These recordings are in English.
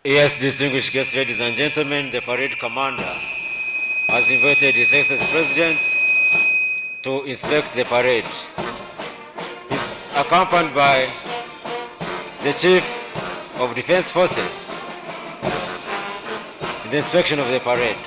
Yes, distinguished guests, ladies and gentlemen, the parade commander has invited His Excellency the President to inspect the parade. He's accompanied by the Chief of Defense Forces in the inspection of the parade.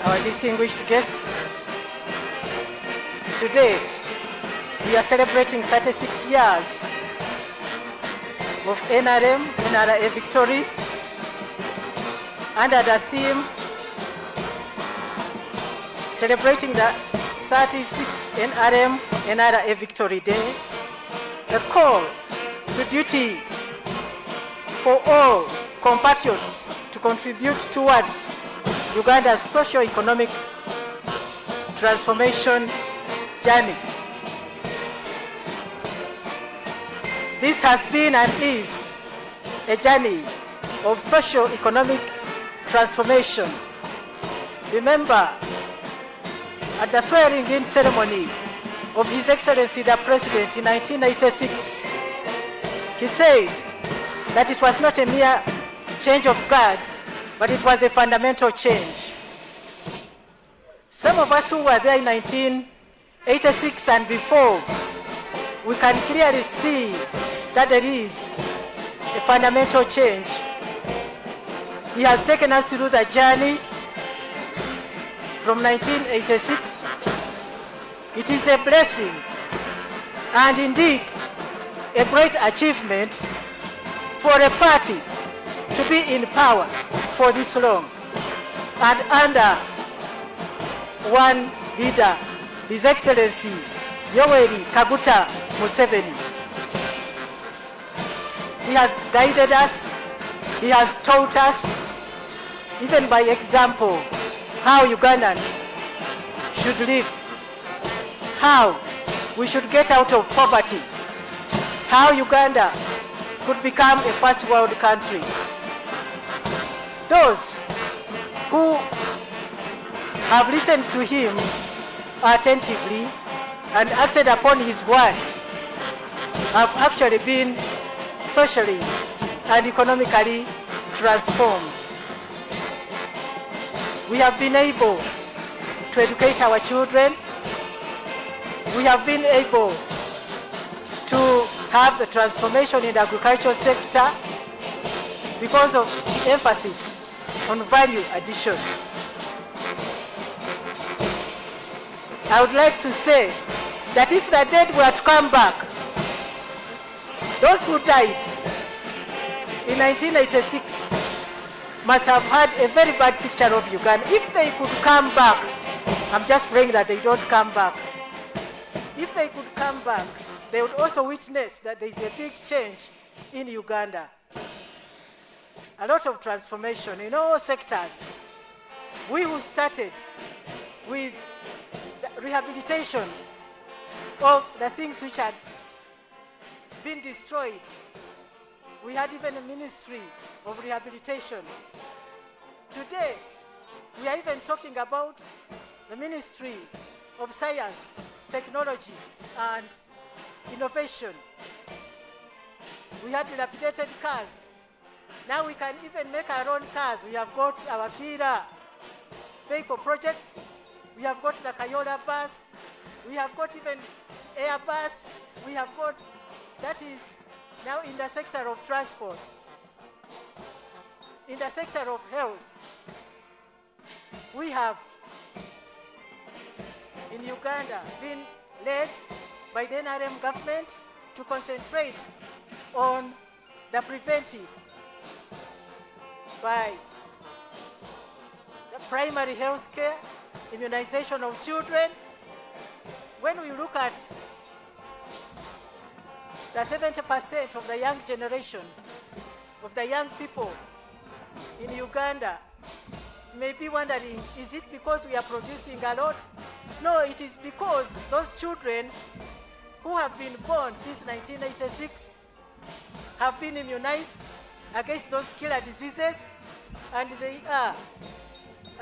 Our distinguished guests, today we are celebrating 36 years of NRA victory under the theme celebrating the 36th NRA Victory Day, a call to duty for all compatriots to contribute towards Uganda's socio-economic transformation journey. This has been and is a journey of socio-economic transformation. Remember, at the swearing-in ceremony of His Excellency the President in 1986, he said that it was not a mere change of guards, but it was a fundamental change. Some of us who were there in 1986 and before, we can clearly see that there is a fundamental change. He has taken us through the journey from 1986. It is a blessing and indeed a great achievement for a party to be in power for this long and under one leader, His Excellency Yoweri Kaguta Museveni. He has guided us, he has taught us, even by example, how Ugandans should live, how we should get out of poverty, how Uganda could become a first world country. Those who have listened to him attentively and acted upon his words have actually been socially and economically transformed. We have been able to educate our children. We have been able to have the transformation in the agricultural sector because of emphasis on value addition. I would like to say that if the dead were to come back, those who died in 1986 must have had a very bad picture of Uganda. If they could come back, I'm just praying that they don't come back. If they could come back, they would also witness that there is a big change in Uganda. A lot of transformation in all sectors. We who started with the rehabilitation of the things which had been destroyed. We had even a ministry of rehabilitation. Today, we are even talking about the Ministry of Science, Technology, and Innovation. We had dilapidated cars. Now we can even make our own cars. We have got our Kira vehicle project. We have got the Kayola bus. We have got even Airbus. We have got, that is now in the sector of transport, in the sector of health. We have in Uganda been led by the Nrm government to concentrate on the preventive by the primary health care, immunization of children. When we look at the 70% of the young generation, of the young people in Uganda, may be wondering, is it because we are producing a lot? No, it is because those children who have been born since 1986 have been immunized against those killer diseases, and they are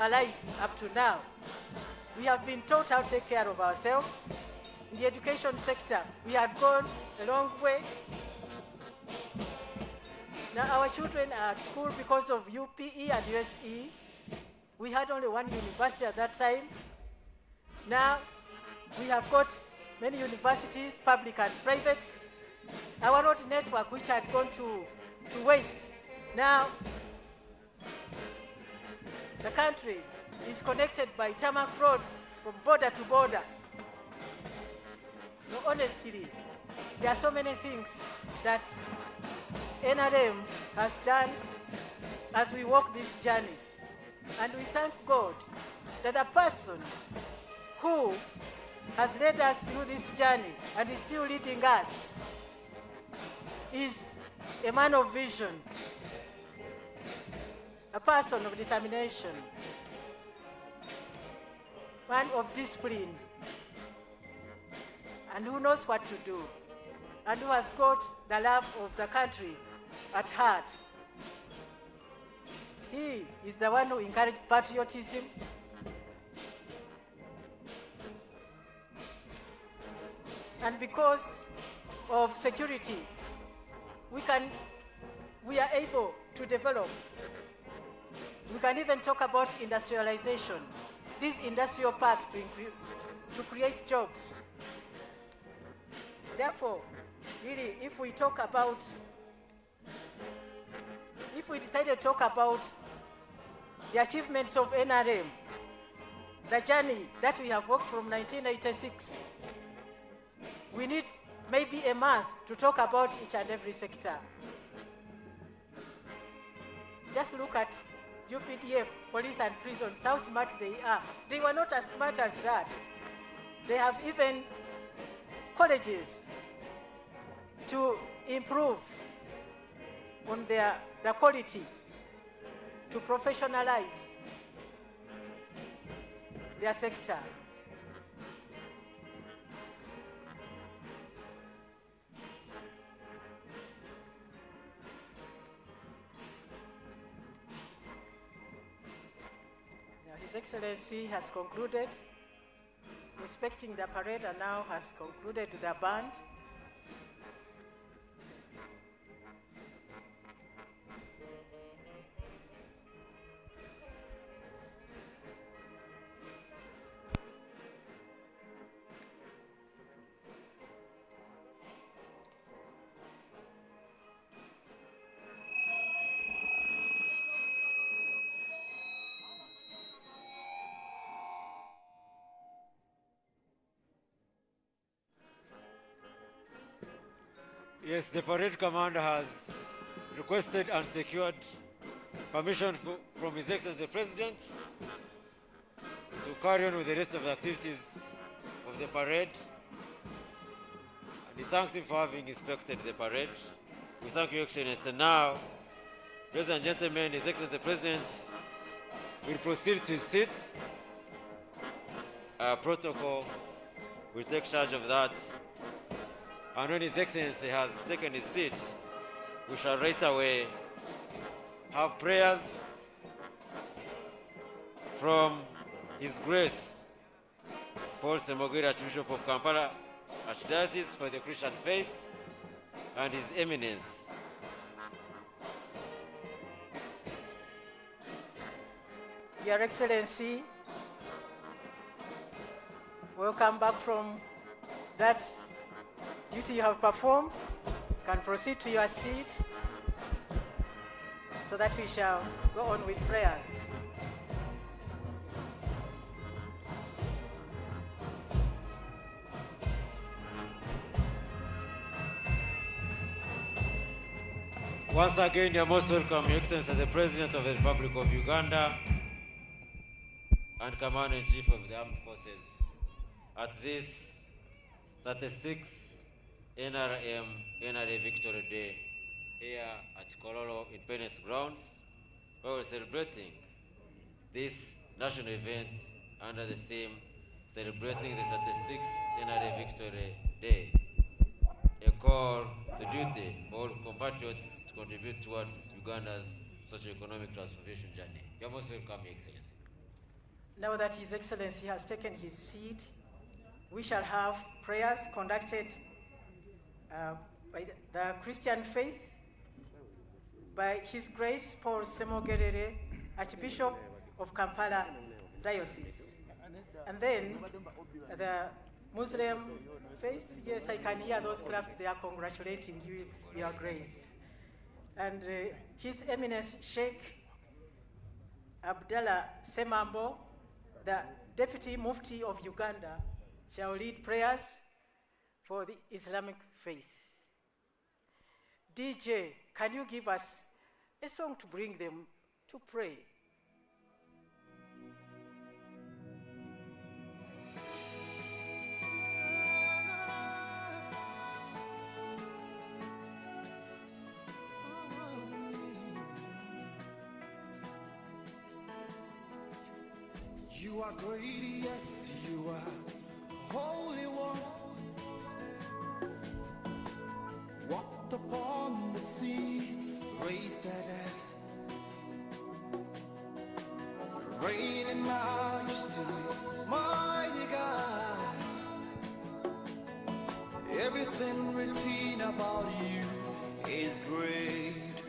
alive up to now. We have been taught how to take care of ourselves. In the education sector, we had gone a long way. Now our children are at school because of UPE and USE. We had only one university at that time. Now we have got many universities, public and private. Our road network, which had gone to waste, now the country is connected by tarmac roads from border to border. No, honestly, there are so many things that NRM has done as we walk this journey. And we thank God that the person who has led us through this journey and is still leading us is a man of vision, a person of determination, man of discipline, and who knows what to do, and who has got the love of the country at heart. He is the one who encouraged patriotism, and because of security, we are able to develop. We can even talk about industrialization, these industrial parks to create jobs. Therefore, really, if we decided to talk about the achievements of NRM, the journey that we have walked from 1986, we need maybe a month to talk about each and every sector. Just look at UPDF, police and prisons, how smart they are. They were not as smart as that. They have even colleges to improve on the quality, to professionalize their sector. Now, His Excellency has concluded inspecting the parade and now has concluded the band. Yes, the parade commander has requested and secured permission from His Excellency the President to carry on with the rest of the activities of the parade. And he thanked him for having inspected the parade. We thank you, Excellency. And now, ladies and gentlemen, His Excellency the President will proceed to his seat. Our protocol will take charge of that. And when His Excellency has taken his seat, we shall right away have prayers from His Grace Paul Semogwira, Archbishop of Kampala Archdiocese for the Christian faith, and His Eminence Your Excellency, welcome back from that duty you have performed. You can proceed to your seat so that we shall go on with prayers. Once again, you're most welcome, Your Excellency, the President of the Republic of Uganda and Commander-in-Chief of the Armed Forces, at this 36th NRM Victory Day here at Kololo Independence Grounds, where we're celebrating this national event under the theme Celebrating the 36th NRA Victory Day, a call to duty for all compatriots to contribute towards Uganda's socio-economic transformation journey. You're most welcome, Your Excellency. Now that His Excellency has taken his seat, we shall have prayers conducted by the Christian faith, by His Grace Paul Semogerere, Archbishop of Kampala Diocese. And then the Muslim faith, yes, I can hear those claps, they are congratulating you, Your Grace. And His Eminence Sheikh Abdallah Semambo, the Deputy Mufti of Uganda, shall lead prayers for the Islamic faith. DJ, can you give us a song to bring them to pray? You are great, yes, you are Holy One. Walked upon the sea, raised at reign in majesty, mighty God. Everything written about you is great.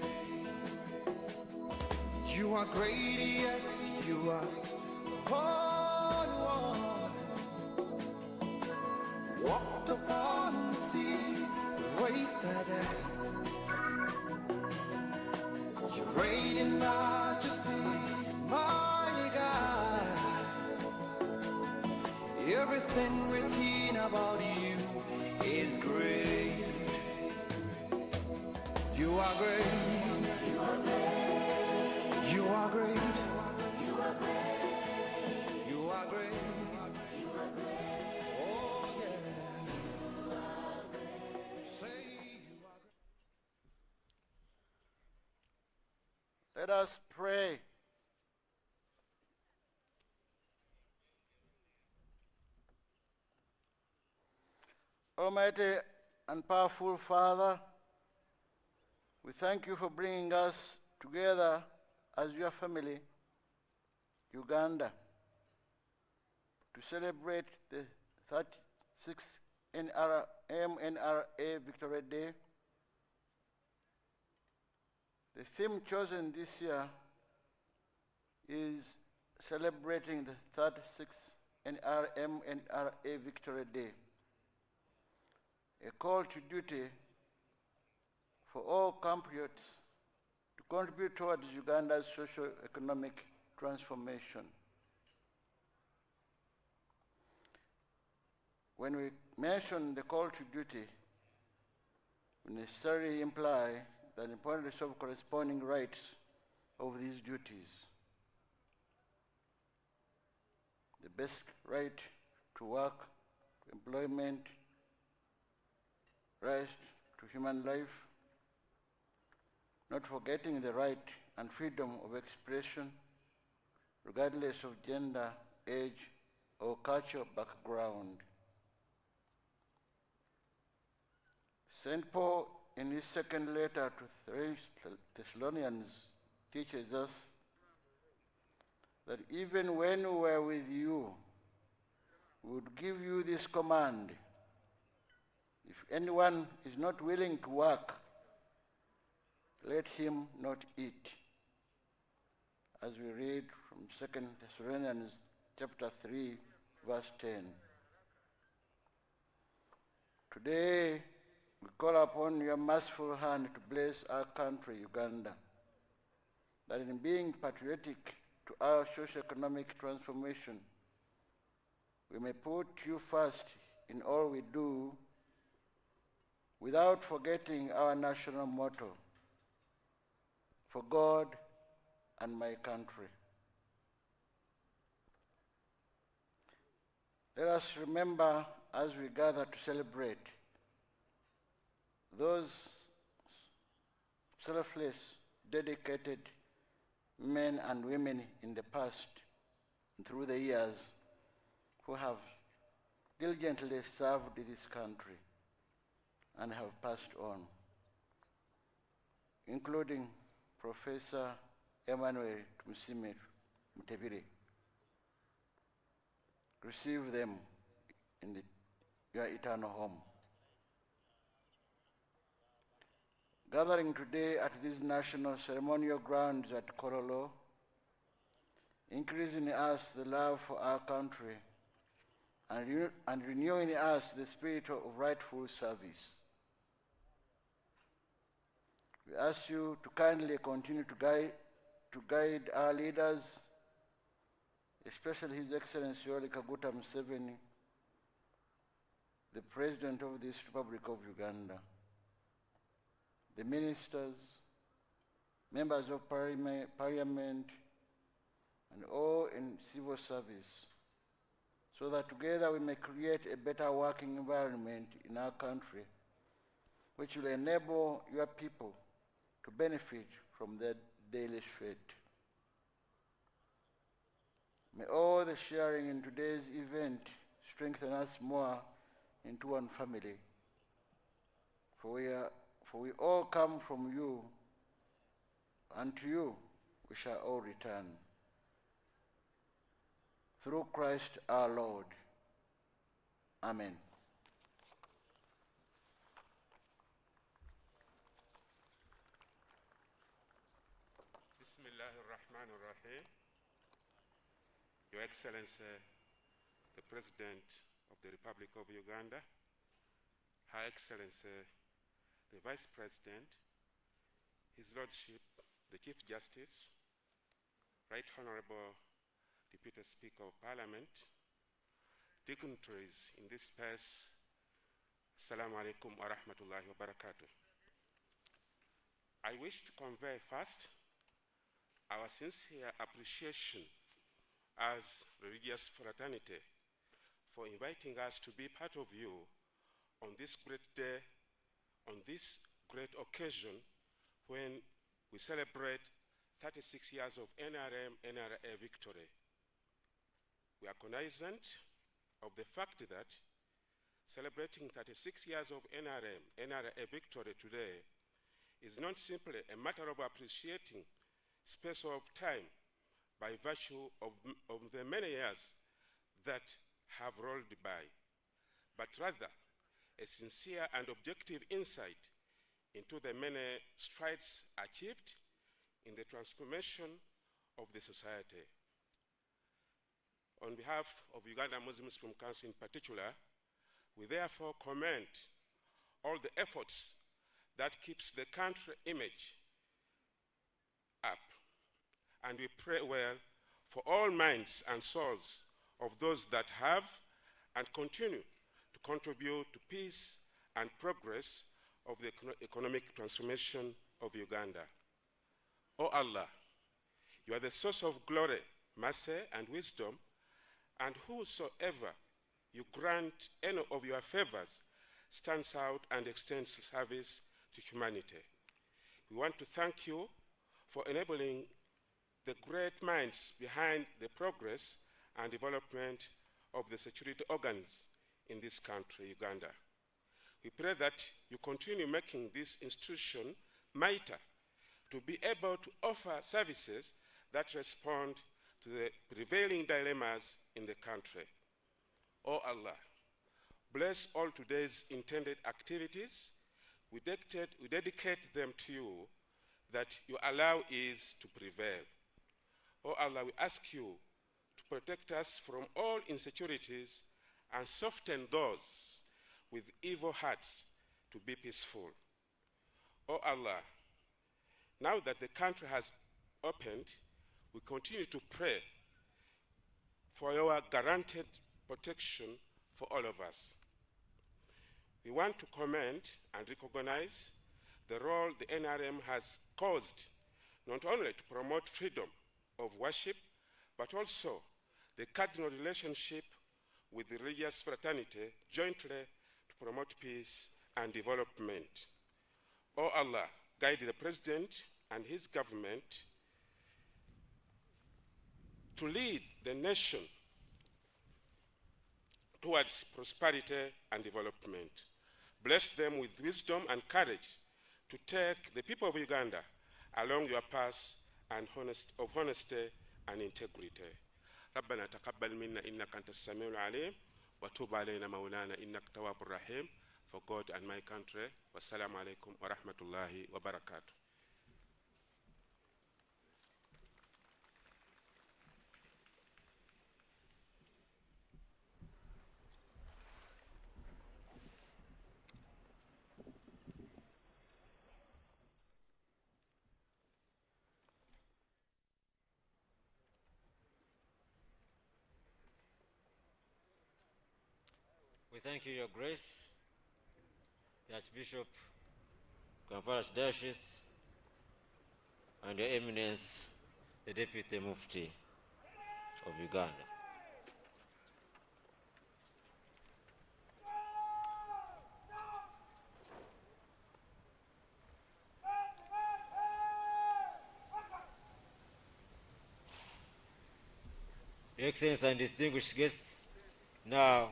You are great, yes, you are Holy One. Walked upon the sea, raised at you reign in majesty, mighty God. Everything written about you is great. You are great. You are great. You are great. You are great. You are great. You are great. Oh yeah. You are great. Say you are great. Let us pray. Almighty and powerful Father, we thank you for bringing us together as your family, Uganda, to celebrate the 36th NRA Victory Day. The theme chosen this year is celebrating the 36th NRA Victory Day, a call to duty for all compatriots to contribute towards Uganda's socio-economic transformation. When we mention the call to duty, we necessarily imply the importance of corresponding rights of these duties. The basic right to work, to employment, right to human life, not forgetting the right and freedom of expression, regardless of gender, age, or cultural background. St. Paul, in his second letter to Thessalonians, teaches us that even when we were with you, we would give you this command: if anyone is not willing to work, let him not eat. As we read from 2 Thessalonians chapter 3, verse 10. Today, we call upon your merciful hand to bless our country, Uganda, that in being patriotic to our socio-economic transformation, we may put you first in all we do, without forgetting our national motto, for God and my country. Let us remember as we gather to celebrate those selfless, dedicated men and women in the past and through the years who have diligently served this country and have passed on, including Professor Emmanuel Tumusiime Mutebire. Receive them in your eternal home. Gathering today at these national ceremonial grounds at Kololo, increasing in us the love for our country and renewing in us the spirit of rightful service. We ask you to kindly continue to guide our leaders, especially His Excellency Yoweri Kaguta Museveni, the President of this Republic of Uganda, the ministers, members of parliament, and all in civil service, so that together we may create a better working environment in our country, which will enable your people to benefit from their daily sweat. May all the sharing in today's event strengthen us more into one family, for we all come from you, and to you we shall all return. Through Christ our Lord. Amen. Bismillahirrahmanirrahim. Your Excellency, the President of the Republic of Uganda, Her Excellency, the Vice President, His Lordship, the Chief Justice, Right Honorable Deputy Speaker of Parliament, dignitaries in this space, Assalamu alaikum wa rahmatullahi wa barakatuh. I wish to convey first our sincere appreciation as religious fraternity for inviting us to be part of you on this great day, on this great occasion when we celebrate 36 years of NRA victory. We are cognizant of the fact that celebrating 36 years of NRA victory today is not simply a matter of appreciating space of time by virtue of the many years that have rolled by, but rather a sincere and objective insight into the many strides achieved in the transformation of the society. On behalf of Uganda Muslims Film Council in particular, we therefore commend all the efforts that keeps the country image up, and we pray well for all minds and souls of those that have and continue to contribute to peace and progress of the economic transformation of Uganda. O Allah, you are the source of glory, mercy, and wisdom, and whosoever you grant any of your favors stands out and extends service to humanity. We want to thank you for enabling the great minds behind the progress and development of the security organs in this country, Uganda. We pray that you continue making this institution mightier to be able to offer services that respond to the prevailing dilemmas in the country. O Allah, bless all today's intended activities. We dedicate them to you, that you allow ease to prevail. O Allah, we ask you to protect us from all insecurities and soften those with evil hearts to be peaceful. O Allah, now that the country has opened, we continue to pray for your guaranteed protection for all of us. We want to commend and recognize the role the NRM has caused, not only to promote freedom of worship, but also the cardinal relationship with the religious fraternity jointly to promote peace and development. O Allah, guide the President and his government to lead the nation towards prosperity and development. Bless them with wisdom and courage to take the people of Uganda along your path of honesty and integrity. ربنا تقبل منا إنك أنت السميع العليم وتوب علينا مولانا إنك تواب الرحيم. For God and my country. Wassalamu alaikum wa rahmatullahi wa barakatuh. We thank you, Your Grace, the Archbishop, Kampala Diocese, and Your Eminence, the Deputy Mufti of Uganda. Your Excellency and distinguished guests, now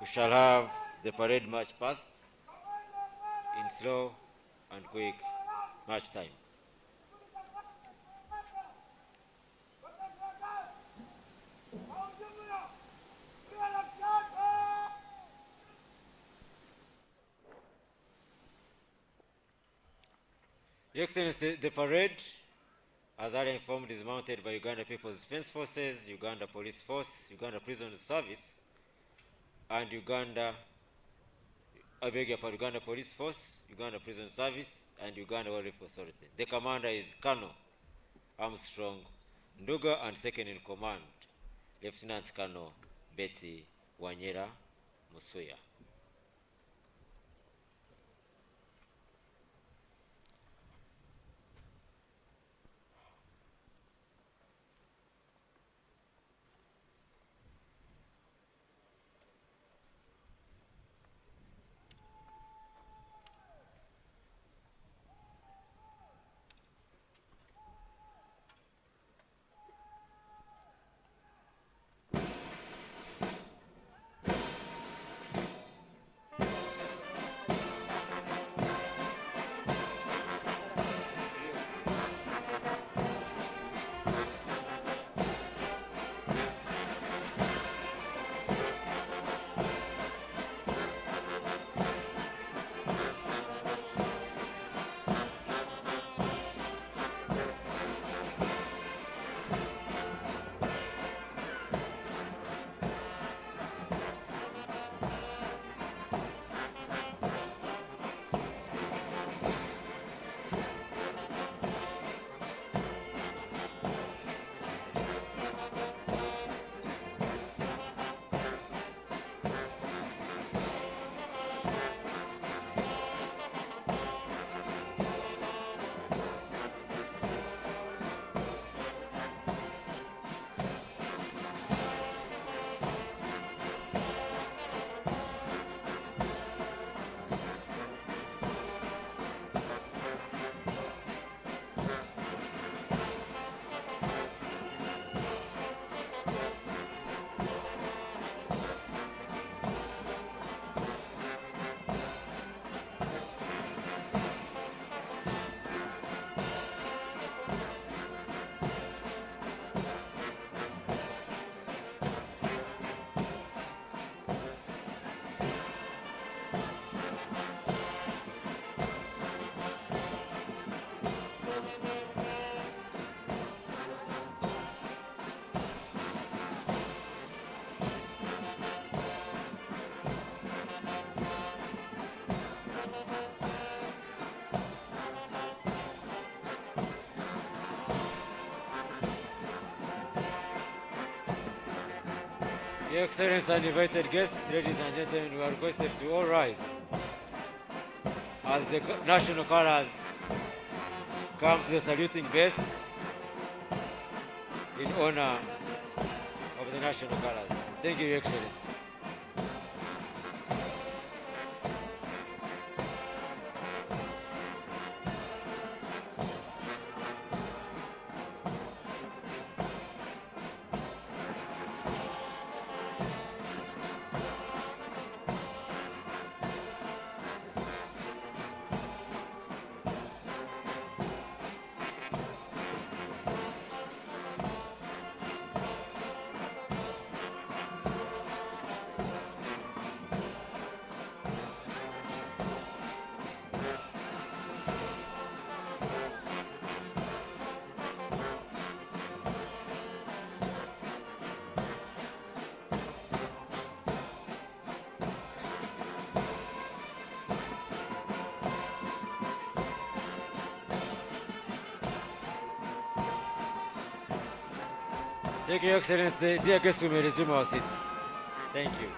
we shall have the parade march past in slow and quick march time. Your Excellency, the parade, as I informed, is mounted by Uganda People's Defense Forces, Uganda Police Force, Uganda Prison Service, and Uganda Police Force, Uganda Prison Service, and Uganda Wildlife Authority. The commander is Colonel Armstrong Nduga, and second in command, Lieutenant Colonel Betty Wanyera Musuya. Your Excellency and invited guests, ladies and gentlemen, we are requested to all rise as the national colors come to the saluting base in honor of the national colors. Thank you, Your Excellency. Thank you, Your Excellency. Dear guests, we may resume our seats. Thank you.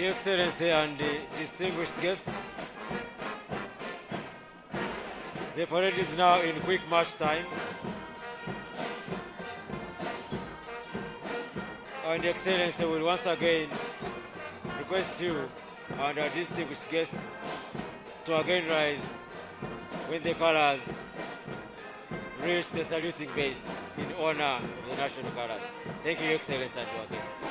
Your Excellency and distinguished guests, the parade is now in quick march time. And Your Excellency will once again request you and our distinguished guests to again rise when the colors reach the saluting base in honor of the national colors. Thank you, Your Excellency, and to our guests.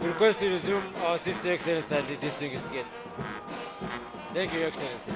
We request to resume our seats, Your Excellency, and the distinguished guests. Thank you, Your Excellency.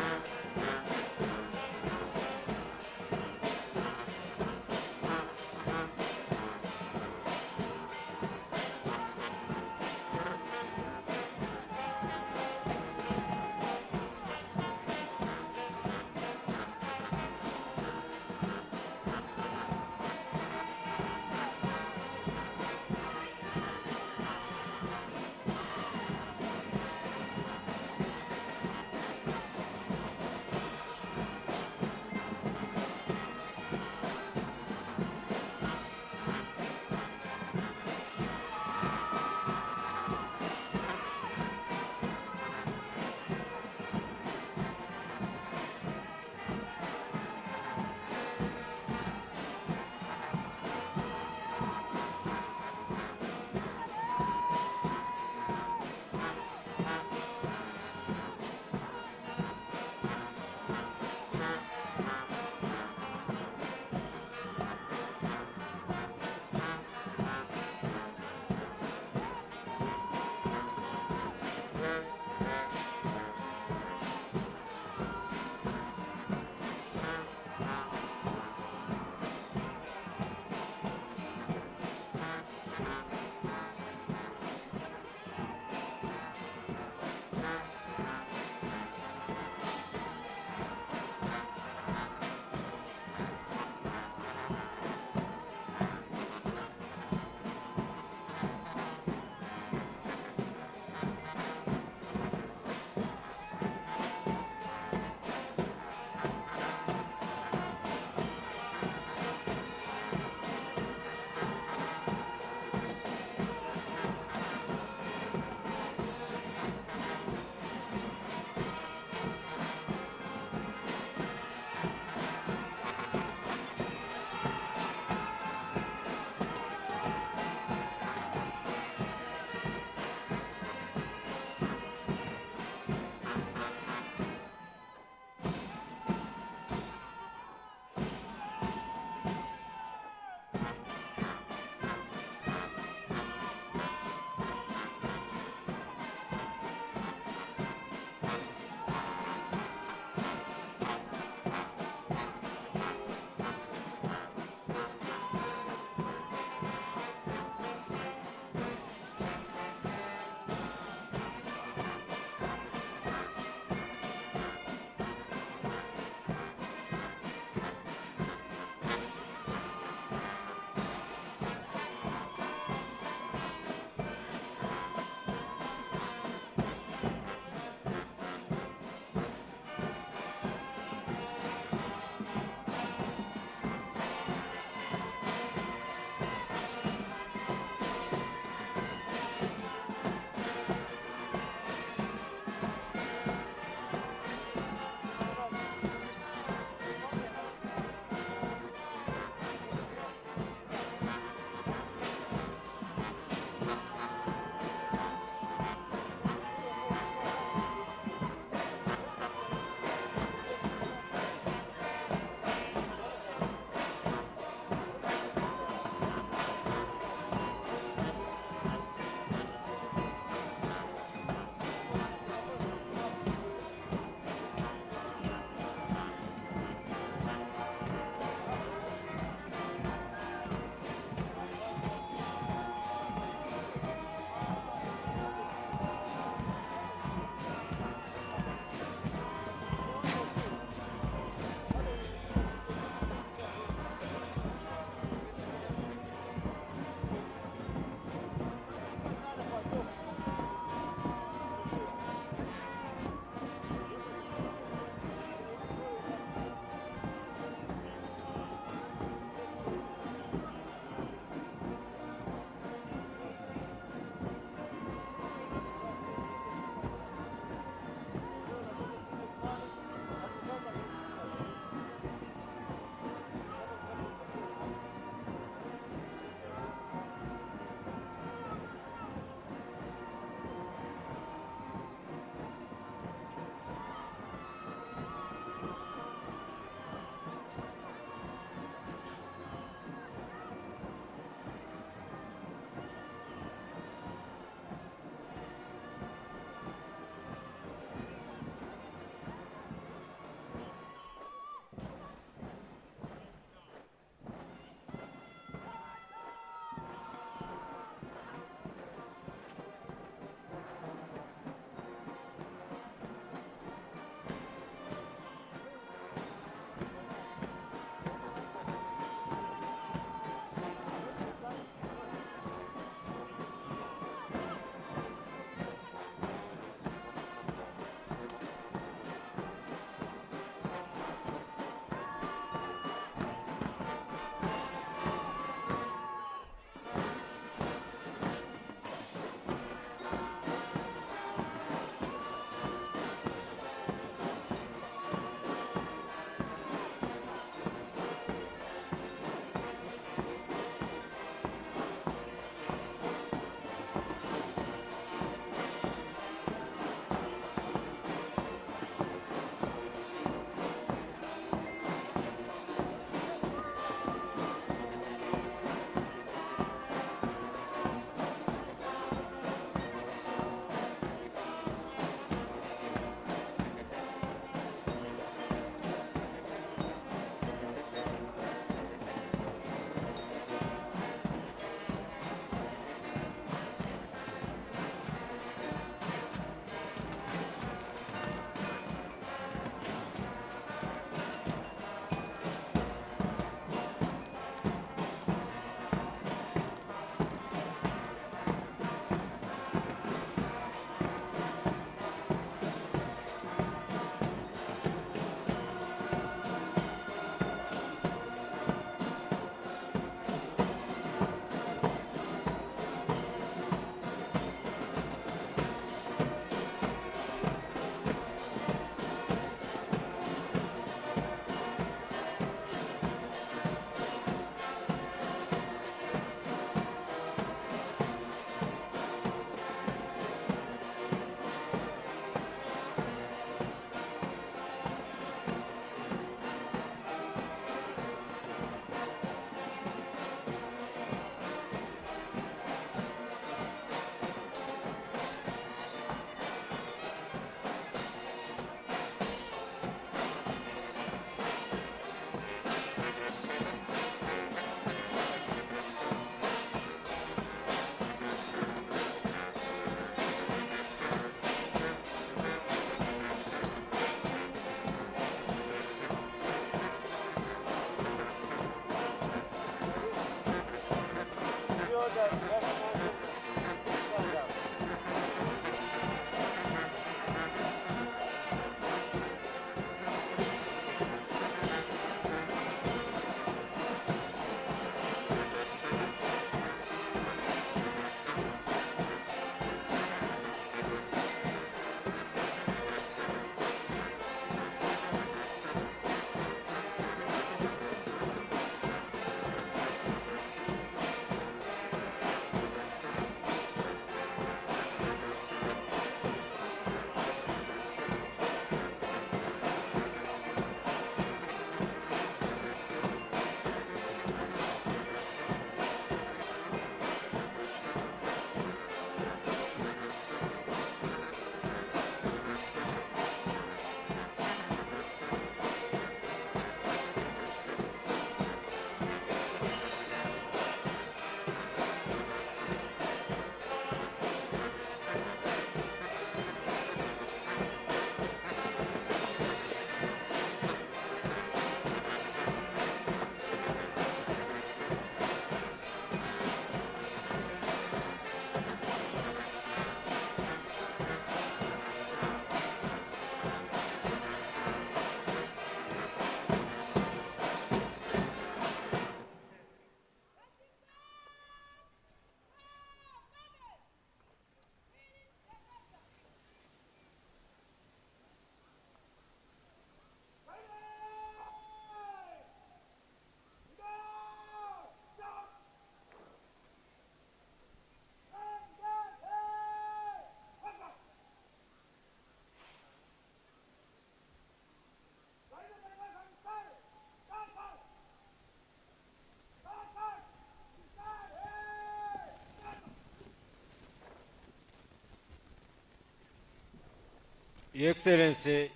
Your Excellency,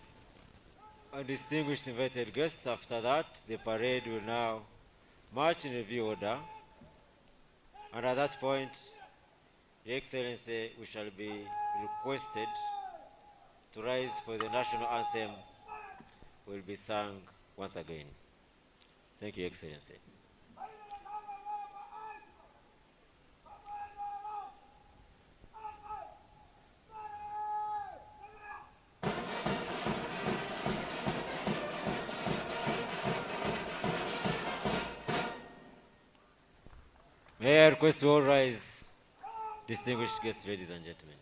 distinguished invited guests, after that, the parade will now march in review order. And at that point, Your Excellency, we shall be requested to rise for the national anthem will be sung once again. Thank you, Your Excellency. May I request you all rise, distinguished guests, ladies and gentlemen.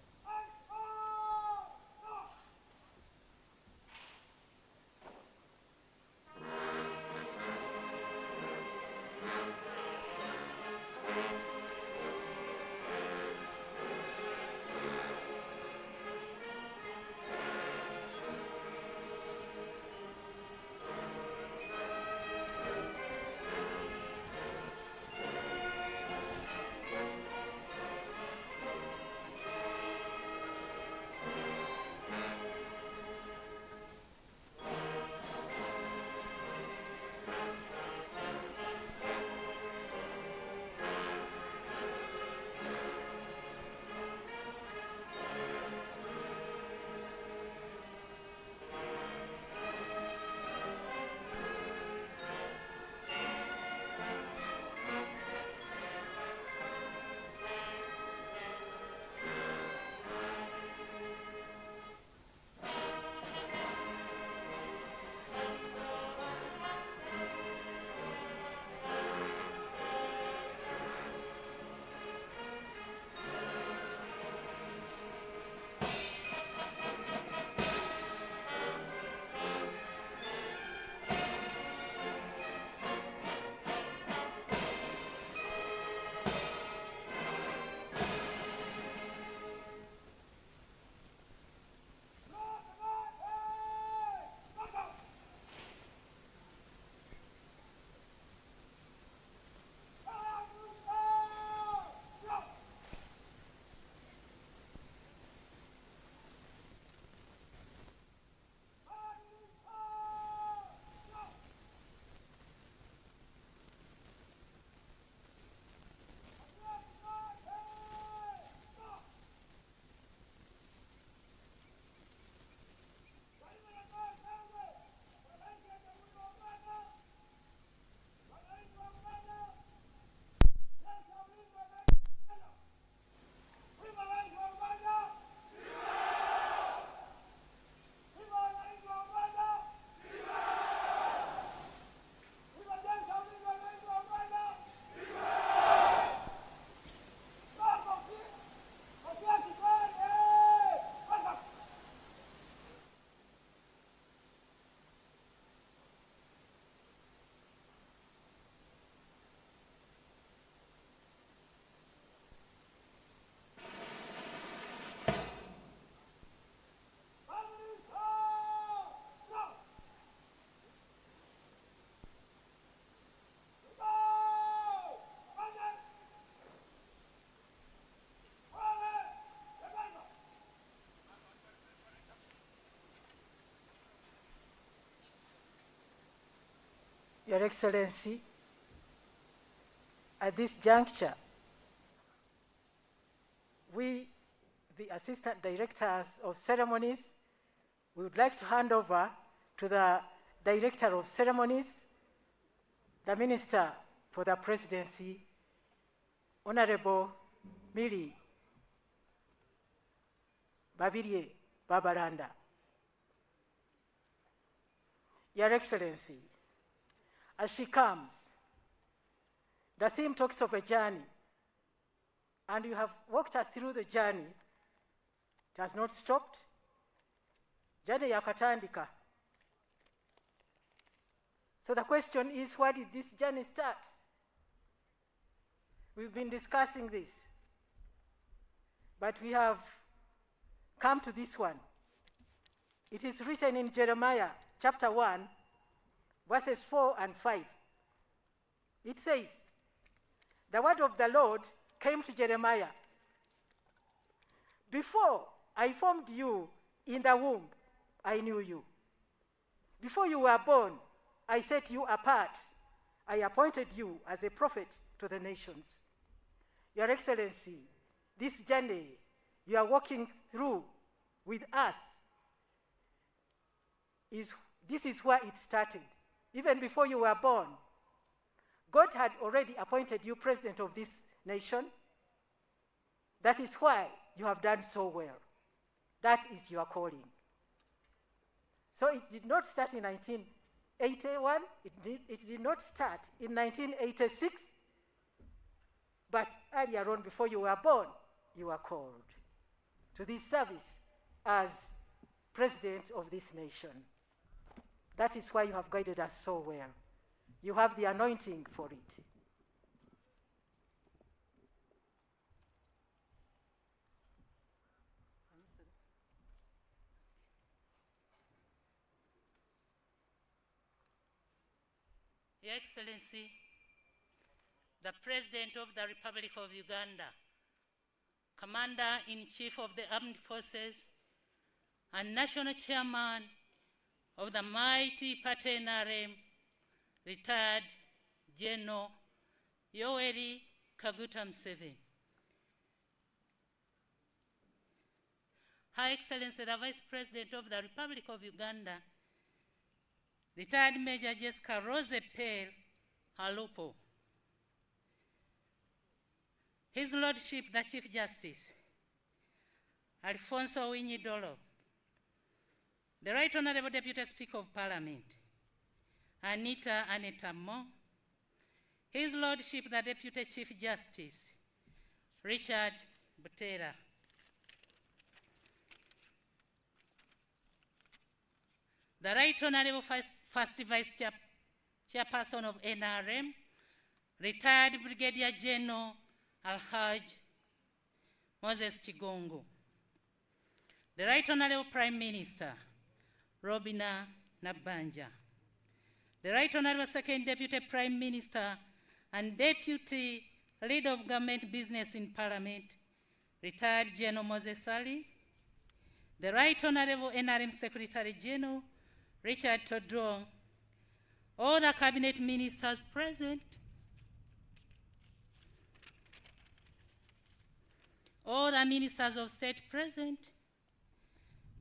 Your Excellency, at this juncture, we, the Assistant Directors of Ceremonies, we would like to hand over to the Director of Ceremonies, the Minister for the Presidency, Honorable Miri Babirye Babalanda. Your Excellency, as she comes, the theme talks of a journey, and you have walked us through the journey. It has not stopped. Journey yakatandika. So the question is, where did this journey start? We've been discussing this, but we have come to this one. It is written in Jeremiah chapter 1, verses 4 and 5. It says, the word of the Lord came to Jeremiah. Before I formed you in the womb, I knew you. Before you were born, I set you apart. I appointed you as a prophet to the nations. Your Excellency, this journey you are walking through with us, this is where it started. Even before you were born, God had already appointed you president of this nation. That is why you have done so well. That is your calling. So it did not start in 1981, it did not start in 1986, but earlier on, before you were born, you were called to this service as president of this nation. That is why you have guided us so well. You have the anointing for it. Your Excellency, the President of the Republic of Uganda, Commander-in-Chief of the Armed Forces, and National Chairman of the mighty party Nrm, retired General Yoweri Kaguta Museveni. Her Excellency, the Vice President of the Republic of Uganda, retired Major Jessica Rose Pell Halupo. His Lordship, the Chief Justice, Alfonso Winyi Dolo, the Right Honorable Deputy Speaker of Parliament, Anita Mo, His Lordship, the Deputy Chief Justice, Richard Butera, the Right Honorable First Vice Chairperson of NRM, retired Brigadier General Alhaj Moses Chigongo, the Right Honorable Prime Minister Robina Nabanja, the Right Honorable Second Deputy Prime Minister and Deputy Leader of Government Business in Parliament, retired General Moses Ali, the Right Honorable NRM Secretary General Richard Todrong, all the Cabinet Ministers present, all the Ministers of State present,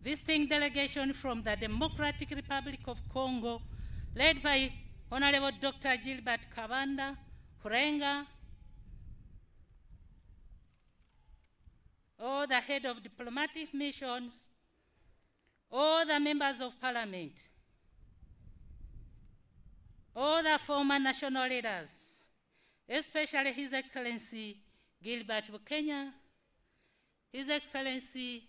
visiting delegation from the Democratic Republic of Congo, led by Honorable Dr. Gilbert Kabanda Hurenga, all the head of diplomatic missions, all the members of Parliament, all the former national leaders, especially His Excellency Gilbert Bukenya, His Excellency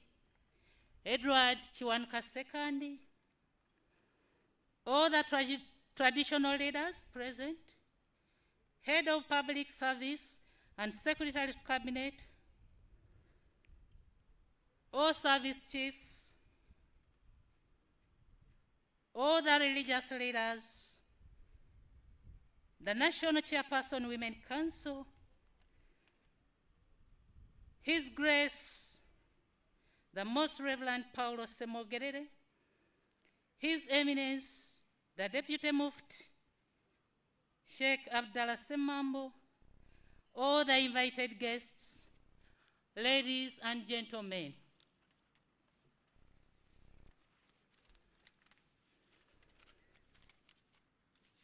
Edward Chiwanuka II, all the traditional leaders present, Head of Public Service and Secretary of Cabinet, all service chiefs, all the religious leaders, the National Chairperson Women Council, His Grace, the Most Reverend Paulo Semogerere, His Eminence, the Deputy Mufti, Sheikh Abdallah Semambo, all the invited guests, ladies and gentlemen.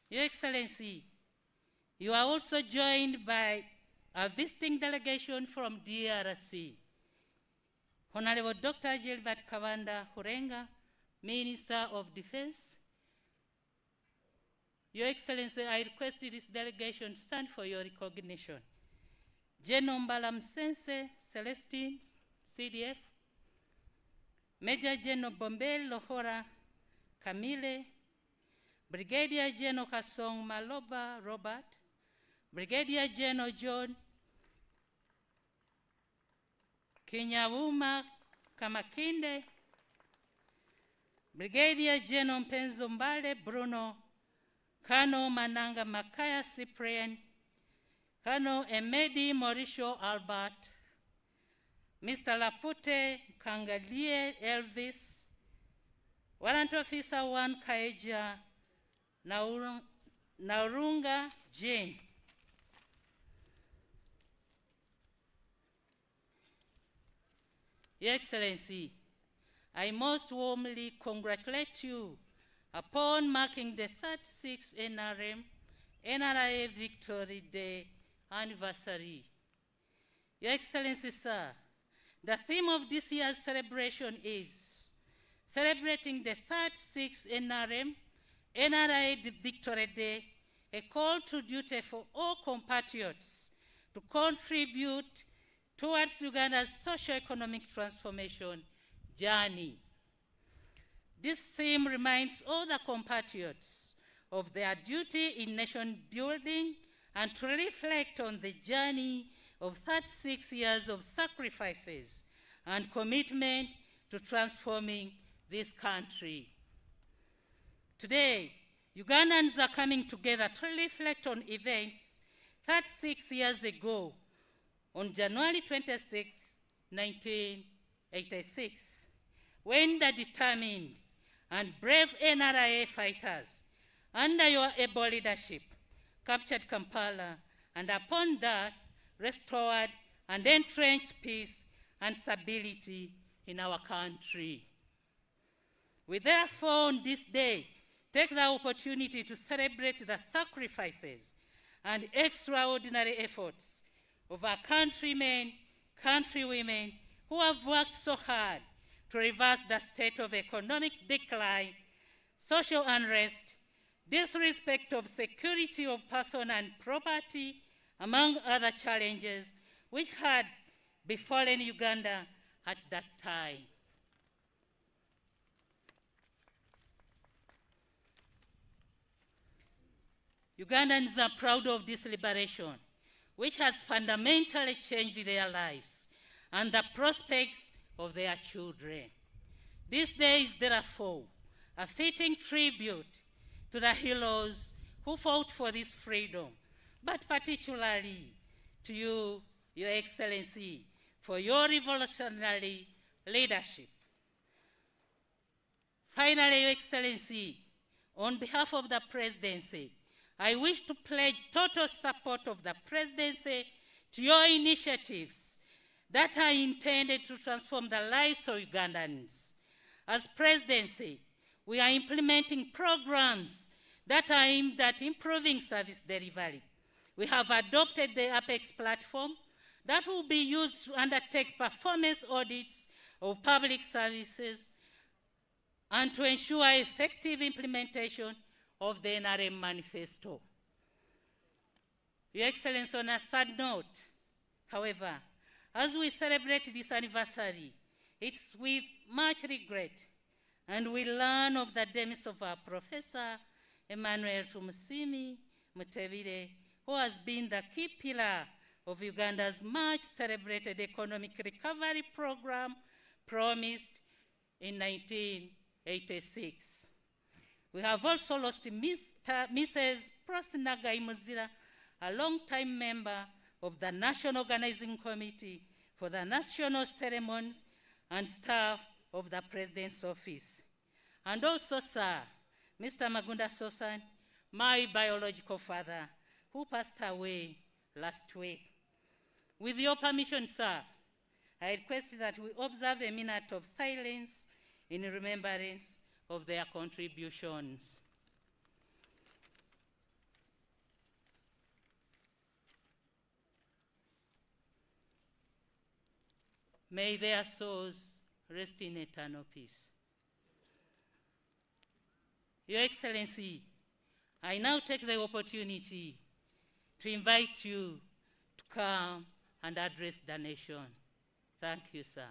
Your Excellency, you are also joined by a visiting delegation from DRC. Honorable Dr. Gilbert Kabanda Hurenga, Minister of Defense. Your Excellency, I request this delegation stand for your recognition. General Mbalam Sense Celestine, CDF. Major General Bombel Lohora Camille. Brigadier General Kasong Maloba Robert. Brigadier General John Kinyawuma Kamakinde, Brigadier General Mpenzo Mbale Bruno, Colonel Mananga Makaya Cyprian, Colonel Emedi Mauricio Albert, Mr. Lapute Kangalie Elvis, Warrant Officer 1 Kaeja Naurunga Jane. Your Excellency, I most warmly congratulate you upon marking the 36th NRA Victory Day anniversary. Your Excellency, sir, the theme of this year's celebration is celebrating the 36th NRA Victory Day, a call to duty for all compatriots to contribute towards Uganda's socio-economic transformation journey. This theme reminds all the compatriots of their duty in nation building and to reflect on the journey of 36 years of sacrifices and commitment to transforming this country. Today, Ugandans are coming together to reflect on events 36 years ago on January 26, 1986, when the determined and brave NRA fighters, under your able leadership, captured Kampala and upon that restored and entrenched peace and stability in our country. We therefore on this day take the opportunity to celebrate the sacrifices and extraordinary efforts of our countrymen, countrywomen who have worked so hard to reverse the state of economic decline, social unrest, disrespect of security of person and property, among other challenges which had befallen Uganda at that time. Ugandans are proud of this liberation, which has fundamentally changed their lives and the prospects of their children. This day is therefore a fitting tribute to the heroes who fought for this freedom, but particularly to you, Your Excellency, for your revolutionary leadership. Finally, Your Excellency, on behalf of the Presidency, I wish to pledge total support of the Presidency to your initiatives that are intended to transform the lives of Ugandans. As Presidency, we are implementing programs that are aimed at improving service delivery. We have adopted the Apex platform that will be used to undertake performance audits of public services and to ensure effective implementation of the NRM manifesto. Your Excellency, on a sad note, however, as we celebrate this anniversary, it's with much regret and we learn of the demise of our Professor Emmanuel Tumusimi Mutebire, who has been the key pillar of Uganda's much celebrated economic recovery program promised in 1986. We have also lost Mrs. Prosinaga Imuzira, a long-time member of the National Organizing Committee for the National Ceremonies and staff of the President's Office. And also, sir, Mr. Magunda Sosan, my biological father, who passed away last week. With your permission, sir, I request that we observe a minute of silence in remembrance of their contributions. May their souls rest in eternal peace. Your Excellency, I now take the opportunity to invite you to come and address the nation. Thank you, sir.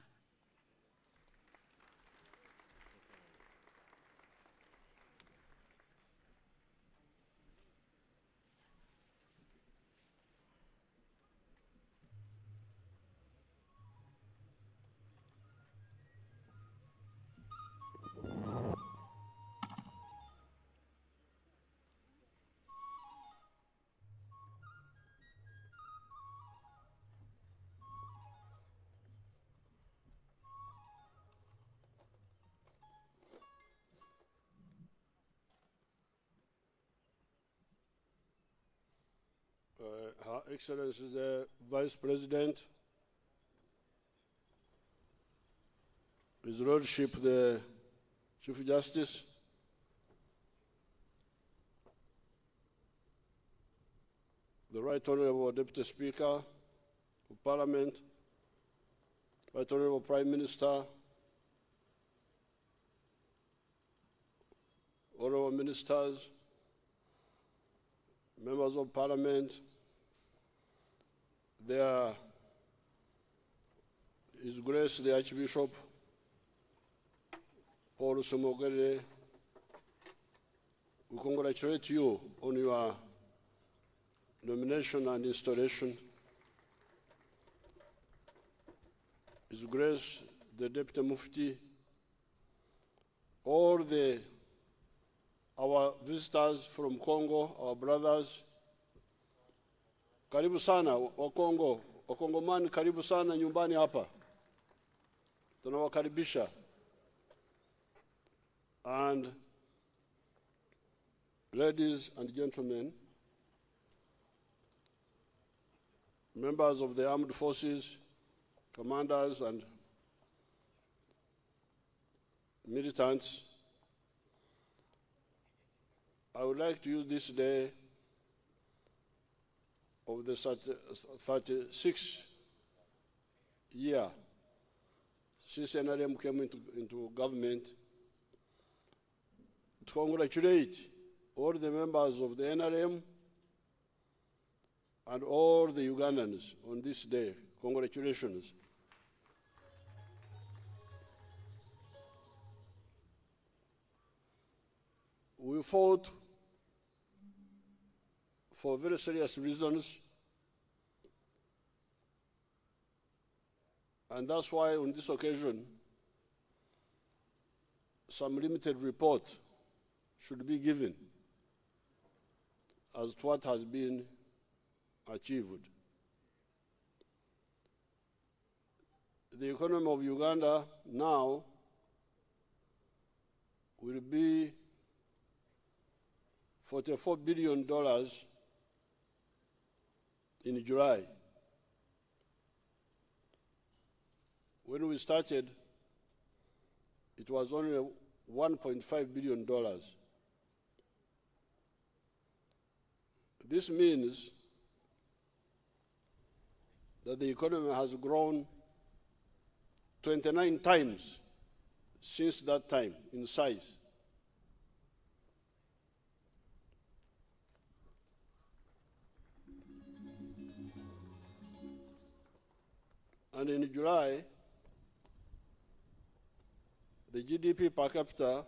Her Excellency the Vice President, His Lordship the Chief Justice, the Right Honorable Deputy Speaker of Parliament, Right Honorable Prime Minister, Honorable Ministers, Members of Parliament, His Grace the Archbishop Paul Somogere, we congratulate you on your nomination and installation. His Grace the Deputy Mufti, all our visitors from Congo, our brothers, karibu sana wa Congo, Wakongomani karibu sana nyumbani hapa. Tunawakaribisha. And ladies and gentlemen, members of the armed forces, commanders and militants, I would like to use this day of the 36th year since Nrm came into government to congratulate all the members of the Nrm and all the Ugandans on this day. Congratulations. We fought for very serious reasons, and that's why on this occasion, some limited report should be given as to what has been achieved. The economy of Uganda now will be $44 billion in July. When we started, it was only $1.5 billion. This means that the economy has grown 29 times since that time in size. And in July, the GDP per capita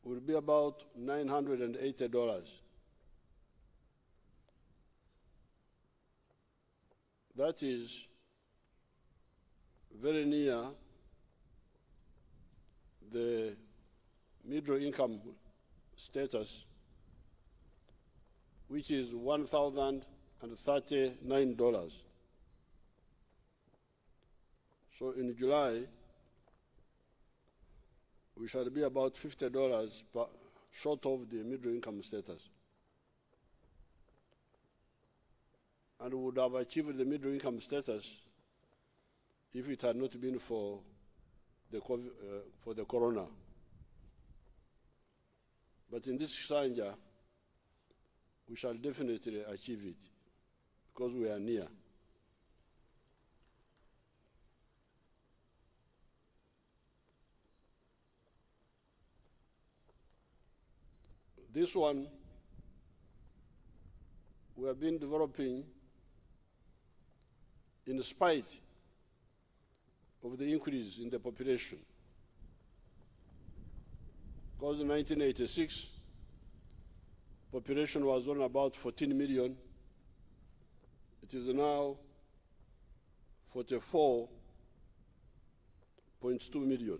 will be about $980. That is very near the middle income status, which is $1,039. So in July, we shall be about $50 short of the middle income status. And we would have achieved the middle income status if it had not been for the corona. But in this Sanja, we shall definitely achieve it because we are near. This one, we have been developing in spite of the increase in the population. Because in 1986, population was on about 14 million. It is now 44.2 million.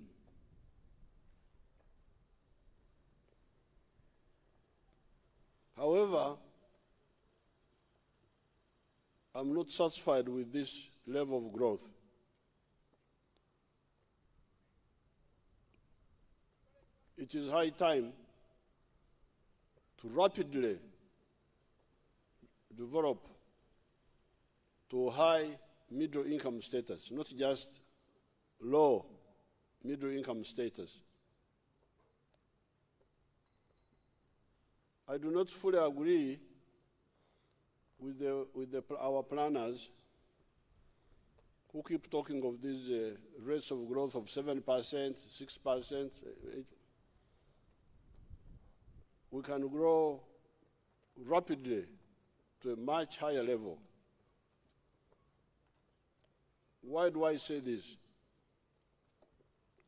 However, I'm not satisfied with this level of growth. It is high time to rapidly develop to high middle income status, not just low middle income status. I do not fully agree with our planners who keep talking of these rates of growth of 7%, 6%. We can grow rapidly to a much higher level. Why do I say this?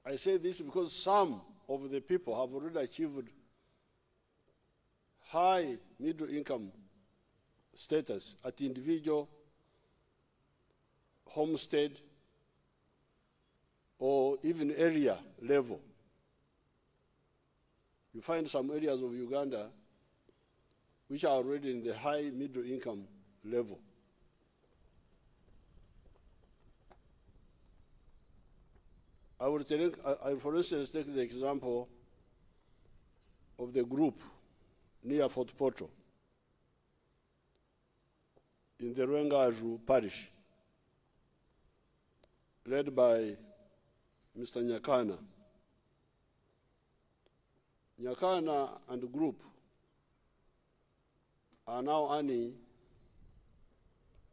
I say this because some of the people have already achieved high middle income status at individual, homestead, or even area level. You find some areas of Uganda which are already in the high middle income level. I will, for instance, take the example of the group near Fort Portal in the Rwengaju parish, led by Mr. Nyakana. Nyakana and the group are now earning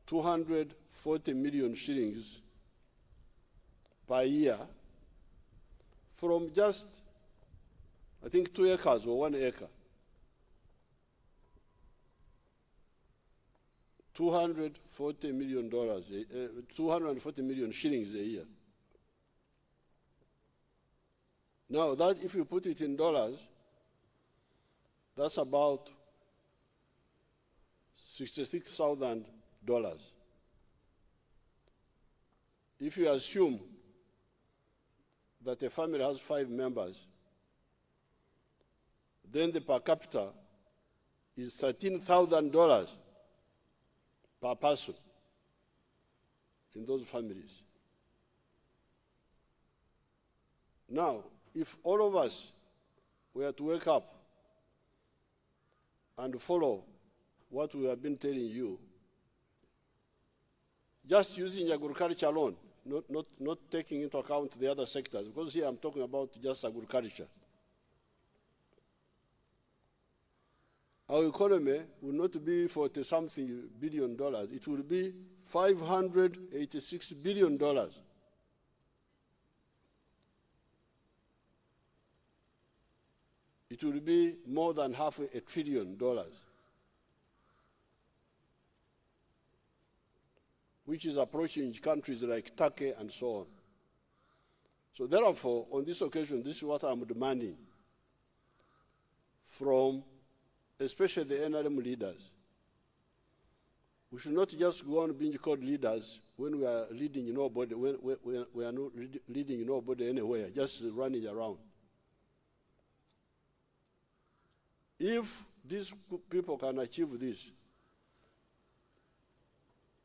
240 million shillings per year from just, I think, 2 acres or 1 acre. $240 million shillings a year. Now, that if you put it in dollars, that's about $66,000. If you assume that a family has 5 members, then the per capita is $13,000 per person in those families. Now, if all of us were to wake up and follow what we have been telling you, just using agriculture alone, not taking into account the other sectors, because here I'm talking about just agriculture, our economy will not be $40-something billion. It will be $586 billion. It will be more than $500 billion, which is approaching countries like Turkey and so on. So therefore, on this occasion, this is what I'm demanding from especially the Nrm leaders. We should not just go on being called leaders when we are leading nobody, when we are not leading nobody anywhere, just running around. If these people can achieve this,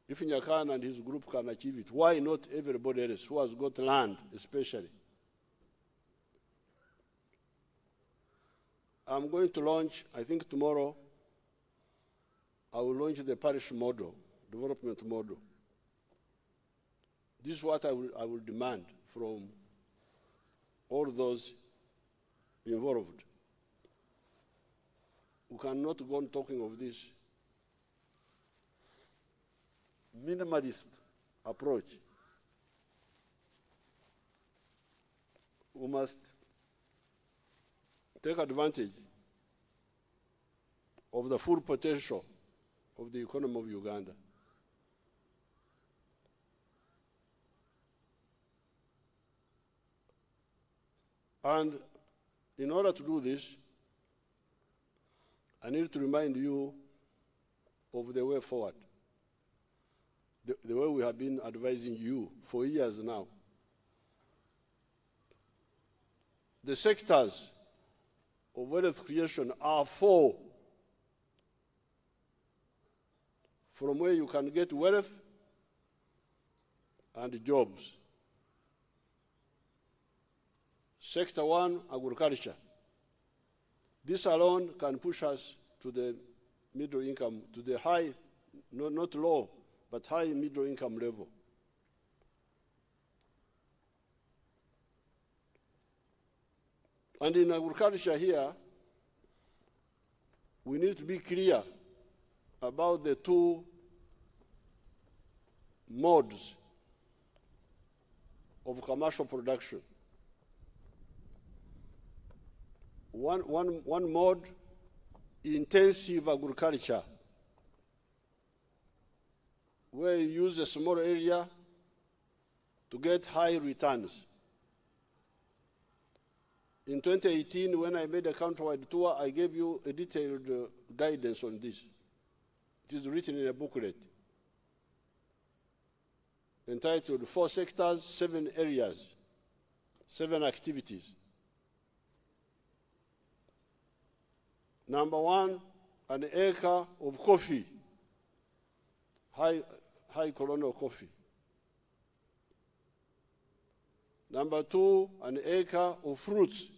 if Nyakana and his group can achieve it, why not everybody else who has got land especially? I'm going to launch, I think tomorrow, I will launch the parish model, development model. This is what I will demand from all those involved. We cannot go on talking of this minimalist approach. We must take advantage of the full potential of the economy of Uganda. And in order to do this, I need to remind you of the way forward, the way we have been advising you for years now. The sectors of wealth creation are 4. From where you can get wealth and jobs. Sector 1, agriculture. This alone can push us to the middle income, to the high not low, but high middle income level. And in agriculture here, we need to be clear about the two modes of commercial production. One mode, intensive agriculture, where you use a small area to get high returns. In 2018, when I made a countrywide tour, I gave you a detailed guidance on this. It is written in a booklet entitled 4 sectors, 7 areas, 7 activities. Number 1, an acre of coffee, high colonial coffee. Number 2, an acre of fruits,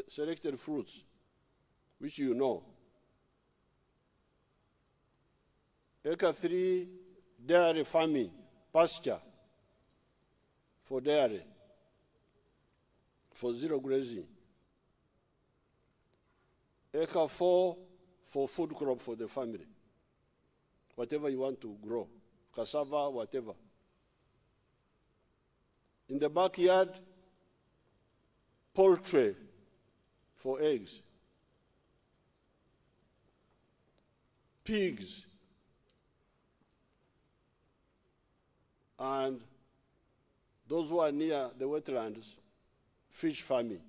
selected fruits, which you know. Acre 3, dairy farming, pasture for dairy, for zero grazing. Acre 4, for food crop for the family, whatever you want to grow, cassava, whatever. In the backyard, poultry for eggs, pigs, and those who are near the wetlands, fish farming.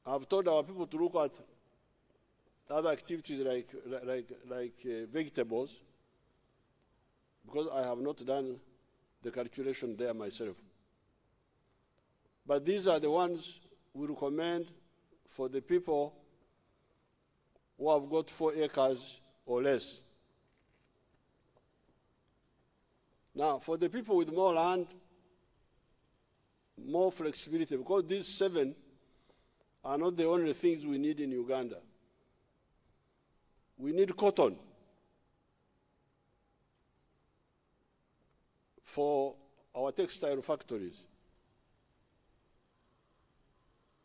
I've told our people to look at other activities like vegetables, because I have not done the calculation there myself. But these are the ones we recommend for the people who have got 4 acres or less. Now, for the people with more land, more flexibility, because these 7 are not the only things we need in Uganda. We need cotton for our textile factories.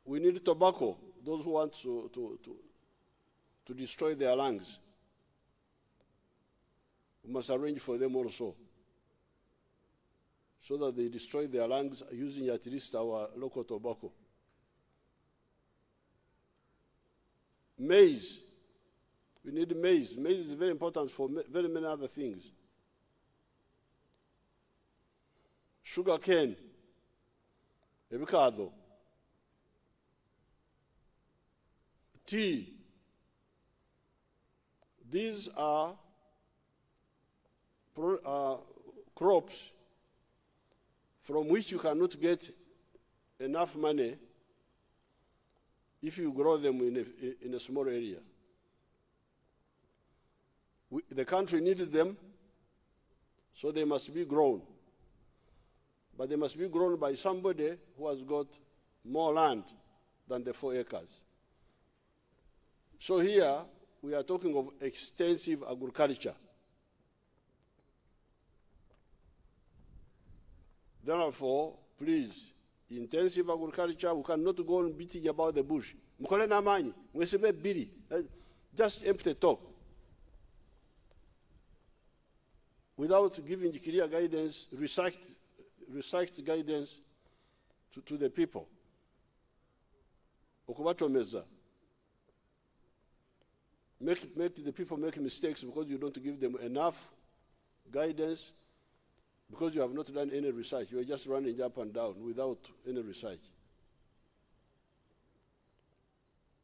We need tobacco, those who want to destroy their lungs. We must arrange for them also, so that they destroy their lungs using at least our local tobacco. Maize. We need maize. Maize is very important for very many other things. Sugar cane, avocado, tea. These are crops from which you cannot get enough money if you grow them in a small area. The country needs them, so they must be grown. But they must be grown by somebody who has got more land than the 4 acres. So here, we are talking of extensive agriculture. Therefore, please, intensive agriculture, we cannot go on beating about the bush. Mukole na manyi, mwesebe biri, just empty talk. Without giving clear guidance, researched guidance to the people. Okubatomeza. Make the people make mistakes because you don't give them enough guidance, because you have not done any research. You are just running up and down without any research.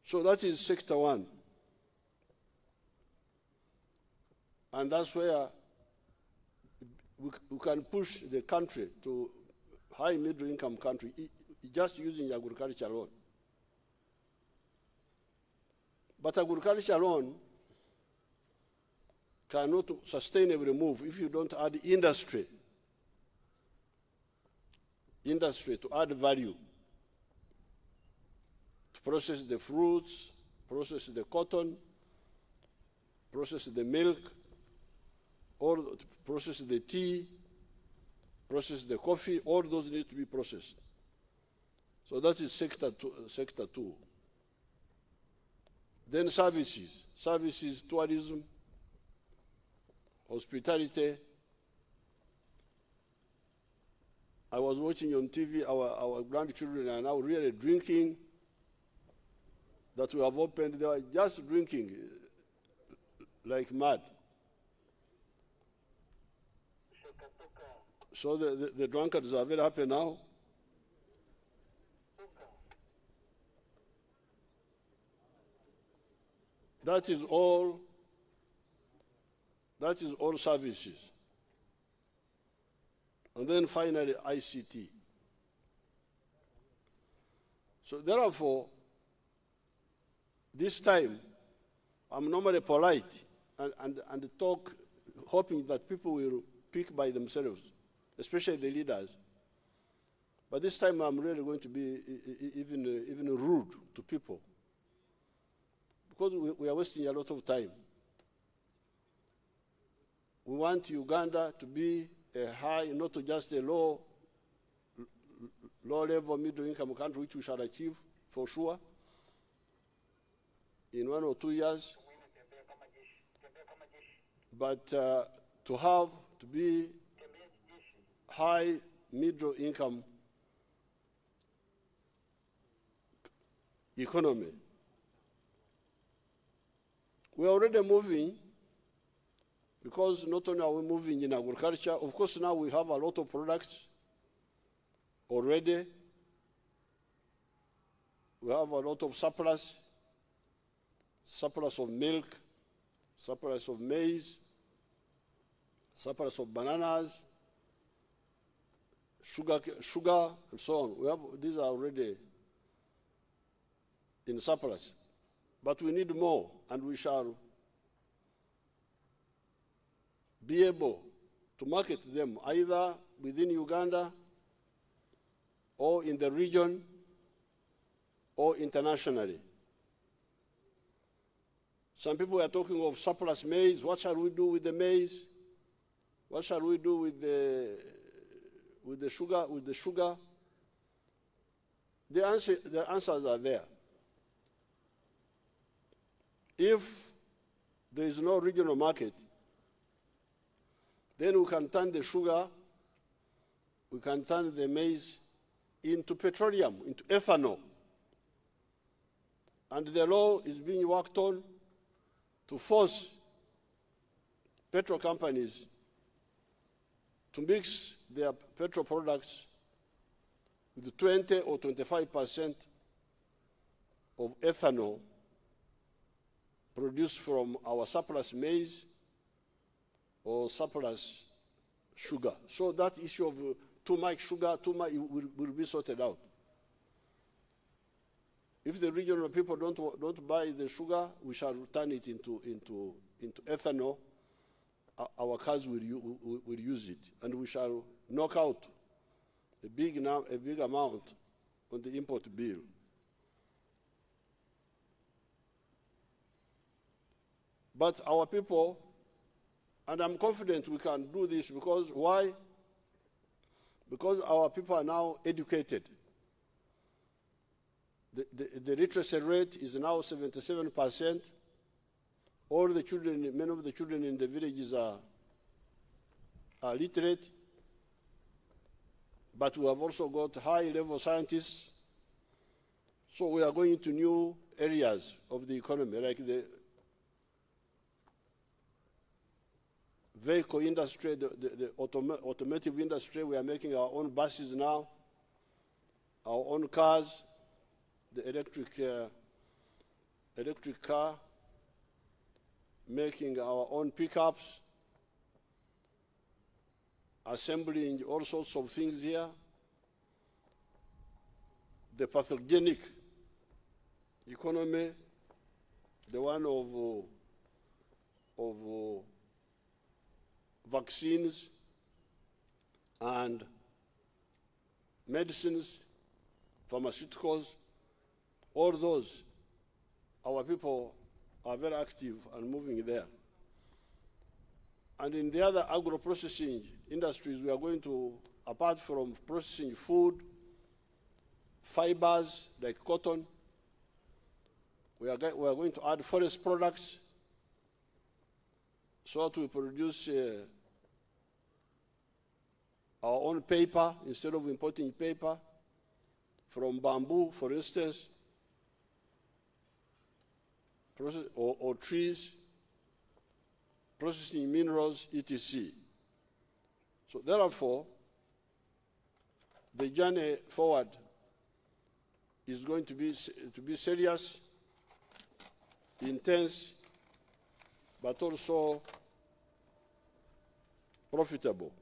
So that is sector 1. And that's where we can push the country to high middle income country just using agriculture alone. But agriculture alone cannot sustainably move if you don't add industry. Industry to add value, to process the fruits, process the cotton, process the milk, or process the tea, process the coffee, all those need to be processed. So that is sector two. Then services, tourism, hospitality. I was watching on TV, our grandchildren are now really drinking, that we have opened, they are just drinking like mad. So the drunkards are very happy now. That is all services. And then finally, ICT. So therefore, this time, I'm normally polite and talk, hoping that people will pick by themselves, especially the leaders. But this time, I'm really going to be even rude to people, because we are wasting a lot of time. We want Uganda to be a high, not just a low-level middle-income country, which we shall achieve for sure in 1 or 2 years. But to be high middle-income economy. We are already moving, because not only are we moving in agriculture, of course now we have a lot of products already. We have a lot of surplus of milk, surplus of maize, surplus of bananas, sugar, and so on. These are already in surplus. But we need more, and we shall be able to market them either within Uganda or in the region or internationally. Some people are talking of surplus maize. What shall we do with the maize? What shall we do with the sugar? The answers are there. If there is no regional market, then we can turn the sugar, we can turn the maize into petroleum, into ethanol. And the law is being worked on to force petrol companies to mix their petrol products with 20 or 25% of ethanol produced from our surplus maize or surplus sugar. So that issue of too much sugar, will be sorted out. If the regional people don't buy the sugar, we shall turn it into ethanol. Our cars will use it, and we shall knock out a big amount on the import bill. But our people, and I'm confident we can do this, because why? Because our people are now educated. The literacy rate is now 77%. Many of the children in the villages are literate. But we have also got high-level scientists. So we are going into new areas of the economy, like the vehicle industry, the automotive industry. We are making our own buses now, our own cars, the electric car, making our own pickups, assembling all sorts of things here. The pathogenic economy, the one of vaccines and medicines, pharmaceuticals, all those, our people are very active and moving there. And in the other agro-processing industries, we are going to, apart from processing food, fibers like cotton, we are going to add forest products so that we produce our own paper instead of importing paper from bamboo, for instance, or trees, processing minerals, etc. So therefore, the journey forward is going to be serious, intense, but also profitable.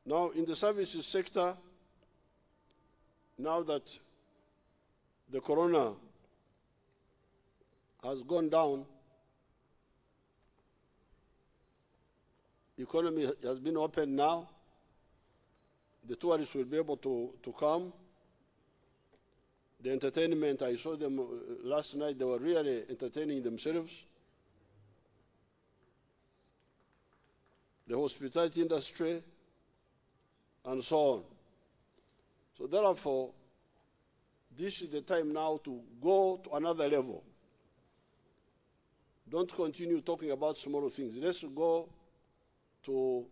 Now, in the services sector, now that the corona has gone down, economy has been opened now, the tourists will be able to come. The entertainment, I saw them last night, they were really entertaining themselves. The hospitality industry, and so on. So therefore, this is the time now to go to another level. Don't continue talking about small things. Let's go to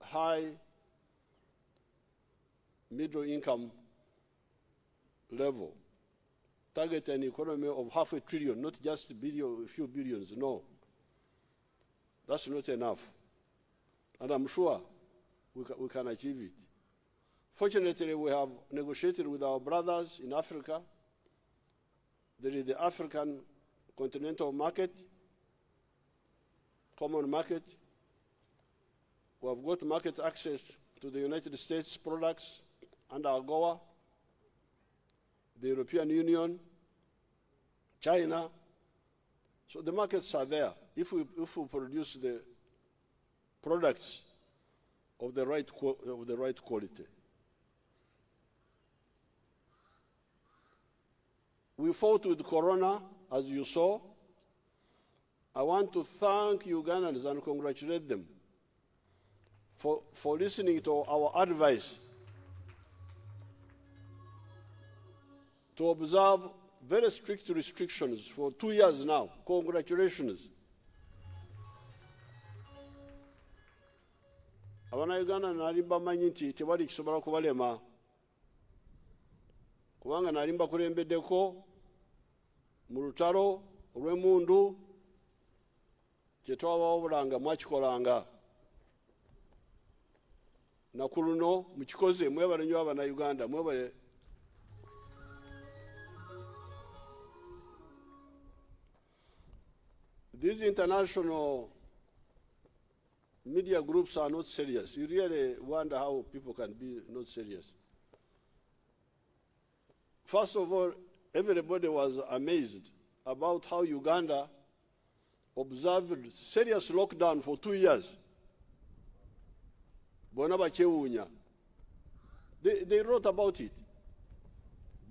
high, middle income level. Target an economy of $500 billion, not just a few billions, no. That's not enough. And I'm sure we can achieve it. Fortunately, we have negotiated with our brothers in Africa. There is the African continental market, common market. We have got market access to the United States products under AGOA, the European Union, China. So the markets are there if we produce the products of the right quality. We fought with Corona, as you saw. I want to thank Ugandans and congratulate them for listening to our advice to observe very strict restrictions for 2 years now. Congratulations. Abannayuganda nali mbamanyi nti tewali kisobola kubalema kubanga nali mbakulembeddeko mu lutalo olw'emmundu kye twabawabulanga mwakikolanga. Naku luno mukikoze, mwebale nnyo Abannayuganda, mwebale. These international media groups are not serious. You really wonder how people can be not serious. First of all, everybody was amazed about how Uganda observed serious lockdown for 2 years. They wrote about it.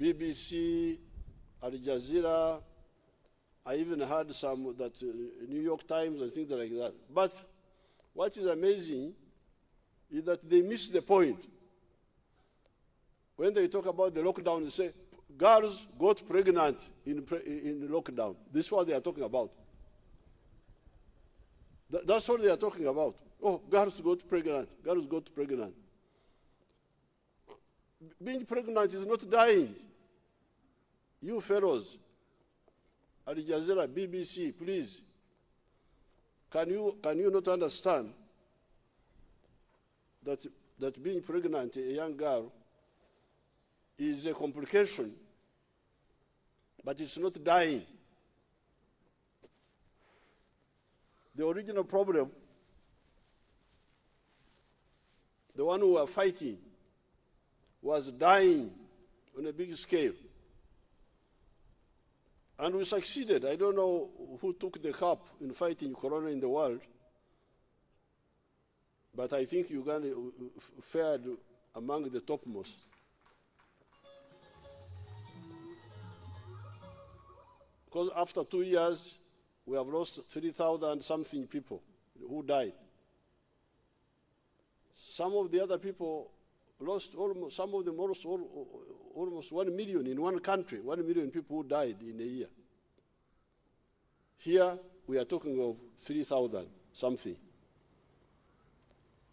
BBC, Al Jazeera, I even heard some that New York Times and things like that. But what is amazing is that they miss the point. When they talk about the lockdown, they say, girls got pregnant in lockdown. This is what they are talking about. That's what they are talking about. Oh, girls got pregnant. Girls got pregnant. Being pregnant is not dying. You fellows, Al Jazeera, BBC, please, can you not understand that being pregnant, a young girl, is a complication, but it's not dying. The original problem, the one who were fighting, was dying on a big scale. And we succeeded. I don't know who took the cup in fighting corona in the world, but I think Uganda fared among the topmost. Because after 2 years, we have lost 3,000 something people who died. Some of the other people lost almost, some of them almost 1 million in one country, 1 million people who died in a year. Here, we are talking of 3,000 something.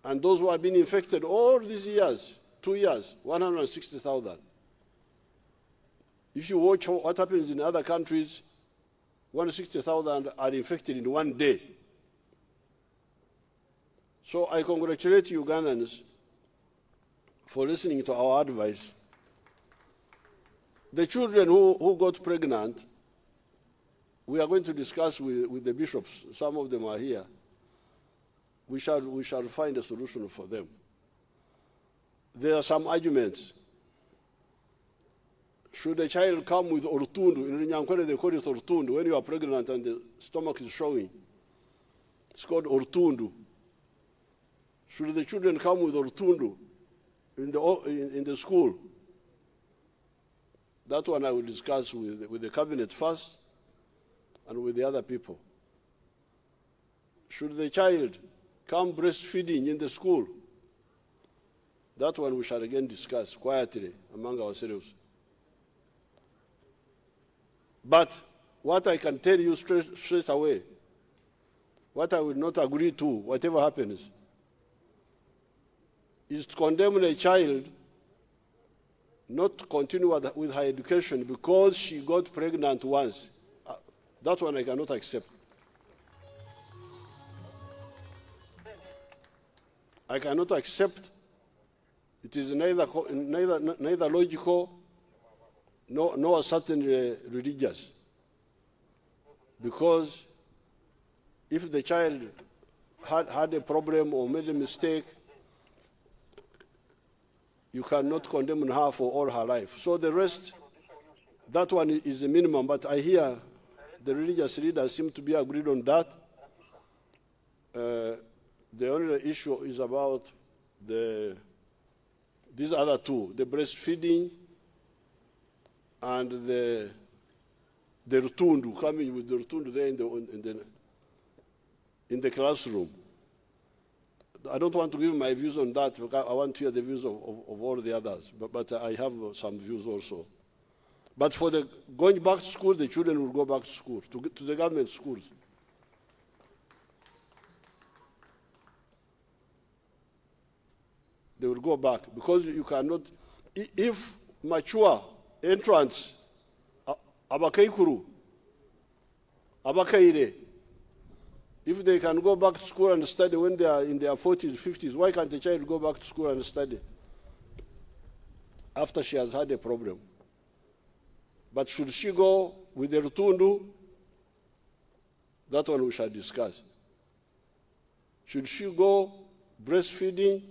And those who have been infected all these years, 2 years, 160,000. If you watch what happens in other countries, 160,000 are infected in one day. So I congratulate Ugandans for listening to our advice. The children who got pregnant, we are going to discuss with the bishops. Some of them are here. We shall find a solution for them. There are some arguments. Should a child come with ortundu? In Nyankwele they call it ortundu. When you are pregnant and the stomach is showing, it's called ortundu. Should the children come with ortundu in the school? That one I will discuss with the cabinet first and with the other people. Should the child come breastfeeding in the school? That one we shall again discuss quietly among ourselves. But what I can tell you straight away, what I will not agree to, whatever happens, is to condemn a child not to continue with her education because she got pregnant once. That one I cannot accept. I cannot accept. It is neither logical nor certainly religious. Because if the child had a problem or made a mistake, you cannot condemn her for all her life. So the rest, that one is the minimum. But I hear the religious leaders seem to be agreed on that. The only issue is about these other two, the breastfeeding and the rutundu, coming with the rutundu there in the classroom. I don't want to give my views on that because I want to hear the views of all the others, but I have some views also. But for the going back to school, the children will go back to school, to the government schools. They will go back because you cannot, if mature entrants, abakaikuru, abakaire, if they can go back to school and study when they are in their 40s, 50s, why can't the child go back to school and study after she has had a problem? But should she go with the rutundu? That one we shall discuss. Should she go breastfeeding?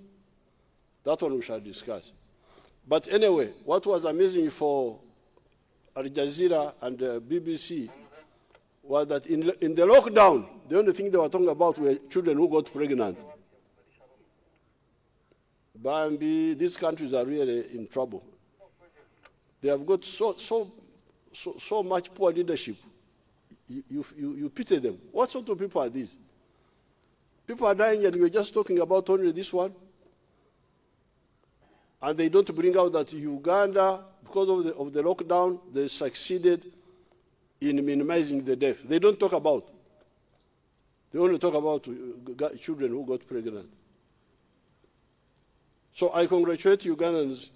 That one we shall discuss. But anyway, what was amazing for Al Jazeera and BBC was that in the lockdown, the only thing they were talking about were children who got pregnant. Bambi, these countries are really in trouble. They have got so much poor leadership. You pity them. What sort of people are these? People are dying and we're just talking about only this one. And they don't bring out that Uganda, because of the lockdown, they succeeded in minimizing the death. They don't talk about. They only talk about children who got pregnant. So I congratulate Ugandans.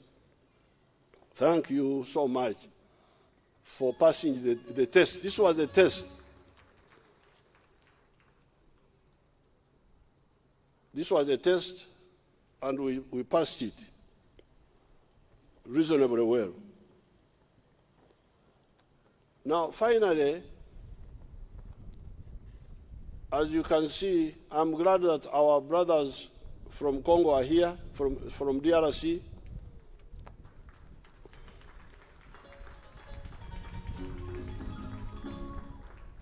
Thank you so much for passing the test. This was the test. This was the test, and we passed it reasonably well. Now, finally, as you can see, I'm glad that our brothers from Congo are here, from DRC.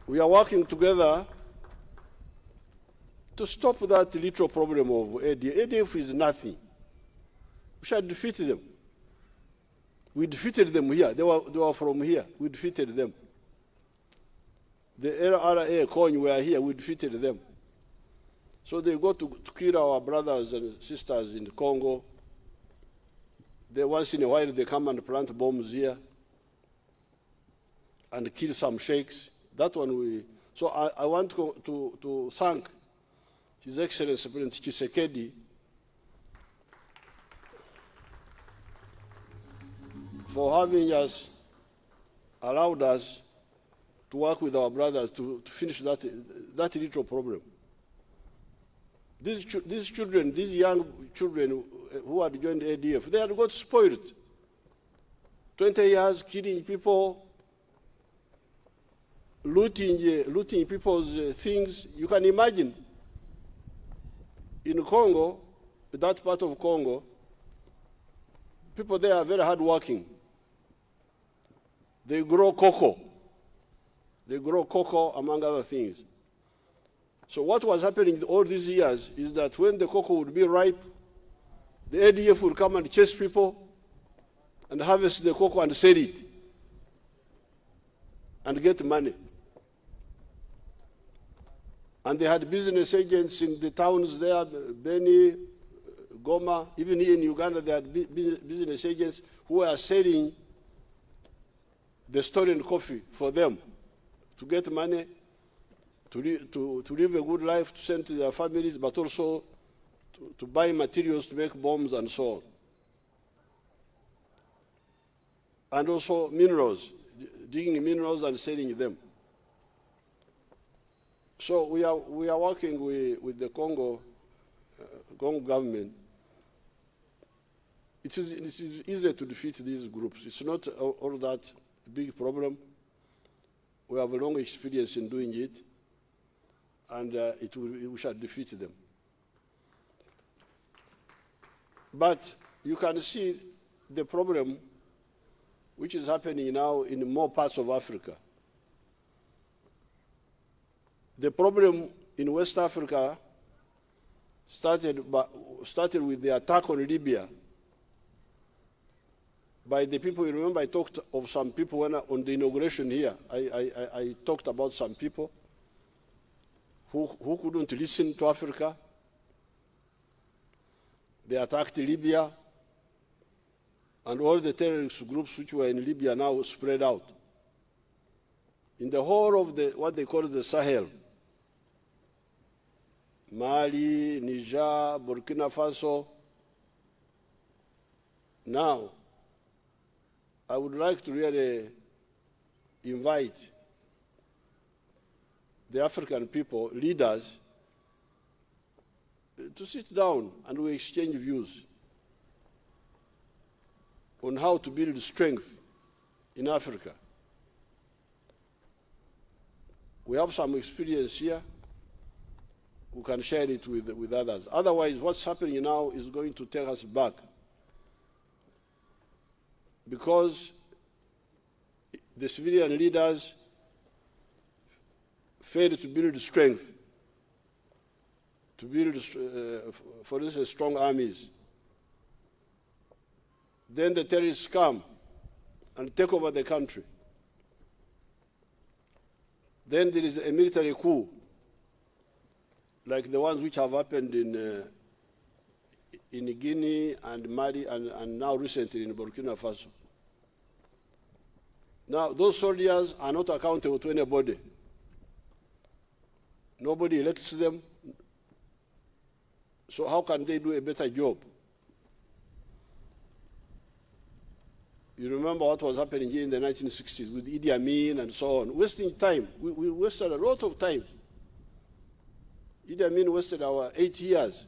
We are working together to stop that little problem of ADF. ADF is nothing. We shall defeat them. We defeated them here. They were from here. We defeated them. The NRA coin were here, we defeated them. So they go to kill our brothers and sisters in Congo. They once in a while they come and plant bombs here and kill some sheikhs. That one we. So I want to thank His Excellency President Tshisekedi for having us, allowed us to work with our brothers to finish that little problem. These children, these young children who had joined the ADF, they had got spoiled. 20 years killing people, looting people's things. You can imagine in Congo, that part of Congo, people there are very hardworking. They grow cocoa. They grow cocoa, among other things. So what was happening all these years is that when the cocoa would be ripe, the ADF would come and chase people and harvest the cocoa and sell it and get money. And they had business agents in the towns there, Beni, Goma, even here in Uganda, they had business agents who were selling the stolen coffee for them to get money, to live a good life, to send to their families, but also to buy materials to make bombs and so on. And also minerals, digging minerals and selling them. So we are working with the Congo government. It is easier to defeat these groups. It's not all that big problem. We have a long experience in doing it, and we shall defeat them. But you can see the problem which is happening now in more parts of Africa. The problem in West Africa started with the attack on Libya by the people. You remember I talked of some people on the inauguration here. I talked about some people who couldn't listen to Africa. They attacked Libya, and all the terrorist groups which were in Libya now spread out. In the whole of what they call the Sahel, Mali, Niger, Burkina Faso. Now, I would like to really invite the African people, leaders, to sit down and we exchange views on how to build strength in Africa. We have some experience here. We can share it with others. Otherwise, what's happening now is going to take us back, because the civilian leaders failed to build strength, to build, for instance, strong armies. Then the terrorists come and take over the country. Then there is a military coup, like the ones which have happened in Guinea and Mali and now recently in Burkina Faso. Now, those soldiers are not accountable to anybody. Nobody elects them. So how can they do a better job? You remember what was happening here in the 1960s with Idi Amin and so on. Wasting time. We wasted a lot of time. Idi Amin wasted our 8 years.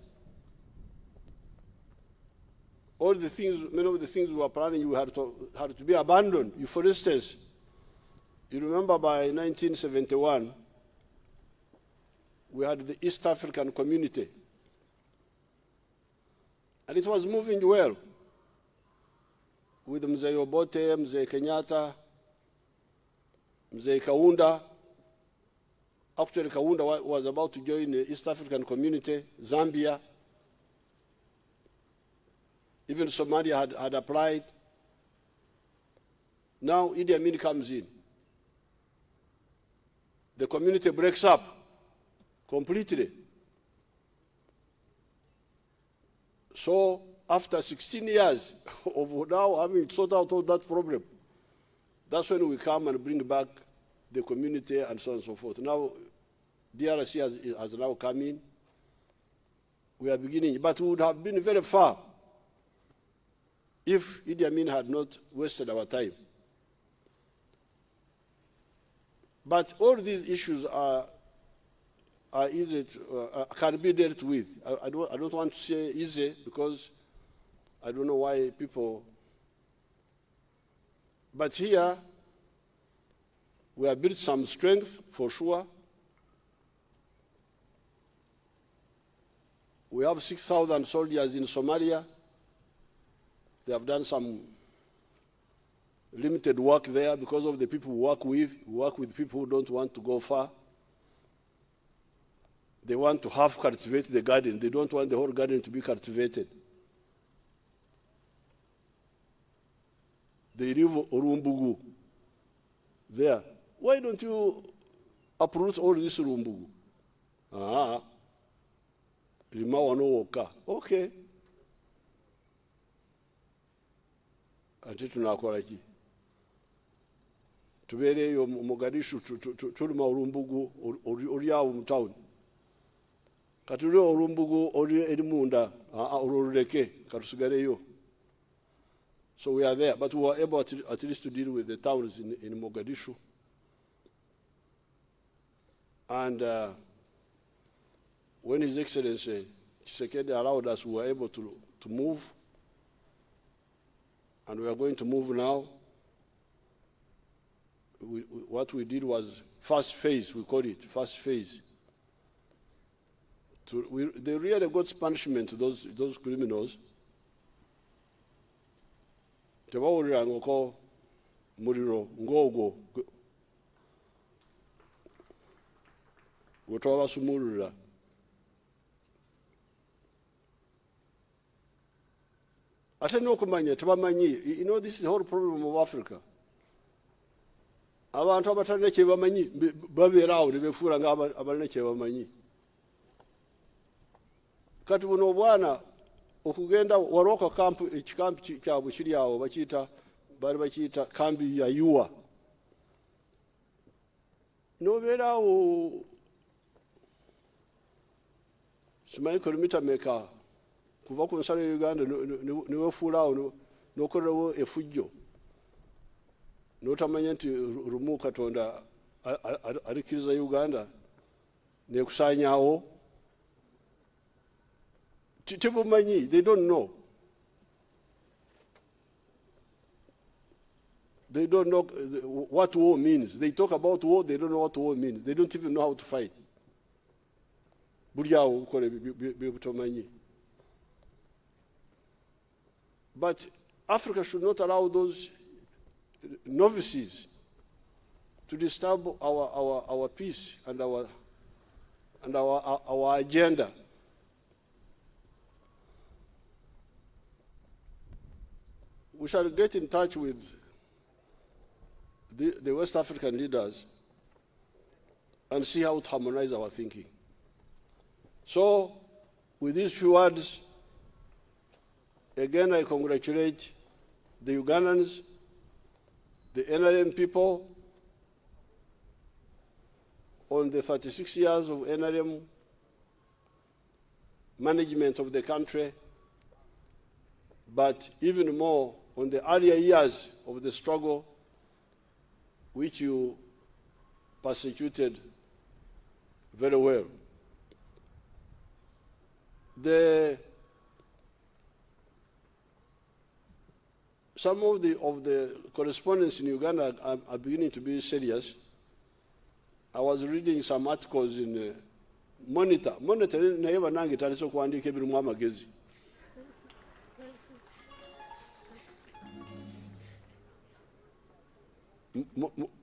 All the things, many of the things we were planning, you had to be abandoned. For instance, you remember by 1971, we had the East African Community. And it was moving well with Mzee Obote, Mzee Kenyatta, Mzee Kaunda. Actually, Kaunda was about to join the East African Community, Zambia. Even Somalia had applied. Now Idi Amin comes in. the community breaks up completely. So after 16 years of now having sorted out all that problem, that's when we come and bring back the community and so on and so forth. Now, DRC has now come in. We are beginning, but we would have been very far if Idi Amin had not wasted our time. But all these issues are easy to, can be dealt with. I don't want to say easy because I don't know why people. But here, we have built some strength for sure. We have 6,000 soldiers in Somalia. They have done some limited work there because of the people we work with. We work with people who don't want to go far. They want to half cultivate the garden. They don't want the whole garden to be cultivated. They live Urumbugu there. Why don't you uproot all this Urumbugu? Okay. Ati tunakola ki? Tubereyo Mogadishu tulima Urumbugu ori awo mu town. Kati uri Urumbugu ori eri munda urureke katusigareyo. So we are there, but we were able at least to deal with the towns in Mogadishu. And when His Excellency Tshisekedi allowed us, we were able to move. And we are going to move now. What we did was first phase, we call it, first phase. They really got punishment to those criminals. Tebawulira ngoko muliro ngogwo gwetwabasumululira. Ate n'okumanya tebamanyi. You know, this is the whole problem of Africa. Abantu abatalina kye bamanyi babeerawo ne befuula ng'abalina kye bamanyi. Kati buno obwana okugenda Waroka camp, ekikampi kyabwe kiri awo bali bakiyita kambi ya Yua. N'obeerawo simanyi kilomita meka kuva ku nsalo ya Uganda newefuula awo n'okolerawo effujjo n'otamanya nti lumu Katonda alikkiriza Uganda n'ekusaanyaawo. Tebumanyi, they don't know. They don't know what war means. They talk about war, they don't know what war means. They don't even know how to fight. But Africa should not allow those novices to disturb our peace and our agenda. We shall get in touch with the West African leaders and see how to harmonize our thinking. So, with these few words, again I congratulate the Ugandans, the NRM people, on the 36 years of NRM management of the country, but even more on the earlier years of the struggle which you persecuted very well. Some of the correspondents in Uganda are beginning to be serious. I was reading some articles in Monitor. Monitor never nangi taliso kuandika ebirimu amagezi.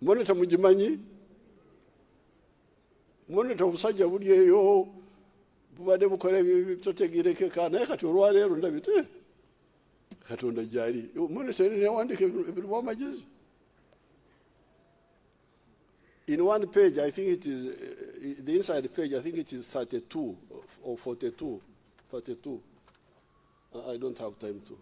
Monitor mujimanyi. Monitor omusajja buli eyo bubadde bukola ebitotegerekeka naye kati olwaleero ndabite Katonda gyali. Monitor newandiika ebirimu amagezi. In one page, I think it is, the inside page, I think it is 32 or 42, 32. I don't have time to.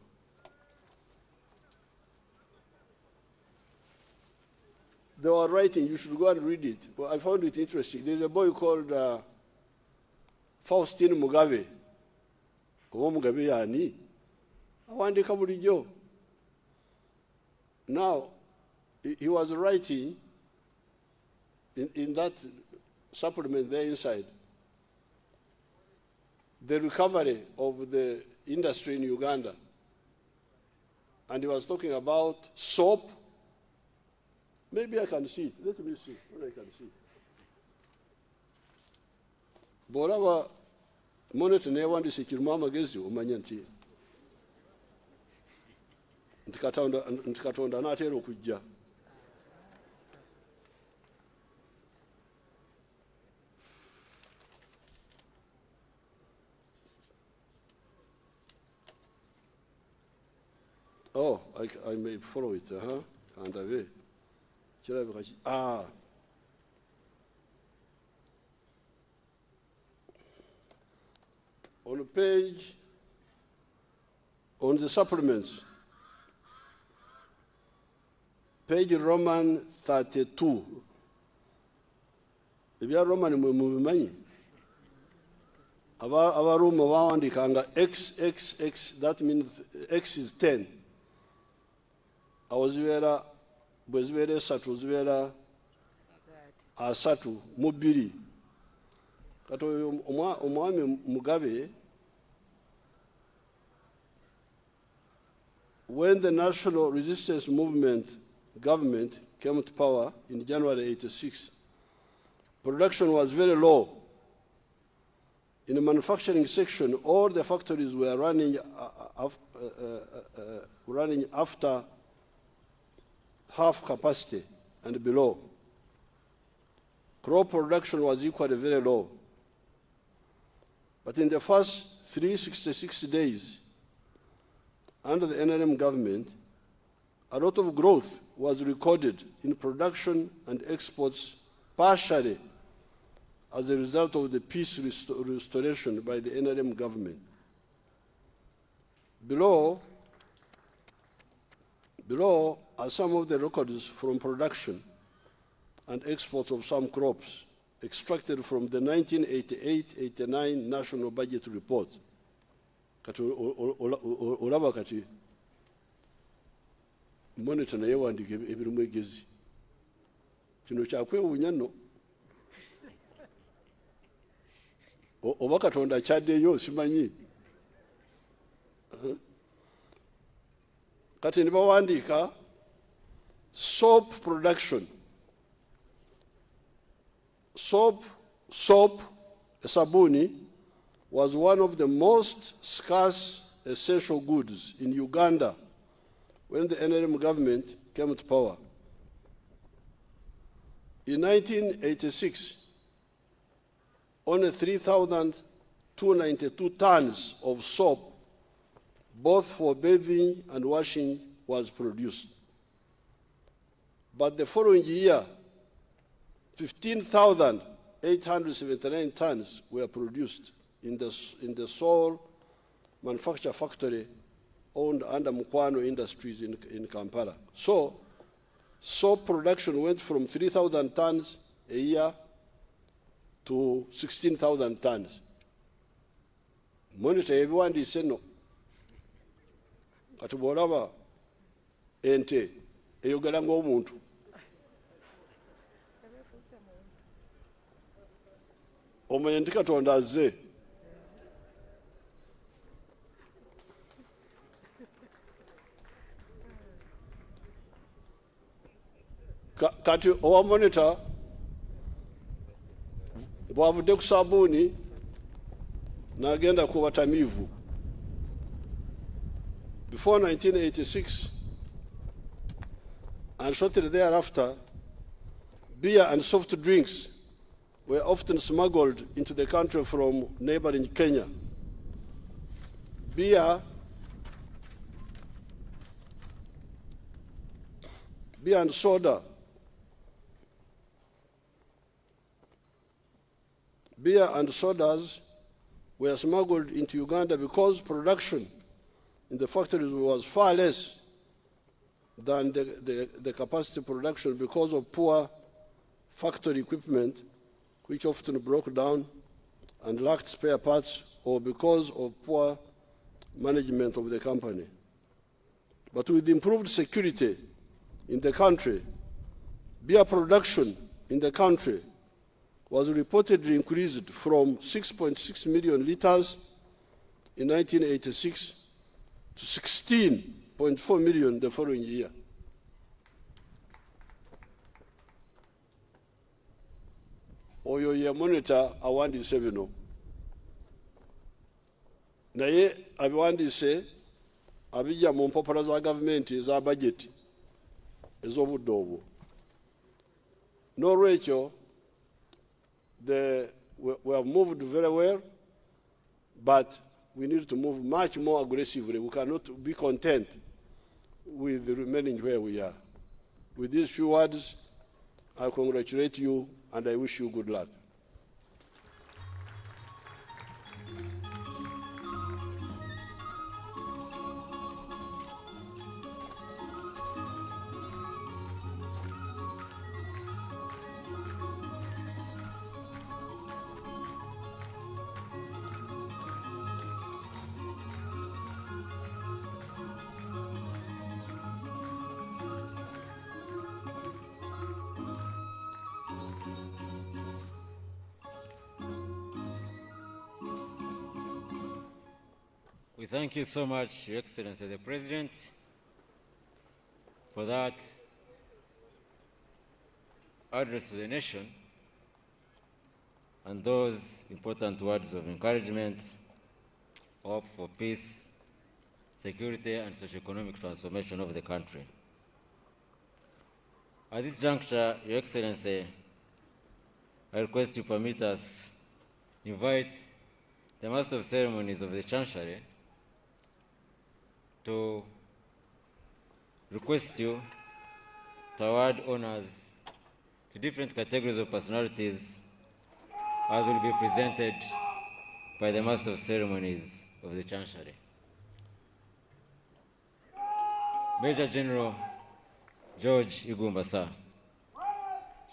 They were writing, you should go and read it. But I found it interesting. There's a boy called Faustin Mugabe. Mugabe yani. Awandika bulijjo. Now, he was writing in that supplement there inside, the recovery of the industry in Uganda. And he was talking about soap. Maybe I can see it. Let me see what I can see. Bw'olaba monitor neewandise kirimu amagezi omanya nti Katonda anaatera okujja. Oh, I may follow it. And away. On the page, on the supplements, page Roman 32. Ebya Roman mubimanyi. Abaroma bawandikanga XXX, that means X is 10. Awazibeera bwe zibeera esatu zibeera asatu mu bbiri. Kati oyo omwami Mugabe, when the National Resistance Movement government came to power in January 86, production was very low. In the manufacturing section, all the factories were running after half capacity and below. Crop production was equally very low. But in the first 366 days, under the NRM government, a lot of growth was recorded in production and exports, partially as a result of the peace restoration by the NRM government. Below are some of the records from production and exports of some crops extracted from the 1988-89 National Budget Report. Kati olaba kati monitor naye wandika ebirimu egezi. Kino kyakwewuunya nno. Oba Katonda akyaddeyo simanyi. Kati ne bawandiika soap production. Soap, sabuni, was one of the most scarce essential goods in Uganda when the NRM government came to power. In 1986, only 3,292 tons of soap, both for bathing and washing, was produced. But the following year, 15,879 tons were produced in the sole manufacture factory owned under Mukwano Industries in Kampala. So, soap production went from 3,000 tons a year to 16,000 tons. Monitor ebiwandiise nno. Kati bw'olaba ente eyogera ng'omuntu. Omanye nti Katonda azze. Kati owa monitor bw'avudde ku sabbuuni n'agenda ku batamiivu. Before 1986 and shortly thereafter, beer and soft drinks were often smuggled into the country from neighboring Kenya. Beer and soda beer and sodas were smuggled into Uganda because production in the factories was far less than the capacity production because of poor factory equipment, which often broke down and lacked spare parts, or because of poor management of the company. But with improved security in the country, beer production in the country was reportedly increased from 6.6 million liters in 1986 to 16.4 million the following year. Oyo ye monitor awandiise bino. Naye abiwandiise abijja mu mpapula za gavumenti eza budget ez'obudde obwo. N'olwekyo we have moved very well, but we need to move much more aggressively. We cannot be content with remaining where we are. With these few words, I congratulate you and I wish you good luck. We thank you so much, Your Excellency the President, for that address to the nation and those important words of encouragement, hope for peace, security, and socio-economic transformation of the country. At this juncture, Your Excellency, I request you permit us invite the Master of Ceremonies of the Chancery to request you to award honors to different categories of personalities as will be presented by the Master of Ceremonies of the Chancery. Major General George Igumba, sir,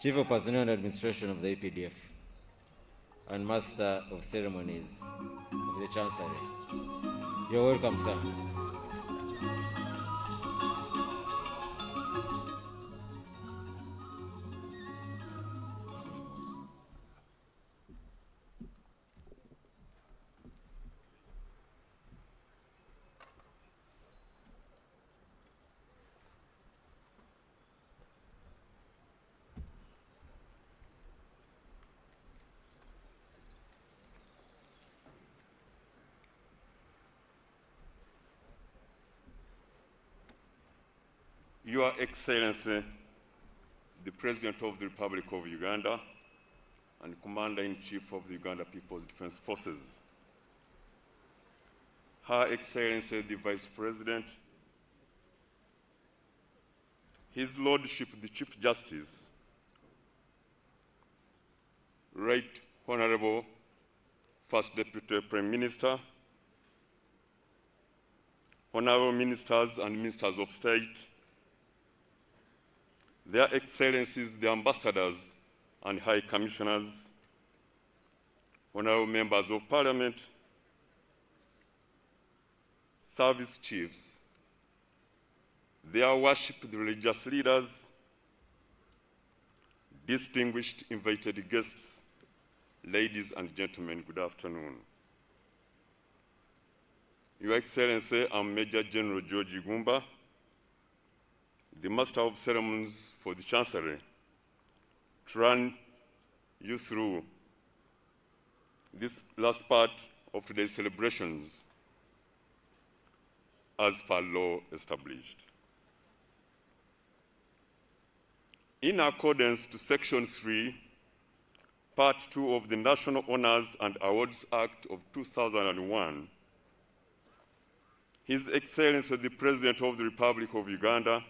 Chief of Personnel and Administration of the APDF, and Master of Ceremonies of the Chancery. You're welcome, sir. Your Excellency, the President of the Republic of Uganda and Commander-in-Chief of the Uganda People's Defense Forces, Her Excellency the Vice President, His Lordship the Chief Justice, Right Honorable First Deputy Prime Minister, Honorable Ministers and Ministers of State, Their Excellencies, the Ambassadors and High Commissioners, Honorable Members of Parliament, Service Chiefs, Their Worship, the religious leaders, distinguished invited guests, ladies and gentlemen, good afternoon. Your Excellency, I'm Major General George Igumba, the Master of Ceremonies for the Chancery, to run you through this last part of today's celebrations as per law established. In accordance to Section 3, Part 2 of the National Honors and Awards Act of 2001, His Excellency the President of the Republic of Uganda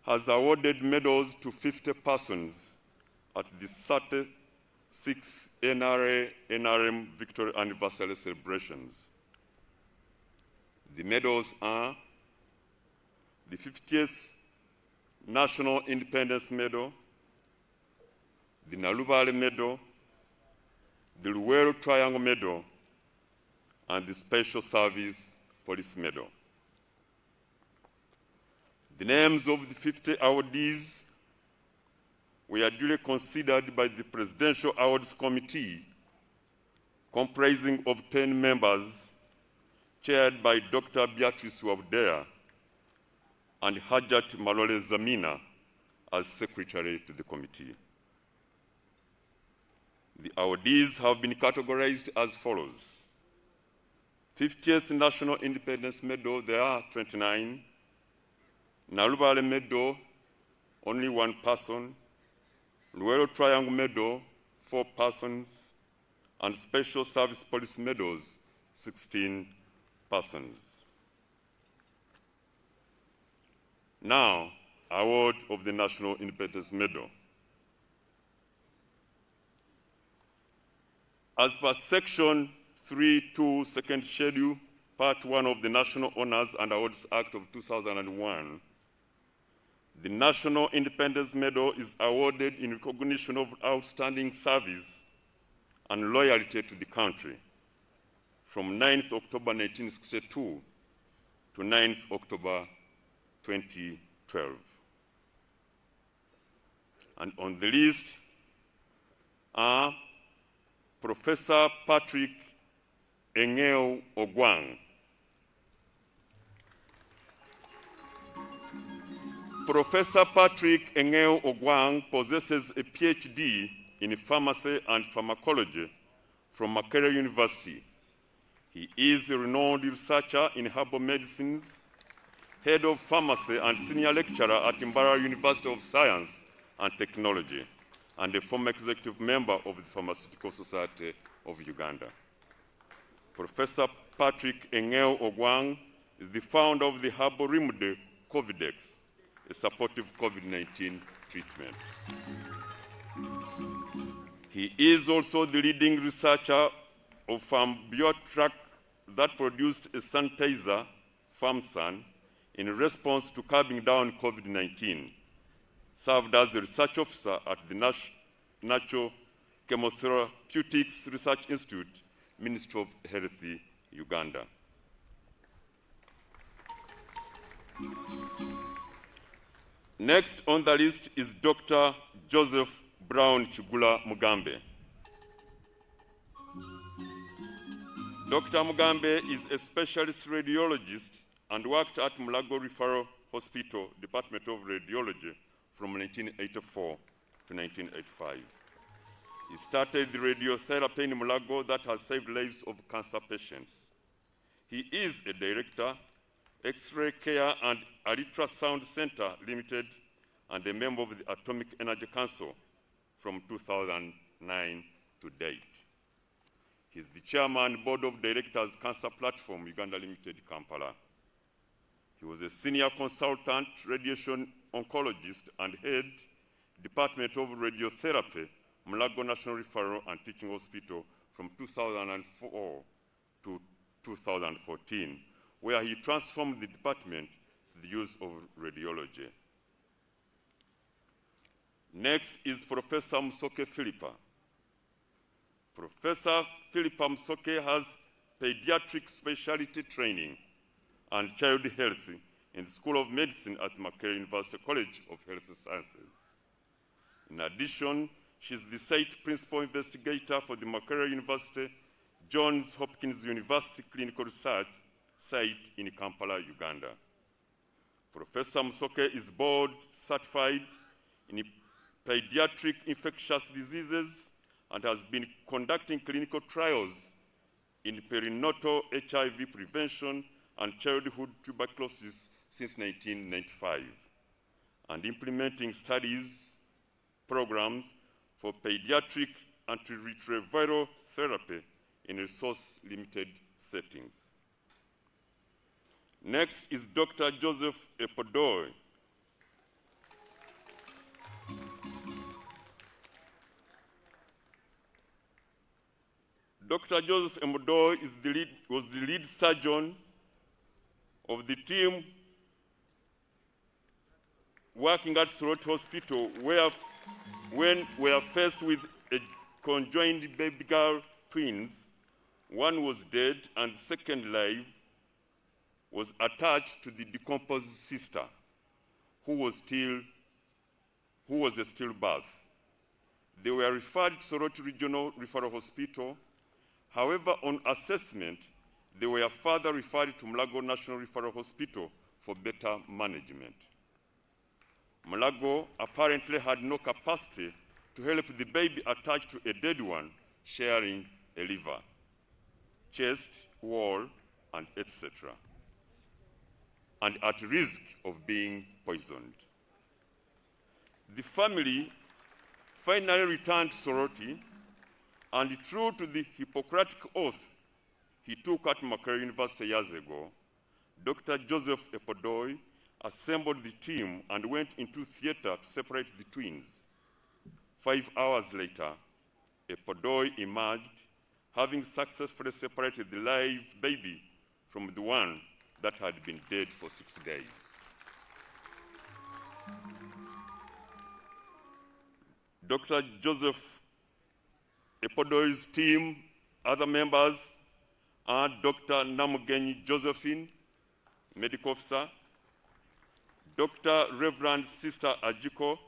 has awarded medals to 50 persons at the 6 Nrm Victory Anniversary celebrations. The medals are the 50th National Independence Medal, the Nalubale Medal, the Luwero Triangle Medal, and the Special Service Police Medal. The names of the 50 awardees were duly considered by the Presidential Awards Committee, comprising of 10 members, chaired by Dr. Beatrice Wabdea and Hajat Malole Zamina as secretary to the committee. The awardees have been categorized as follows. 50th National Independence Medal, there are 29. Nalubale Medal, only 1 person. Luwero Triangle Medal, 4 persons. And Special Service Police Medals, 16 persons. Now, award of the National Independence Medal. As per Section 3.2, Second Schedule, Part 1 of the National Honors and Awards Act of 2001, the National Independence Medal is awarded in recognition of outstanding service and loyalty to the country from 9th October 1962 to 9th October 2012. And on the list are Professor Patrick Engeo Ogwang, Professor Patrick Engeo Ogwang possesses a PhD in pharmacy and pharmacology from Makerere University. He is a renowned researcher in herbal medicines, head of pharmacy and senior lecturer at Mbarara University of Science and Technology, and a former executive member of the Pharmaceutical Society of Uganda. Professor Patrick Engeo Ogwang is the founder of the Herbal Remedy Covidex, a supportive COVID-19 treatment. He is also the leading researcher of Biotrack that produced a sanitizer, FarmSan, in response to curbing down COVID-19, served as the research officer at the Natural Chemotherapeutics Research Institute, Ministry of Health, Uganda. Next on the list is Dr. Joseph Brown Chigula Mugambe. Dr. Mugambe is a specialist radiologist and worked at Mulago Referral Hospital, Department of Radiology, from 1984 to 1985. He started the radiotherapy in Mulago that has saved lives of cancer patients. He is a director, X-Ray Care and Ultrasound Center Limited, and a member of the Atomic Energy Council from 2009 to date. He's the chairman, board of directors, Cancer Platform, Uganda Limited, Kampala. He was a senior consultant, radiation oncologist, and head Department of Radiotherapy, Mulago National Referral and Teaching Hospital from 2004 to 2014, where he transformed the department to the use of radiology. Next is Professor Msoke Philippa. Professor Philippa Msoke has pediatric specialty training and child health in the School of Medicine at Makerere University College of Health Sciences. In addition, she's the site principal investigator for the Makerere University Johns Hopkins University Clinical Research Site in Kampala, Uganda. Professor Msoke is board certified in pediatric infectious diseases and has been conducting clinical trials in perinatal HIV prevention and childhood tuberculosis since 1995, and implementing studies, programs for pediatric antiretroviral therapy in resource-limited settings. Next is Dr. Joseph Epodoi. Dr. Joseph Emodoy was the lead surgeon of the team working at Soroti Hospital, when we were faced with a conjoined baby girl twins. One was dead and the second live was attached to the decomposed sister, who was a stillbirth. They were referred to Soroti Regional Referral Hospital. However, on assessment, they were further referred to Mulago National Referral Hospital for better management. Mulago apparently had no capacity to help the baby attached to a dead one, sharing a liver, chest, wall, and etc., and at risk of being poisoned. The family finally returned to Soroti, and true to the Hippocratic oath he took at Makerere University years ago, Dr. Joseph Emodoy assembled the team and went into theater to separate the twins. 5 hours later, Emodoy emerged, having successfully separated the live baby from the one that had been dead for 6 days. Dr. Joseph Emodoy's team, other members, are Dr. Namugenyi Josephine, medical officer, Dr. Reverend Sister Ajiko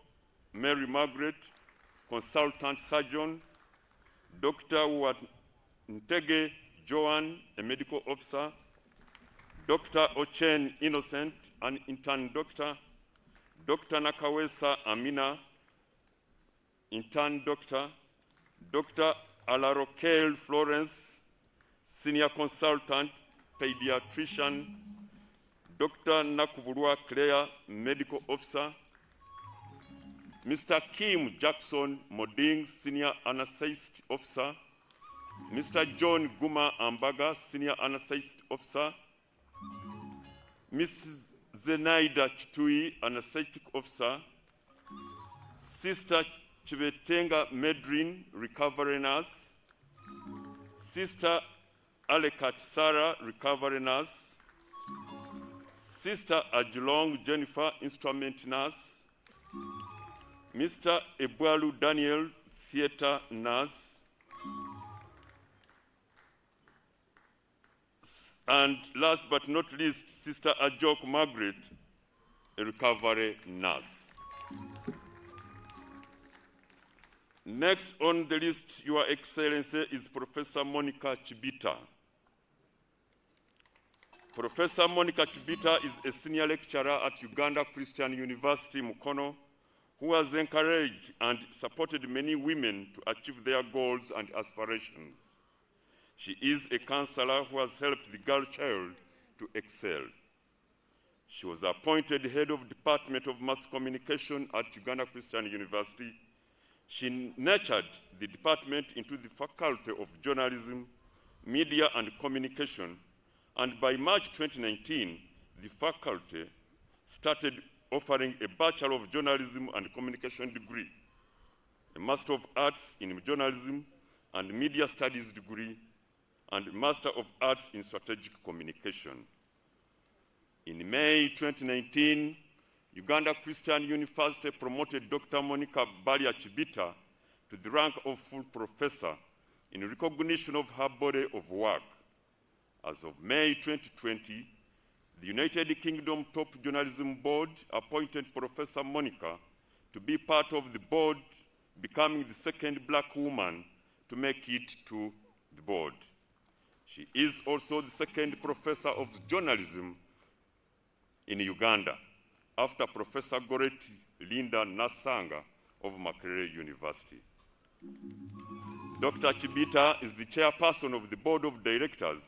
Mary Margaret, consultant surgeon, Dr. Ntege Joan, a medical officer, Dr. Ochen Innocent, an intern doctor, Dr. Nakawesa Amina, intern doctor, Dr. Alarokel Florence, senior consultant, pediatrician, Dr. Nakubulwa Claire, medical officer, Mr. Kim Jackson Moding, senior anesthetist officer, Mr. John Guma Ambaga, senior anesthetist officer, Mrs. Zenaida Chitui, anesthetic officer, Sister Chivetenga Medrin, recovery nurse, Sister Alekat Sarah, recovery nurse, Sister Ajulong Jennifer, instrument nurse, Mr. Ebualu Daniel, theater nurse, and last but not least, Sister Ajok Margaret, a recovery nurse. Next on the list, Your Excellency, is Professor Monica Chibita. Professor Monica Chibita is a senior lecturer at Uganda Christian University, Mukono, who has encouraged and supported many women to achieve their goals and aspirations. She is a counselor who has helped the girl child to excel. She was appointed head of Department of Mass Communication at Uganda Christian University. She nurtured the department into the Faculty of Journalism, Media and Communication, and by March 2019, the faculty started offering a Bachelor of Journalism and Communication degree, a Master of Arts in Journalism and Media Studies degree, and Master of Arts in Strategic Communication. In May 2019, Uganda Christian University promoted Dr. Monica Balia Chibita to the rank of full professor in recognition of her body of work. As of May 2020, the United Kingdom Top Journalism Board appointed Professor Monica to be part of the board, becoming the second black woman to make it to the board. She is also the second professor of journalism in Uganda, after Professor Goretti Linda Nasanga of Makerere University. Dr. Chibita is the chairperson of the board of directors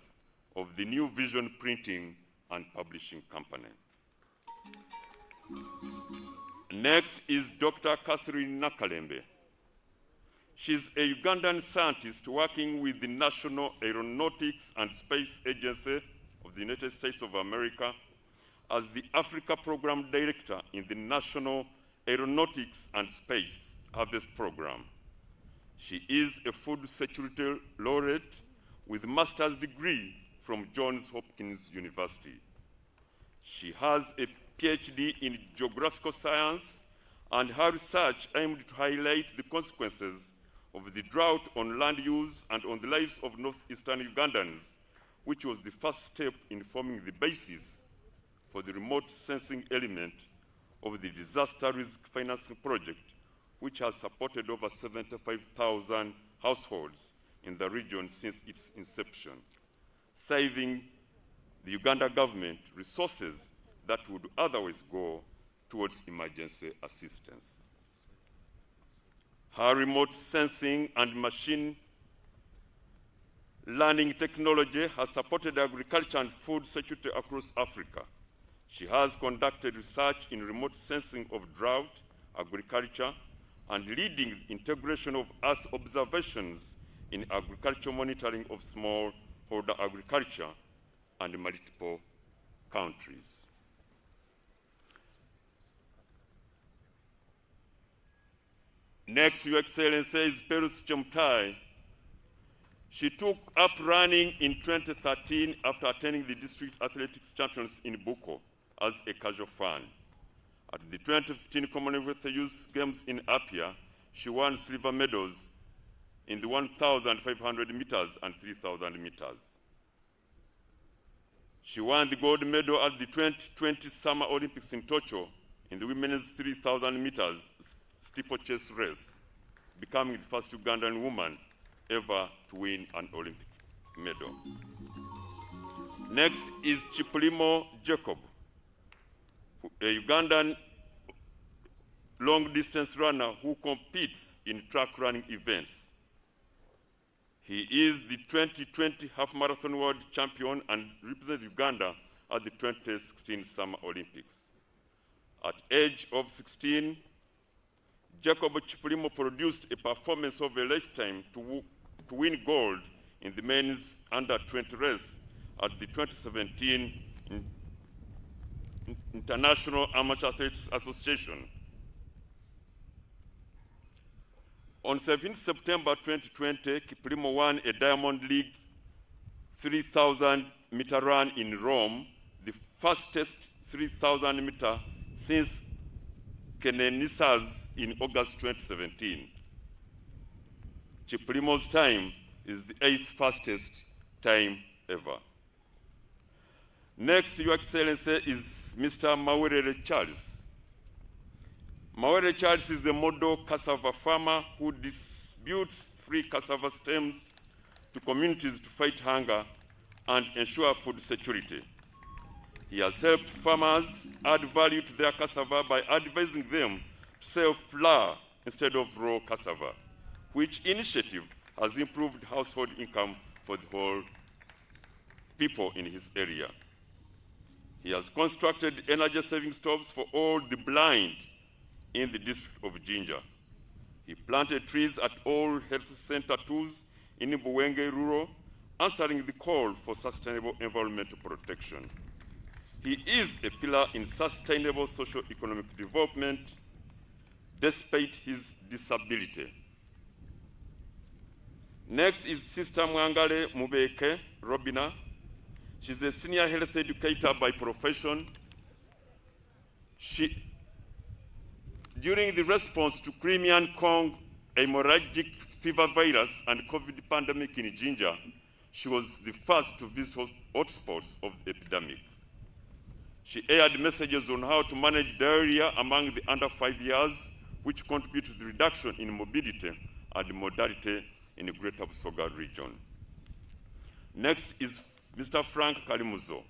of the New Vision Printing and Publishing Company. Next is Dr. Catherine Nakalembe. She's a Ugandan scientist working with the National Aeronautics and Space Agency of the United States of America as the Africa Program Director in the National Aeronautics and Space Harvest Program. She is a food security laureate with a master's degree from Johns Hopkins University. She has a PhD in geographical science, and her research aimed to highlight the consequences of the drought on land use and on the lives of northeastern Ugandans, which was the first step in forming the basis for the remote sensing element of the disaster risk financing project, which has supported over 75,000 households in the region since its inception, saving the Uganda government resources that would otherwise go towards emergency assistance. Her remote sensing and machine learning technology has supported agriculture and food security across Africa. She has conducted research in remote sensing of drought, agriculture, and leading the integration of Earth observations in agricultural monitoring of smallholder agriculture and multiple countries. Next, Your Excellency, is Perus Chemtai. She took up running in 2013 after attending the District Athletics Champions in Buko as a casual fan. At the 2015 Commonwealth Youth Games in Apia, she won silver medals in the 1,500 meters and 3,000 meters. She won the gold medal at the 2020 Summer Olympics in Tokyo in the women's 3,000 meters steeplechase race, becoming the first Ugandan woman ever to win an Olympic medal. Next is Chiplimo Jacob, a Ugandan long-distance runner who competes in track running events. He is the 2020 half-marathon world champion and represented Uganda at the 2016 Summer Olympics. At age of 16, Jacob Chiplimo produced a performance of a lifetime to win gold in the men's under-20 race at the 2017 International Amateur Athletes Association. On 17 September 2020, Kiplimo won a Diamond League 3,000-meter run in Rome, the fastest 3,000-meter since Kenenisa's in August 2017. Chiplimo's time is the 8th fastest time ever. Next, Your Excellency, is Mr. Mawerere Charles. Mawerere Charles is a model cassava farmer who distributes free cassava stems to communities to fight hunger and ensure food security. He has helped farmers add value to their cassava by advising them to sell flour instead of raw cassava, which initiative has improved household income for the whole people in his area. He has constructed energy-saving stoves for all the blind in the district of Jinja. He planted trees at all health center tools in Mbuwenge Rural, answering the call for sustainable environmental protection. He is a pillar in sustainable socio-economic development despite his disability. Next is Sister Mwangale Mubeke Robina. She's a senior health educator by profession. During the response to Crimean Kong hemorrhagic fever virus and COVID pandemic in Jinja, she was the first to visit hotspots of the epidemic. She aired messages on how to manage diarrhea among the under 5 years, which contribute to the reduction in morbidity and mortality in the Greater Busoga region. Next is Mr. Frank Kalimuzo.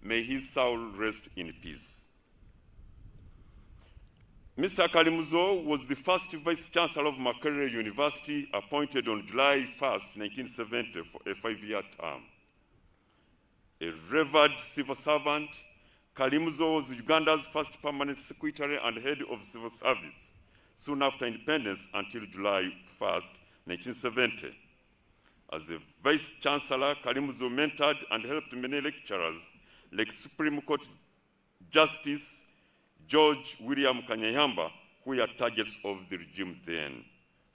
May his soul rest in peace. Mr. Kalimuzo was the first Vice Chancellor of Makerere University, appointed on July 1st, 1970 for a 5-year term. A revered civil servant, Kalimuzo was Uganda's first permanent secretary and head of civil service, soon after independence until July 1st, 1970. As a Vice Chancellor, Kalimuzo mentored and helped many lecturers like Supreme Court Justice George William Kanyayamba, who were targets of the regime then.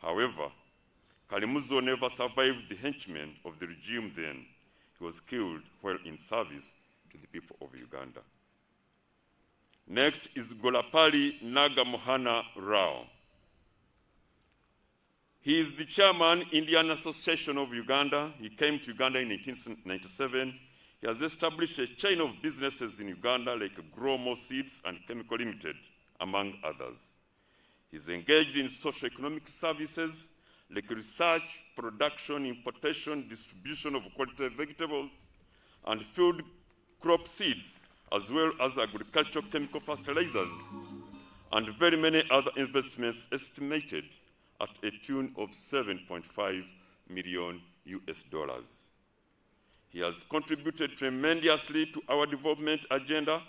However, Kalimuzo never survived the henchmen of the regime then. He was killed while in service to the people of Uganda. Next is Golapali Nagamohana Rao. He is the chairman, Indian Association of Uganda. He came to Uganda in 1997. He has established a chain of businesses in Uganda like Gromo Seeds and Chemical Limited, among others. He's engaged in socio-economic services like research, production, importation, distribution of quality vegetables, and field crop seeds, as well as agricultural chemical fertilizers, and very many other investments estimated at a tune of $7.5 million US. He has contributed tremendously to our development agenda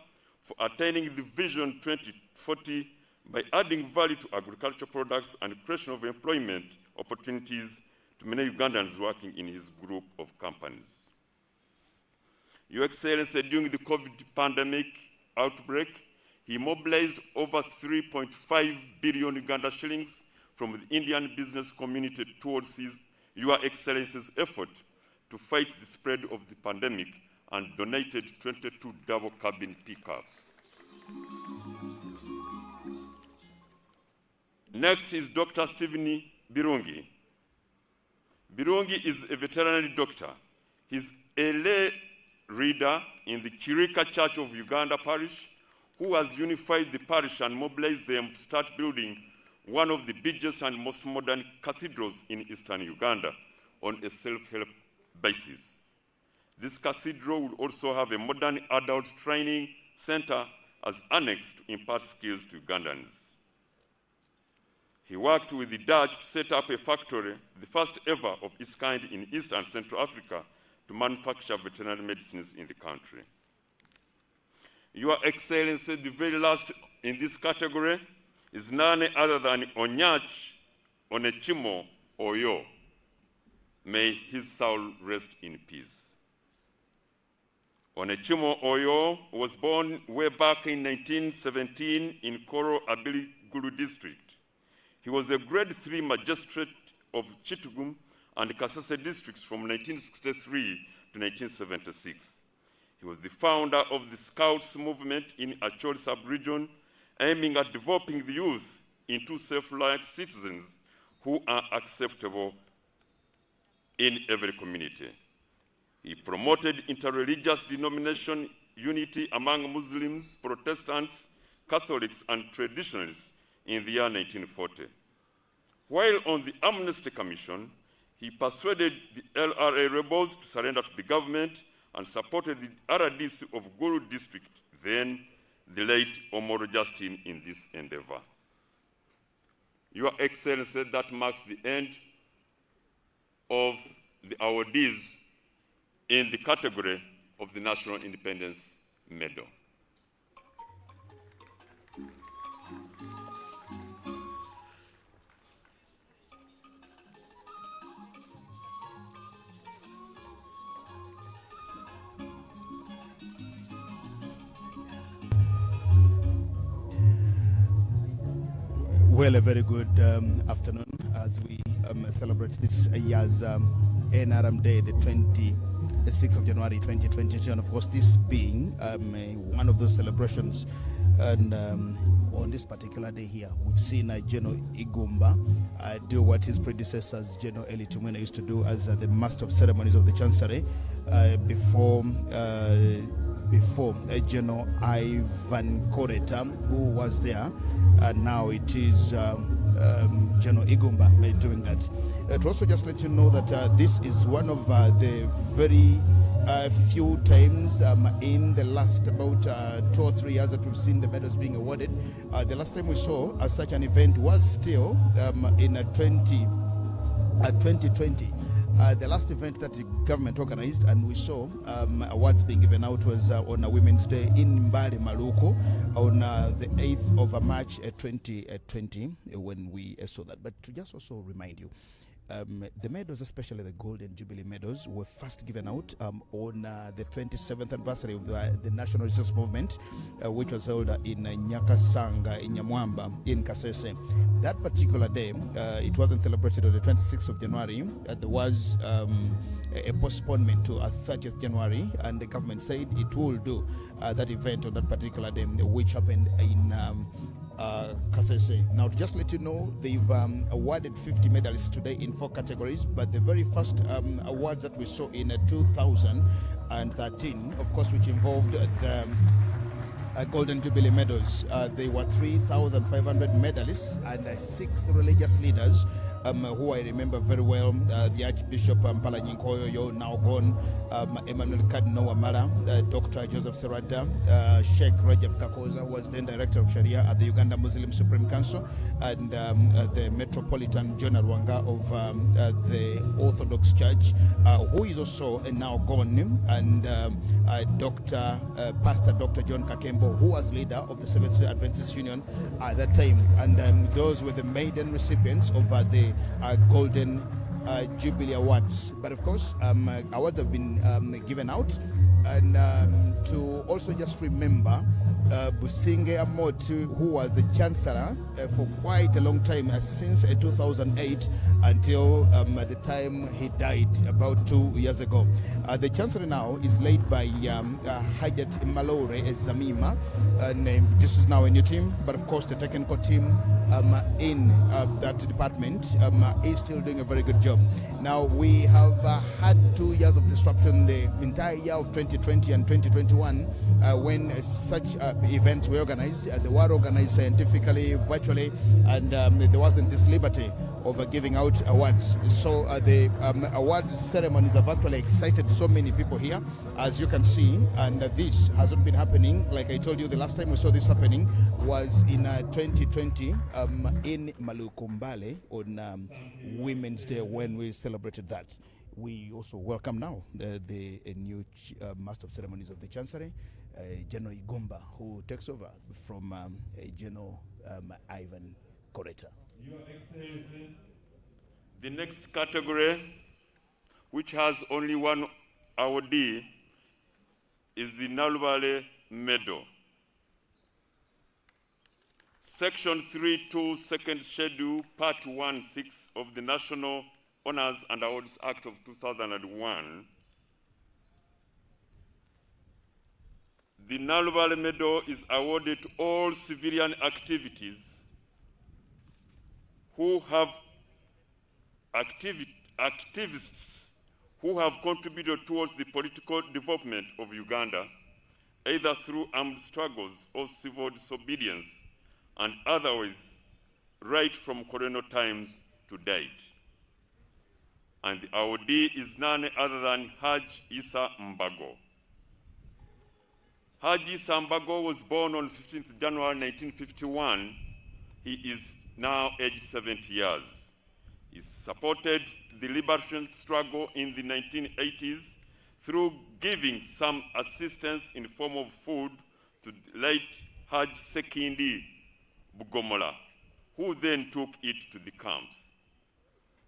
for attaining the Vision 2040 by adding value to agricultural products and creation of employment opportunities to many Ugandans working in his group of companies. Your Excellency, during the COVID pandemic outbreak, he mobilized over 3.5 billion Uganda shillings from the Indian business community towards Your Excellency's effort to fight the spread of the pandemic and donated 22 double cabin pickups. Next is Dr. Stephen Birungi. Birungi is a veterinary doctor. He's a lay reader in the Kirika Church of Uganda Parish, who has unified the parish and mobilized them to start building one of the biggest and most modern cathedrals in eastern Uganda on a self-help basis. This cathedral will also have a modern adult training center as annex to impart skills to Ugandans. He worked with the Dutch to set up a factory, the first ever of its kind in East and Central Africa, to manufacture veterinary medicines in the country. Your Excellency, the very last in this category is none other than Onyach Onechimo Oyo. May his soul rest in peace. Onechimo Oyo was born way back in 1917 in Koro Abiliguru district. He was a grade 3 magistrate of Chitugum and Kasese districts from 1963 to 1976. He was the founder of the Scouts movement in Acholi sub-region, aiming at developing the youth into self-reliant citizens who are acceptable in every community. He promoted interreligious denomination unity among Muslims, Protestants, Catholics, and traditionalists in the year 1940. While on the Amnesty Commission, he persuaded the LRA rebels to surrender to the government and supported the RDC of Gulu district, then the late Omoro Justin, in this endeavor. Your Excellency, that marks the end of the awardees in the category of the National Independence Medal. Well, a very good afternoon as we celebrate this year's Nrm Day, the 26th of January 2022, and of course this being one of those celebrations. And on this particular day here, we've seen General Igumba do what his predecessors, General Eli Tumwina, used to do as the Master of Ceremonies of the Chancery before General Ivan Koreta, who was there. And now it is General Igumba doing that. To also just let you know that this is one of the very few times in the last about 2 or 3 years that we've seen the medals being awarded. The last time we saw such an event was still in 2020. The last event that the government organized and we saw awards being given out was on a Women's Day in Mbale, Maluku, on the 8th of March 2020 when we saw that. But to just also remind you, the medals, especially the Golden Jubilee medals, were first given out on the 27th anniversary of the National Resistance Movement, which was held in Nyakasanga, in Nyamwamba, in Kasese. That particular day, it wasn't celebrated on the 26th of January. There was a postponement to 30th January, and the government said it will do that event on that particular day, which happened in Kasese. Now, to just let you know, they've awarded 50 medalists today in 4 categories, but the very first awards that we saw in 2013, of course, which involved the Golden Jubilee medals, there were 3,500 medalists and 6 religious leaders who I remember very well. The Archbishop Mpala Nyinkoyo, now gone, Emmanuel Cardinal Wamala, Dr. Joseph Serada, Sheikh Rajab Kakoza was then Director of Sharia at the Uganda Muslim Supreme Council, and the Metropolitan John Rwanga of the Orthodox Church, who is also now gone, and Pastor Dr. John Kakembo, who was leader of the Seventh-day Adventist Union at that time. And those were the maiden recipients of the Golden Jubilee Awards. But of course, awards have been given out. And to also just remember Businge Amotu, who was the Chancellor for quite a long time, since 2008 until the time he died about 2 years ago. The Chancellor now is led by Hajat Malore Zamima, and this is now a new team, but of course the technical team in that department is still doing a very good job. Now, we have had 2 years of disruption, the entire year of 2020 and 2021, when such events were organized. They were organized scientifically, virtually, and there wasn't this liberty of giving out awards. So the awards ceremonies have actually excited so many people here, as you can see, and this hasn't been happening. Like I told you, the last time we saw this happening was in 2020 in Malukumbale on Women's Day, when we celebrated that. We also welcome now the new Master of Ceremonies of the Chancery, General Igomba, who takes over from General Ivan Koreta. Your Excellency, the next category, which has only one awardee, is the Nalubale Medal. Section 3.2, Second Schedule, Part 1.6 of the National Honors and Awards Act of 2001, the Nalubale Medal is awarded to all civilian activities who have activists who have contributed towards the political development of Uganda, either through armed struggles or civil disobedience, and otherwise, right from colonial times to date. And the awardee is none other than Haj Issa Mbago. Haj Issa Mbago was born on 15th January 1951. He is now aged 70 years. He supported the liberation struggle in the 1980s through giving some assistance in the form of food to the late Haj Sekindi Bugomola, who then took it to the camps.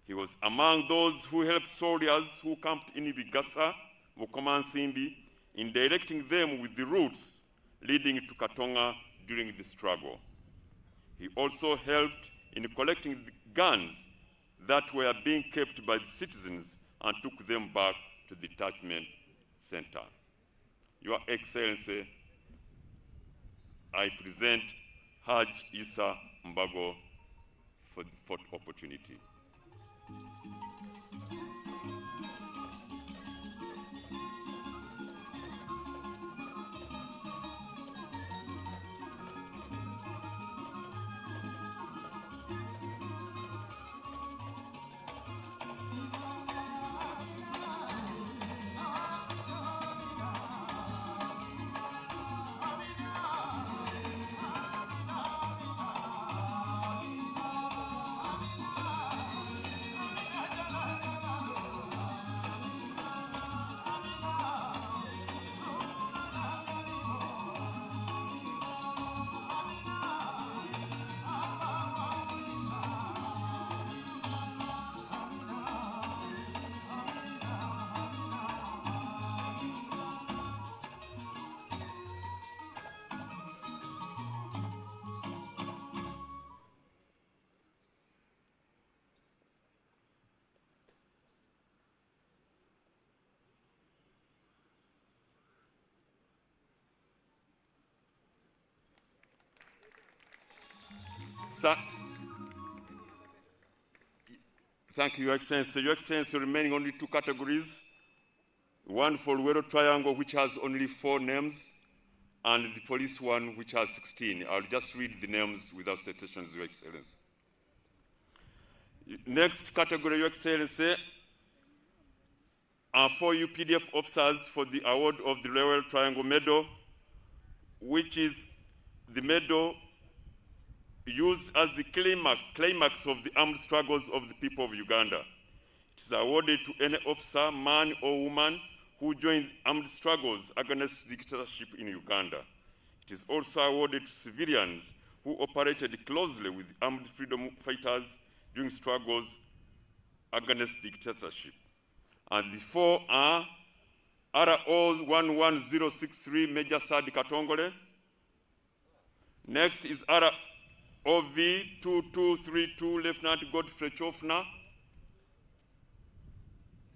He was among those who helped soldiers who camped in Bigasa, Mukomansimbi, in directing them with the routes leading to Katonga during the struggle. He also helped in collecting the guns that were being kept by the citizens and took them back to the detachment center. Your Excellency, I present Haj Issa Mbago for the fourth opportunity. Thank you, Your Excellency. Your Excellency, remaining only 2 categories. One for Luero Triangle, which has only 4 names, and the police one, which has 16. I'll just read the names without citations, Your Excellency. Next category, Your Excellency, are 4 UPDF officers for the award of the Luero Triangle Medal, which is the medal used as the climax of the armed struggles of the people of Uganda. It is awarded to any officer, man or woman, who joined armed struggles against dictatorship in Uganda. It is also awarded to civilians who operated closely with armed freedom fighters during struggles against dictatorship. And the 4 are RO 11063 Major Sadi Katongole. Next is ROV 2232 Lieutenant Godfrey Chofna.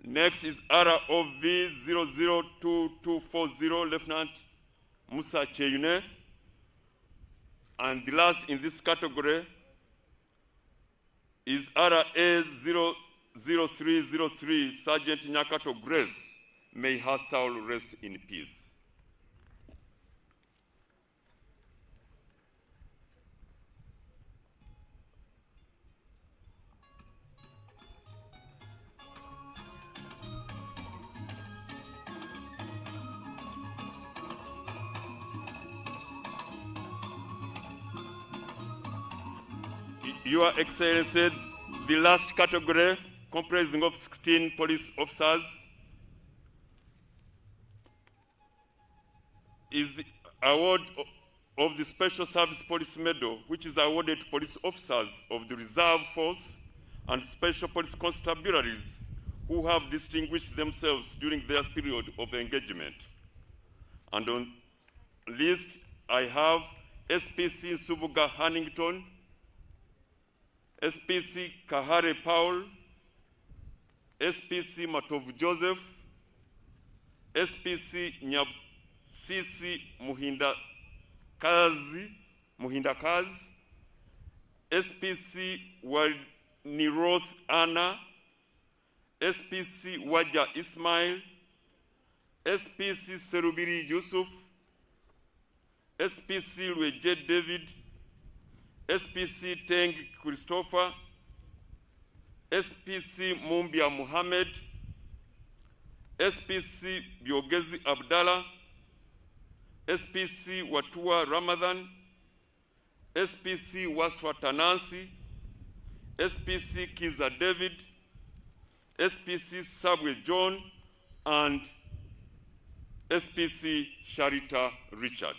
Next is ROV 002240 Lieutenant Musa Cheyune. And the last in this category is RA 00303 Sergeant Nyakato Grace. May her soul rest in peace. Your Excellency, the last category, comprising of 16 police officers, is the award of the Special Service Police Medal, which is awarded to police officers of the Reserve Force and Special Police Constabularies who have distinguished themselves during their period of engagement. And on list, I have SPC Subuga Hannington, SPC Kahare Paul, SPC Matov Joseph, SPC Nyabsisi Muhindakazi, SPC Waniroth Anna, SPC Waja Ismail, SPC Serubiri Yusuf, SPC Lweje David, SPC Teng Christopher, SPC Mumbia Muhammad, SPC Biogezi Abdallah, SPC Watua Ramadan, SPC Waswa Tanansi, SPC Kiza David, SPC Samuel John, and SPC Sharita Richard.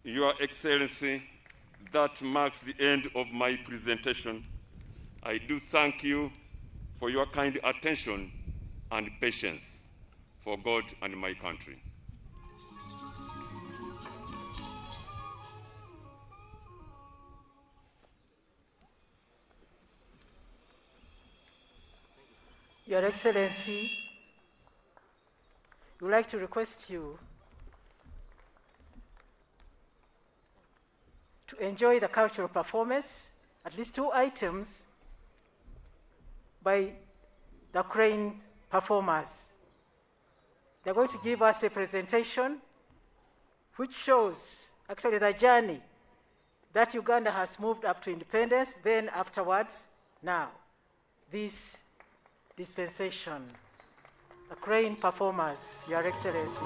Your Excellency, that marks the end of my presentation. I do thank you for your kind attention and patience for God and my country. Your Excellency, we would like to request you to enjoy the cultural performance, at least 2 items, by the crane performers. They're going to give us a presentation which shows actually the journey that Uganda has moved up to independence, then afterwards, now, this dispensation. The crane performers, Your Excellency.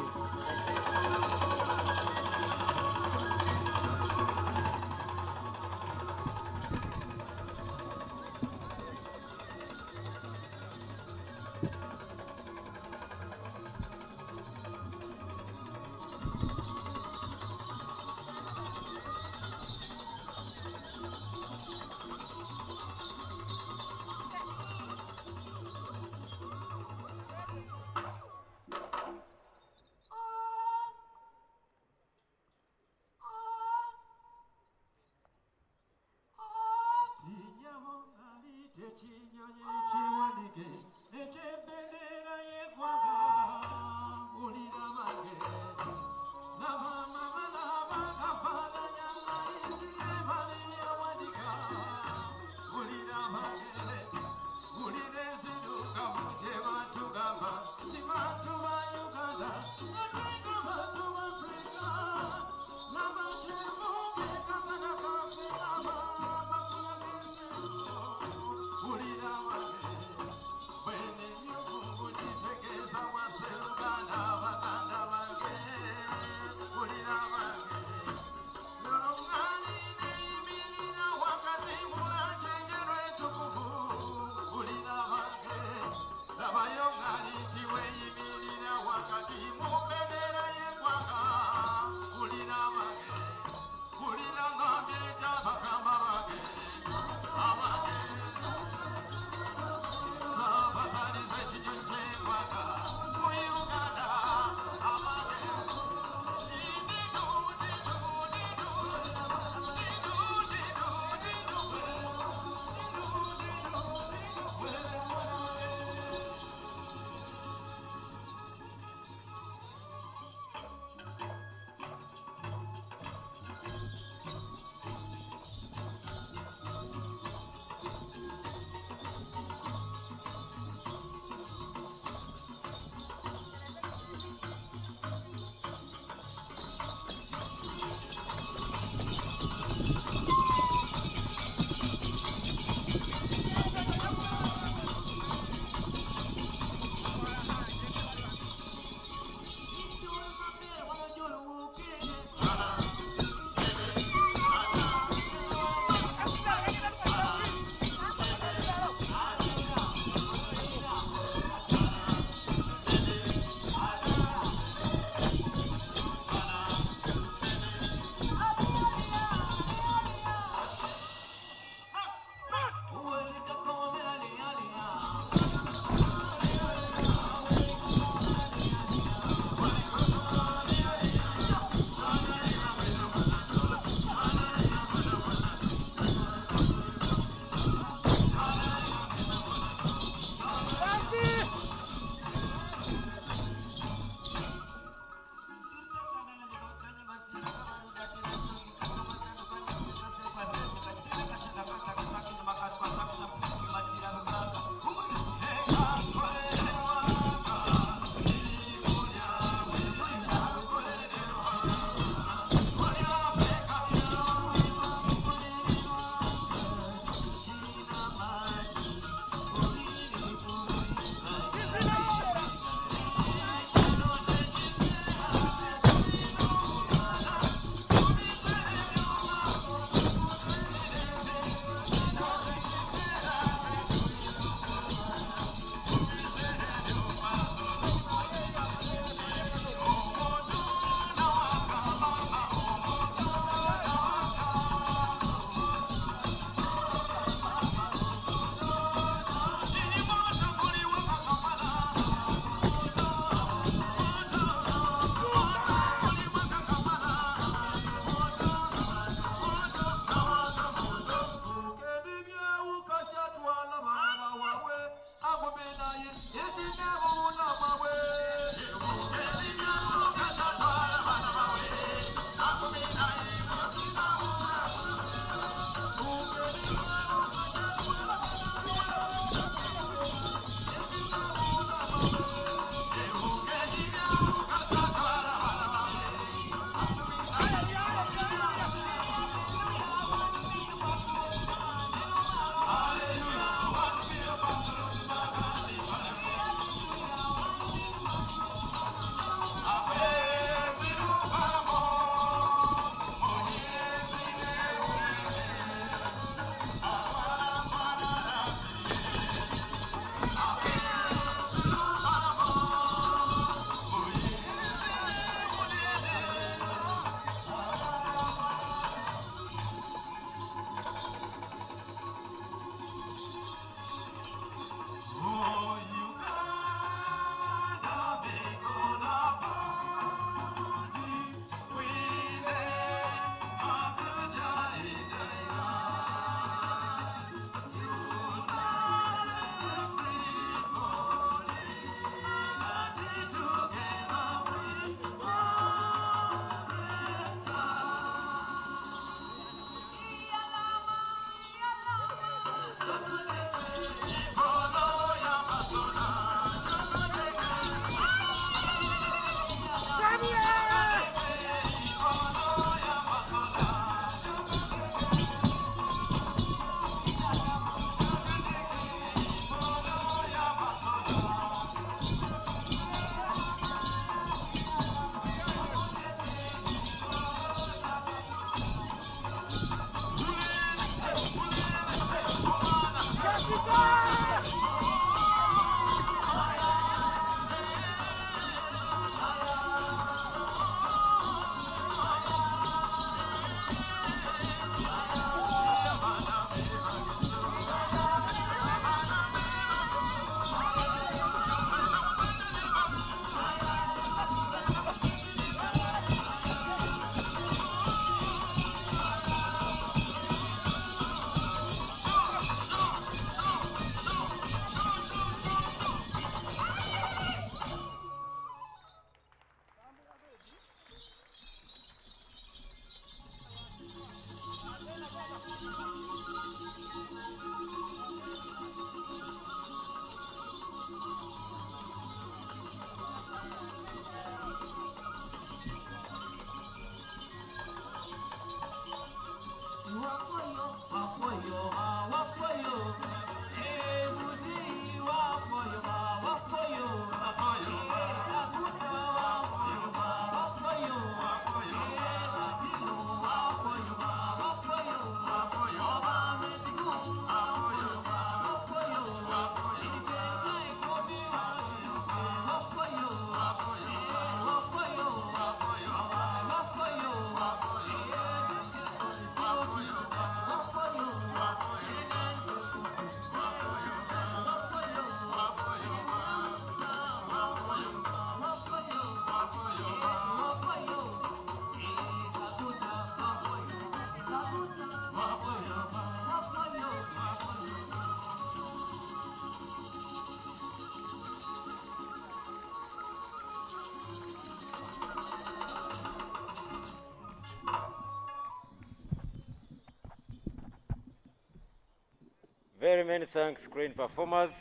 Very many thanks, screen performers,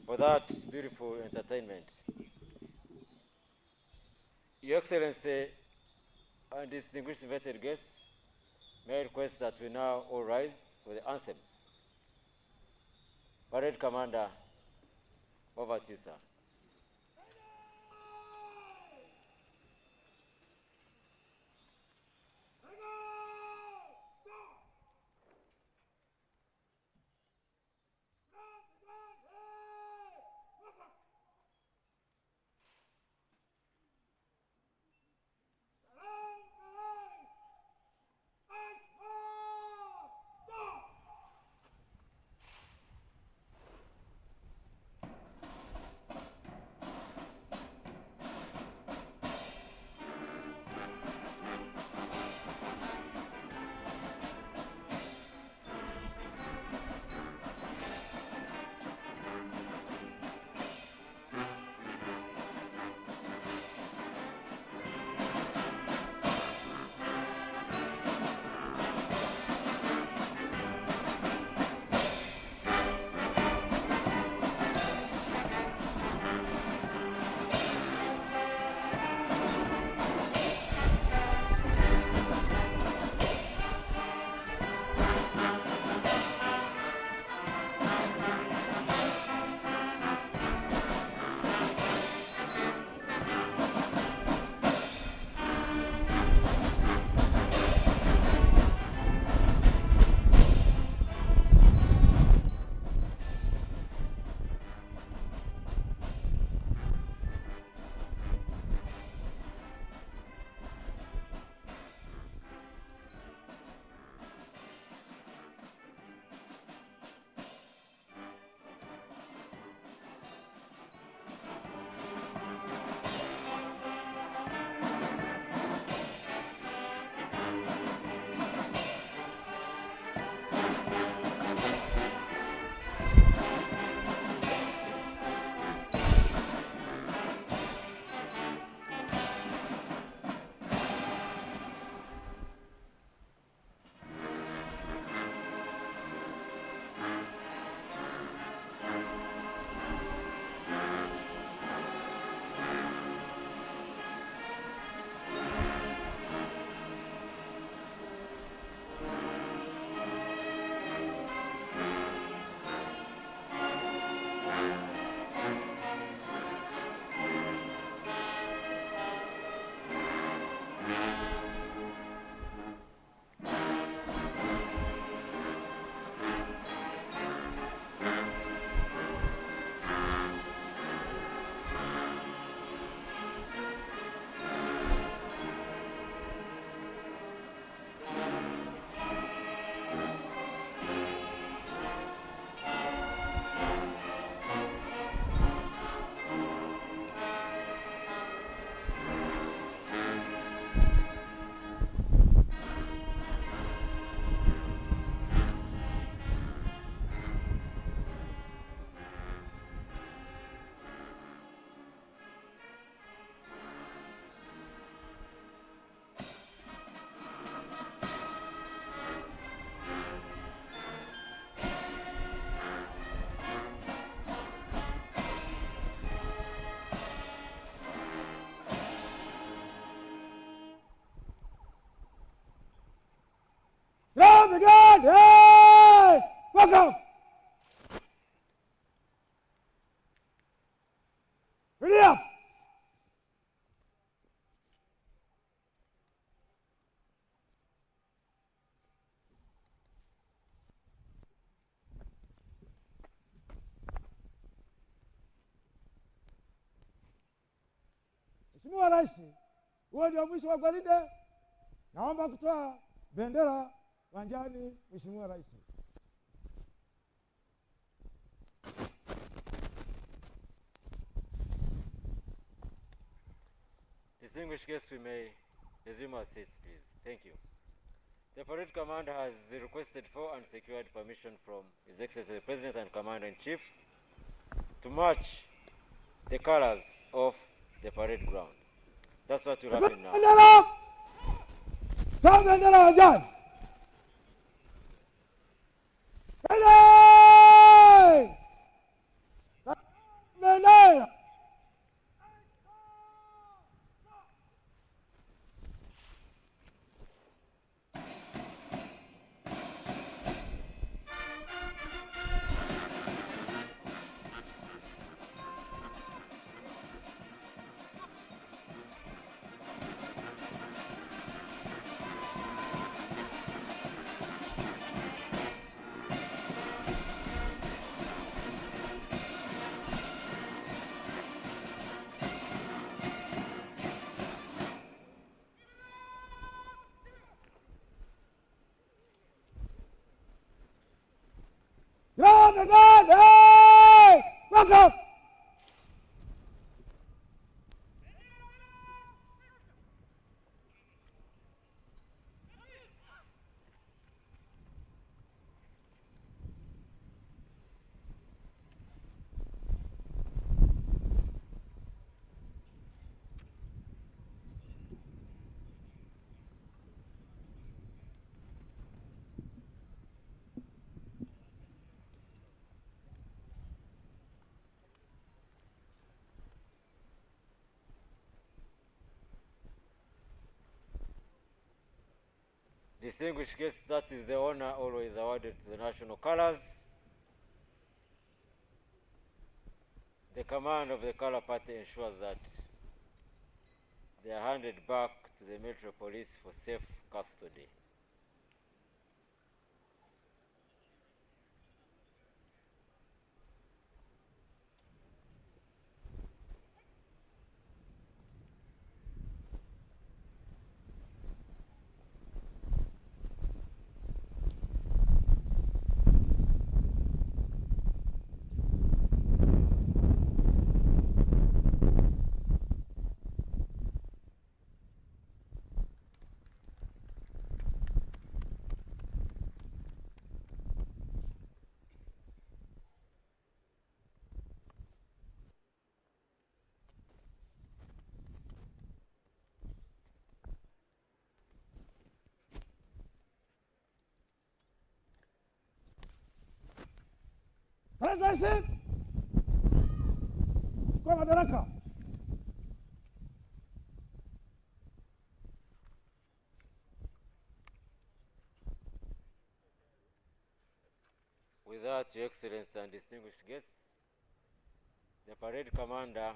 for that beautiful entertainment. Your Excellency and distinguished invited guests, may I request that we now all rise for the anthems. Parade Commander, over to you, sir. From the God, hey! Welcome! Ready up! Mheshimiwa Rais, huo ndio mwisho wa gwaride. Naomba kutoa bendera uwanjani, Mheshimiwa Rais. Distinguished guests, we may resume our seats, please. Thank you. The parade commander has requested for and secured permission from His Excellency the President and Commander-in-Chief to march the colors of the parade ground. That's what will happen now. Bendera! Toa bendera uwanjani. Ready! Bendera! From the God, hey! Welcome! Distinguished guests, that is the honor always awarded to the national colors. The command of the color party ensures that they are handed back to the military police for safe custody. President, kwa madaraka. With that, Your Excellency and distinguished guests, the parade commander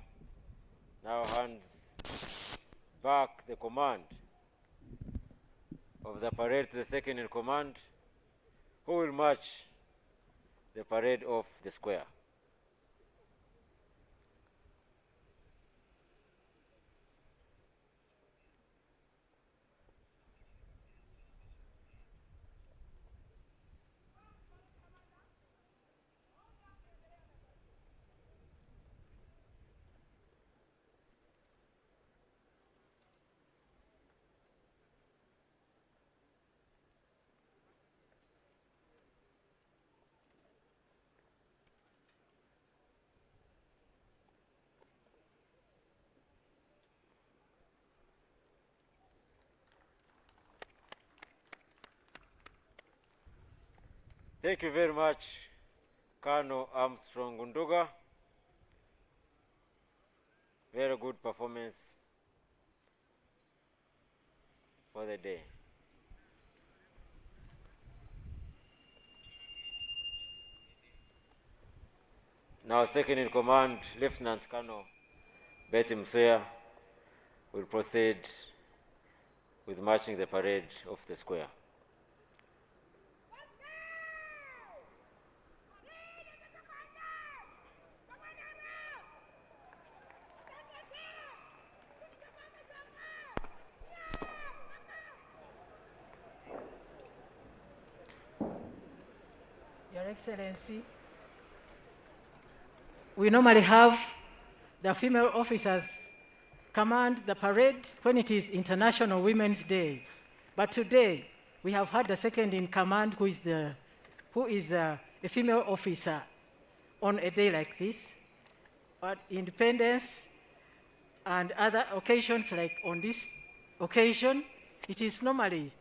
now hands back the command of the parade to the second in command, who will march the parade off the square. Thank you very much, Colonel Armstrong Gunduga. Very good performance for the day. Now, second in command, Lieutenant Colonel Betty Msuya will proceed with marching the parade off the square. Your Excellency, we normally have the female officers command the parade when it is International Women's Day. But today, we have had the second in command who is a female officer on a day like this. But Independence and other occasions like on this occasion, it is normally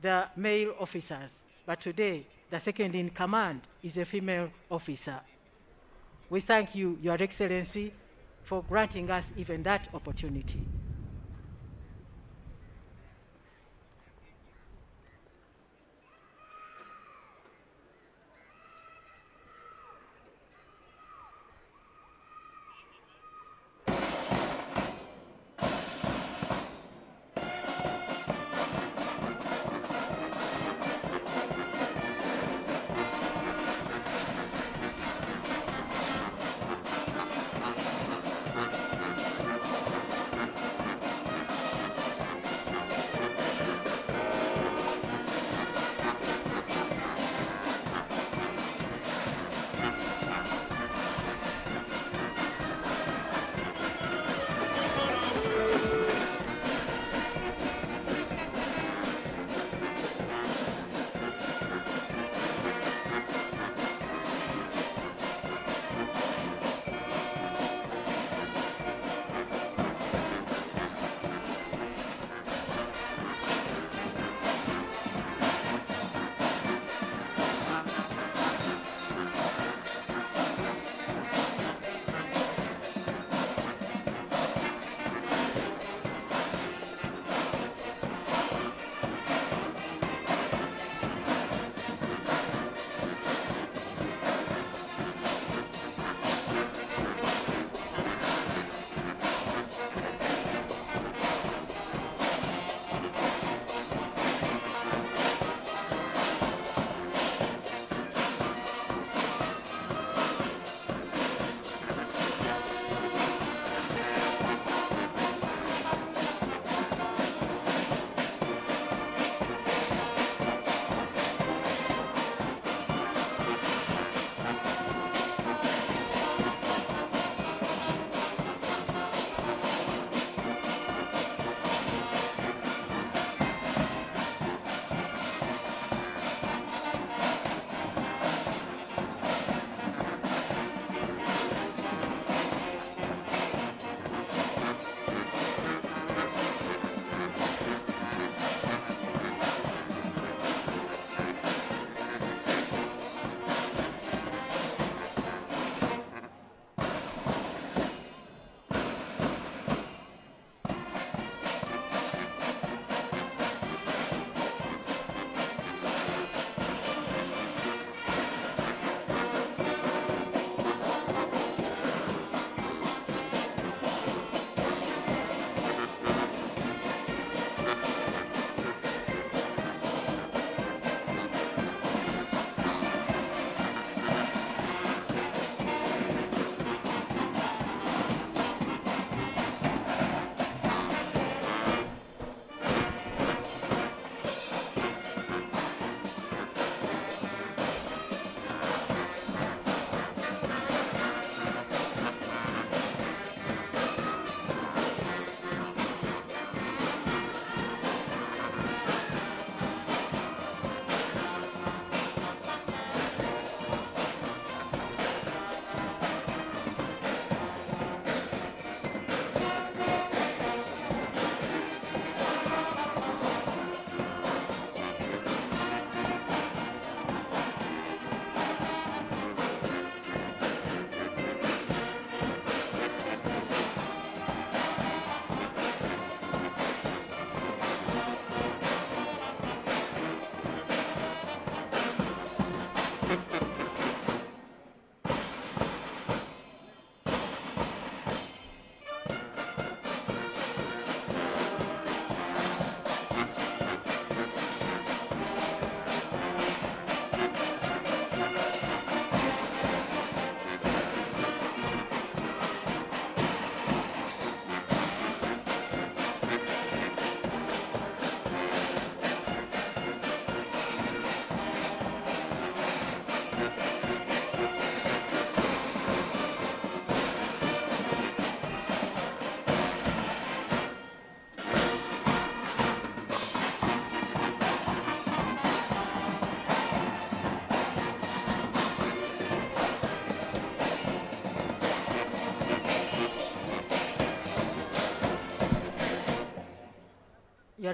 the male officers. But today, the second in command is a female officer. We thank you, Your Excellency, for granting us even that opportunity.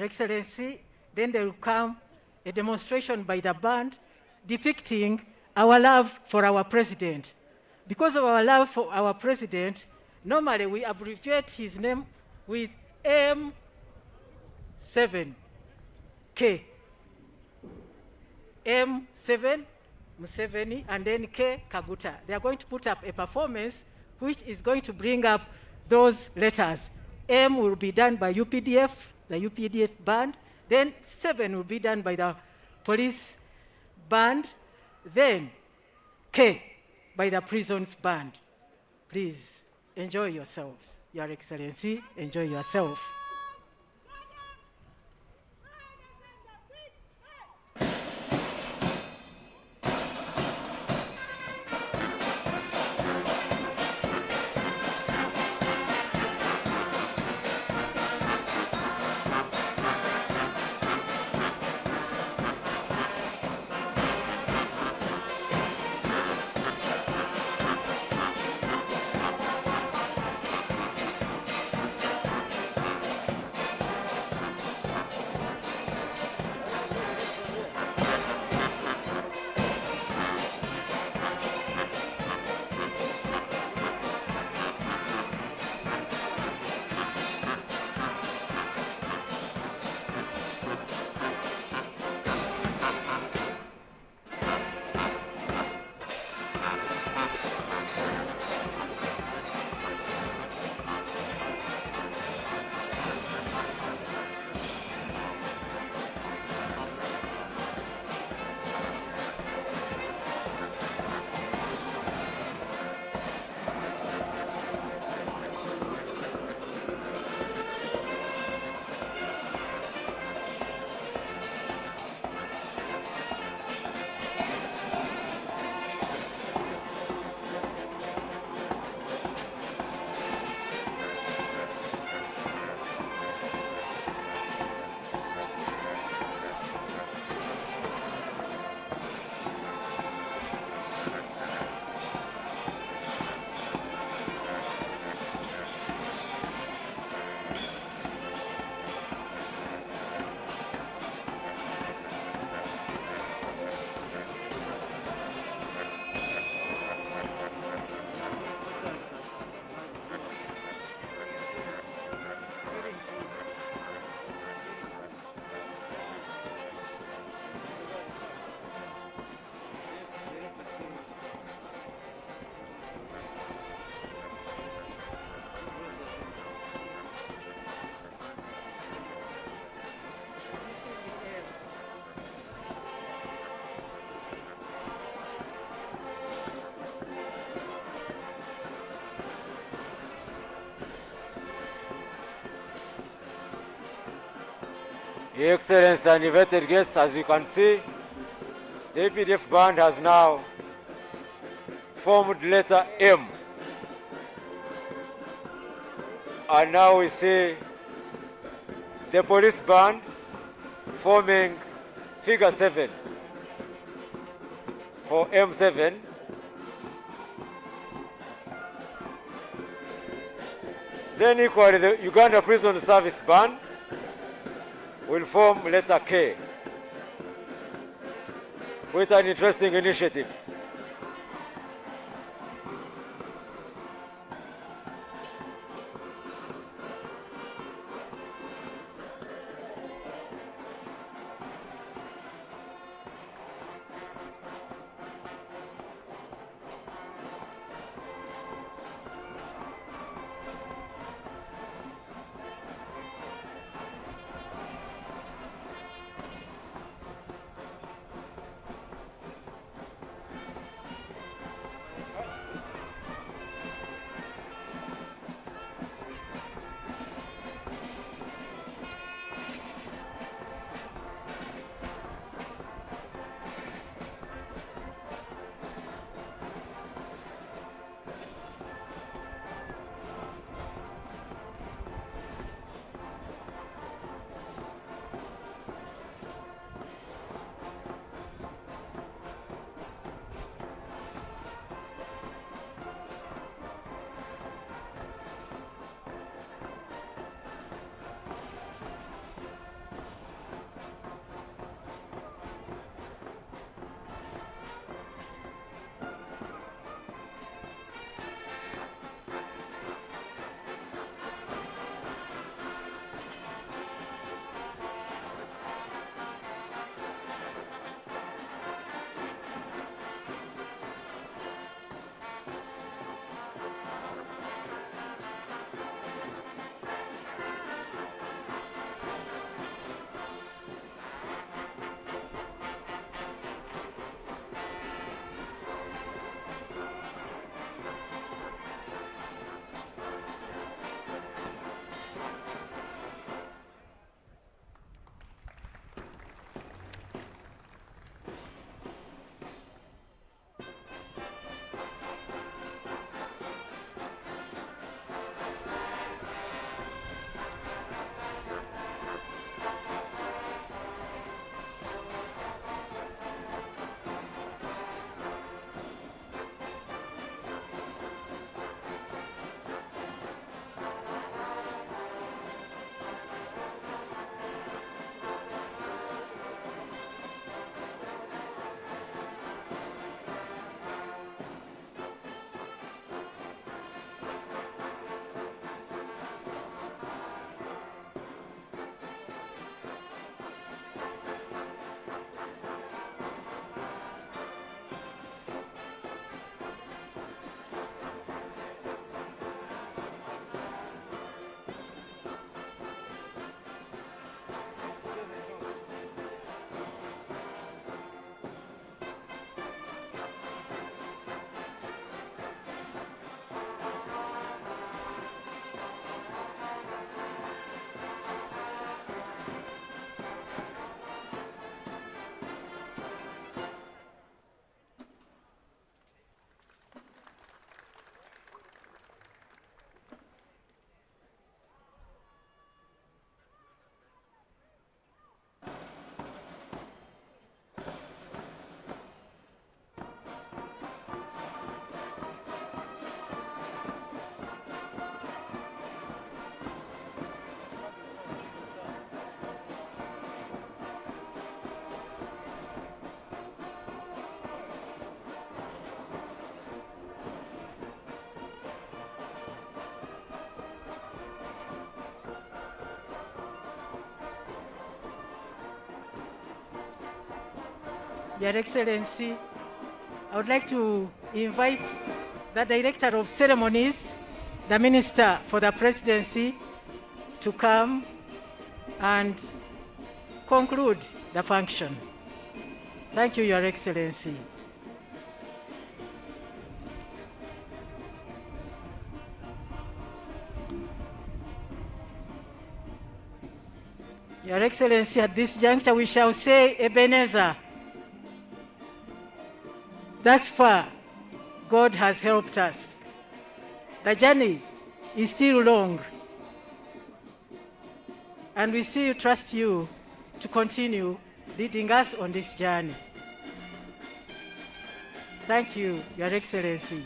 Your Excellency, then there will come a demonstration by the band depicting our love for our president. Because of our love for our president, normally we abbreviate his name with M7K. M7 Museveni, and then K Kaguta. They are going to put up a performance which is going to bring up those letters. M will be done by UPDF, the UPDF band. Then 7 will be done by the police band. Then K by the prisons band. Please enjoy yourselves. Your Excellency, enjoy yourself. Your Excellency and invited guests, as you can see, the APDF band has now formed letter M. And now we see the police band forming figure 7 for M7. Then equally the Uganda Prison Service band will form letter K with an interesting initiative. Your Excellency, I would like to invite the Director of Ceremonies, the Minister for the Presidency, to come and conclude the function. Thank you, Your Excellency. Your Excellency, at this juncture we shall say Ebenezer. Thus far, God has helped us. The journey is still long, and we still trust you to continue leading us on this journey. Thank you, Your Excellency.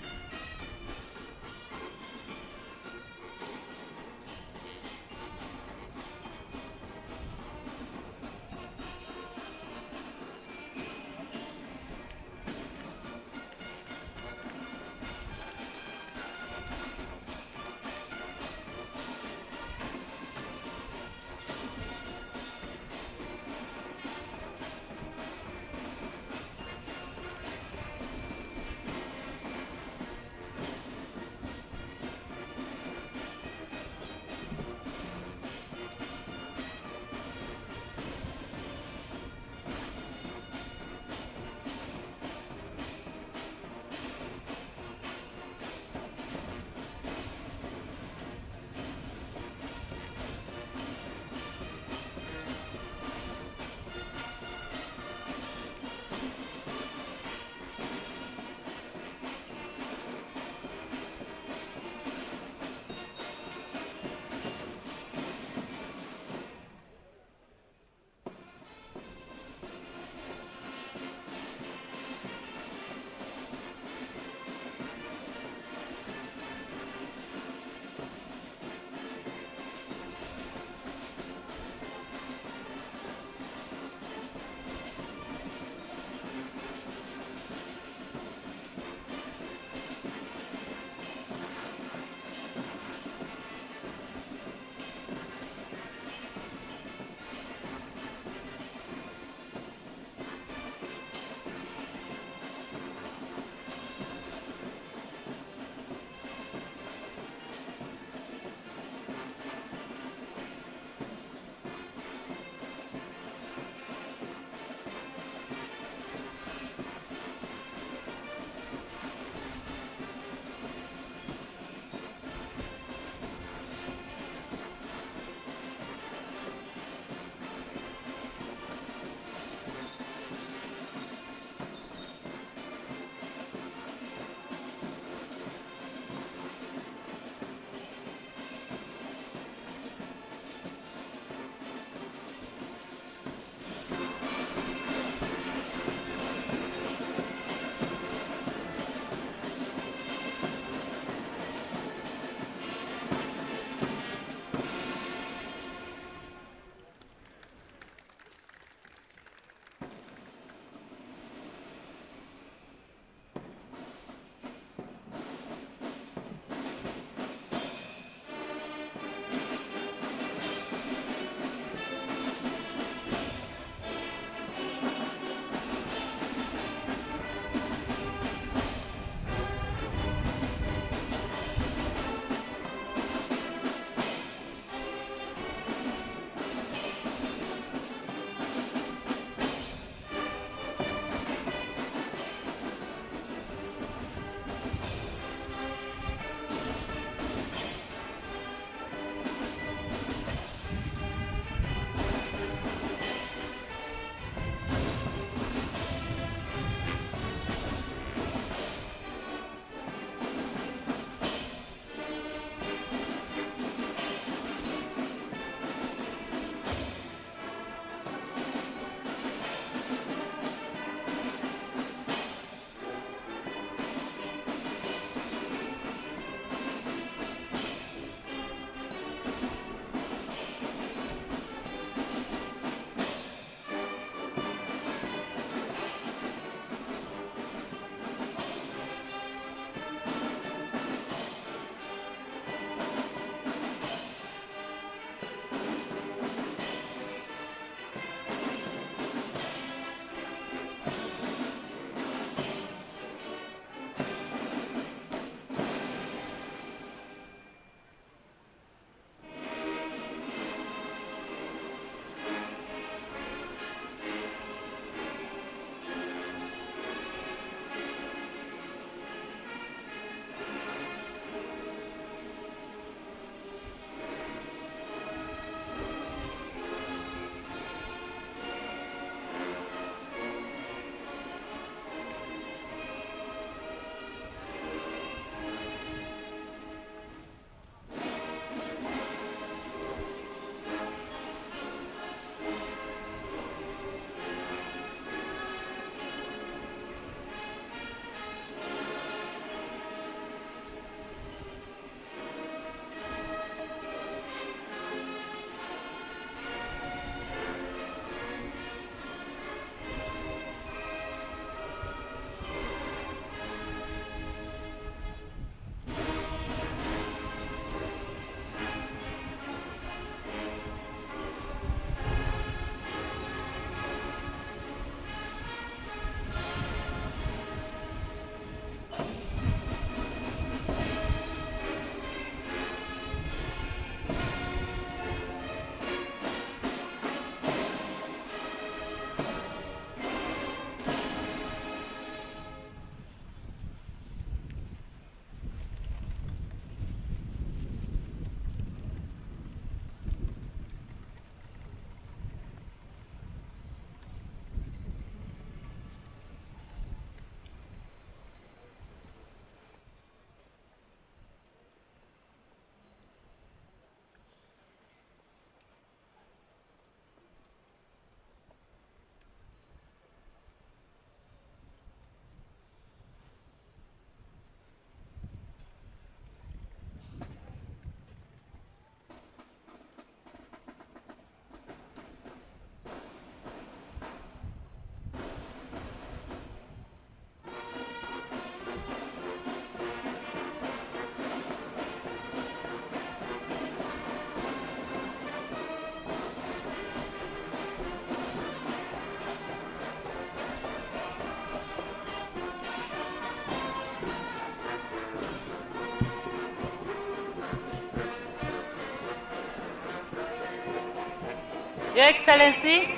Your Excellency,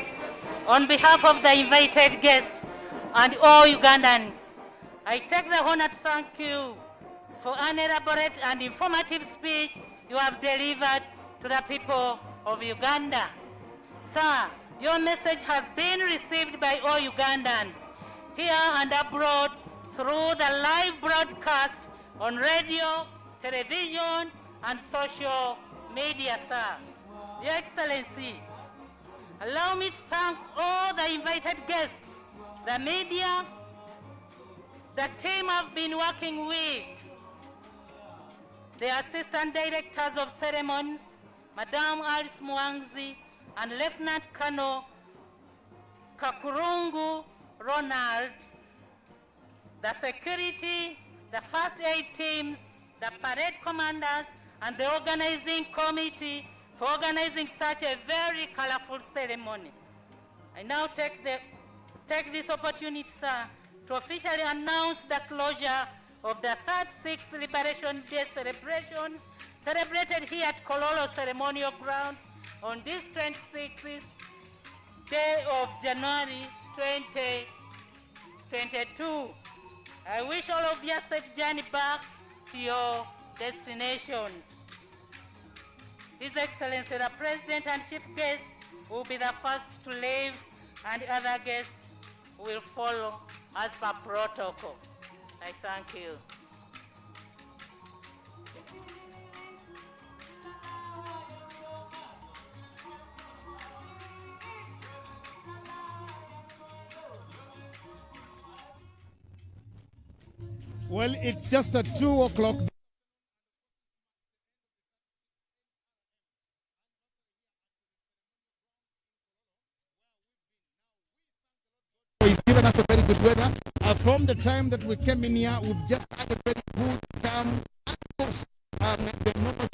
on behalf of the invited guests and all Ugandans, I take the honor to thank you for an elaborate and informative speech you have delivered to the people of Uganda. Sir, your message has been received by all Ugandans, here and abroad, through the live broadcast on radio, television, and social media, sir. Your Excellency, allow me to thank all the invited guests, the media, the team I've been working with, the Assistant Directors of Ceremonies, Madame Alice Mwangzi, and Lieutenant Colonel Kakurungu Ronald, the security, the first aid teams, the parade commanders, and the organizing committee for organizing such a very colorful ceremony. I now take this opportunity, sir, to officially announce the closure of the 36th Liberation Day celebrations celebrated here at Kololo Ceremonial Grounds on this 26th day of January 2022. I wish all of you a safe journey back to your destinations. His Excellency, the President and Chief Guest will be the first to leave, and other guests will follow as per protocol. I thank you. Well, it's just at 2 o'clock. He's given us a very good weather. From the time that we came in here, we've just had a very good, calm, and of course, the normal.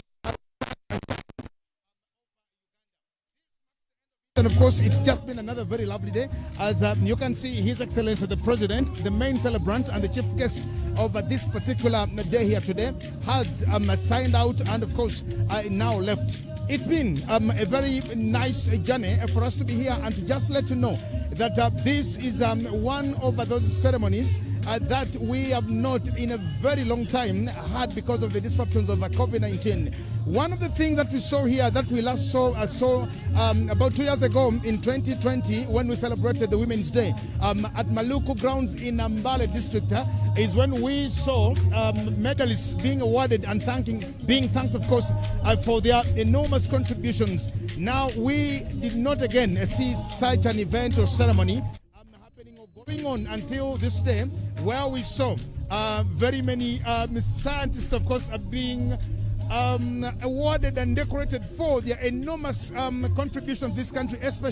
And of course, it's just been another very lovely day. As you can see, His Excellency the President, the main celebrant and the chief guest of this particular day here today, has signed out and of course now left. It's been a very nice journey for us to be here and to just let you know that this is one of those ceremonies that we have not in a very long time had because of the disruptions of COVID-19. One of the things that we saw here that we last saw about 2 years ago in 2020 when we celebrated the Women's Day at Maluku Grounds in Mbale district is when we saw medalists being awarded and being thanked of course for their enormous contributions. Now we did not again see such an event or ceremony happening or going on until this day, where we saw very many scientists of course are being awarded and decorated for their enormous contribution to this country, especially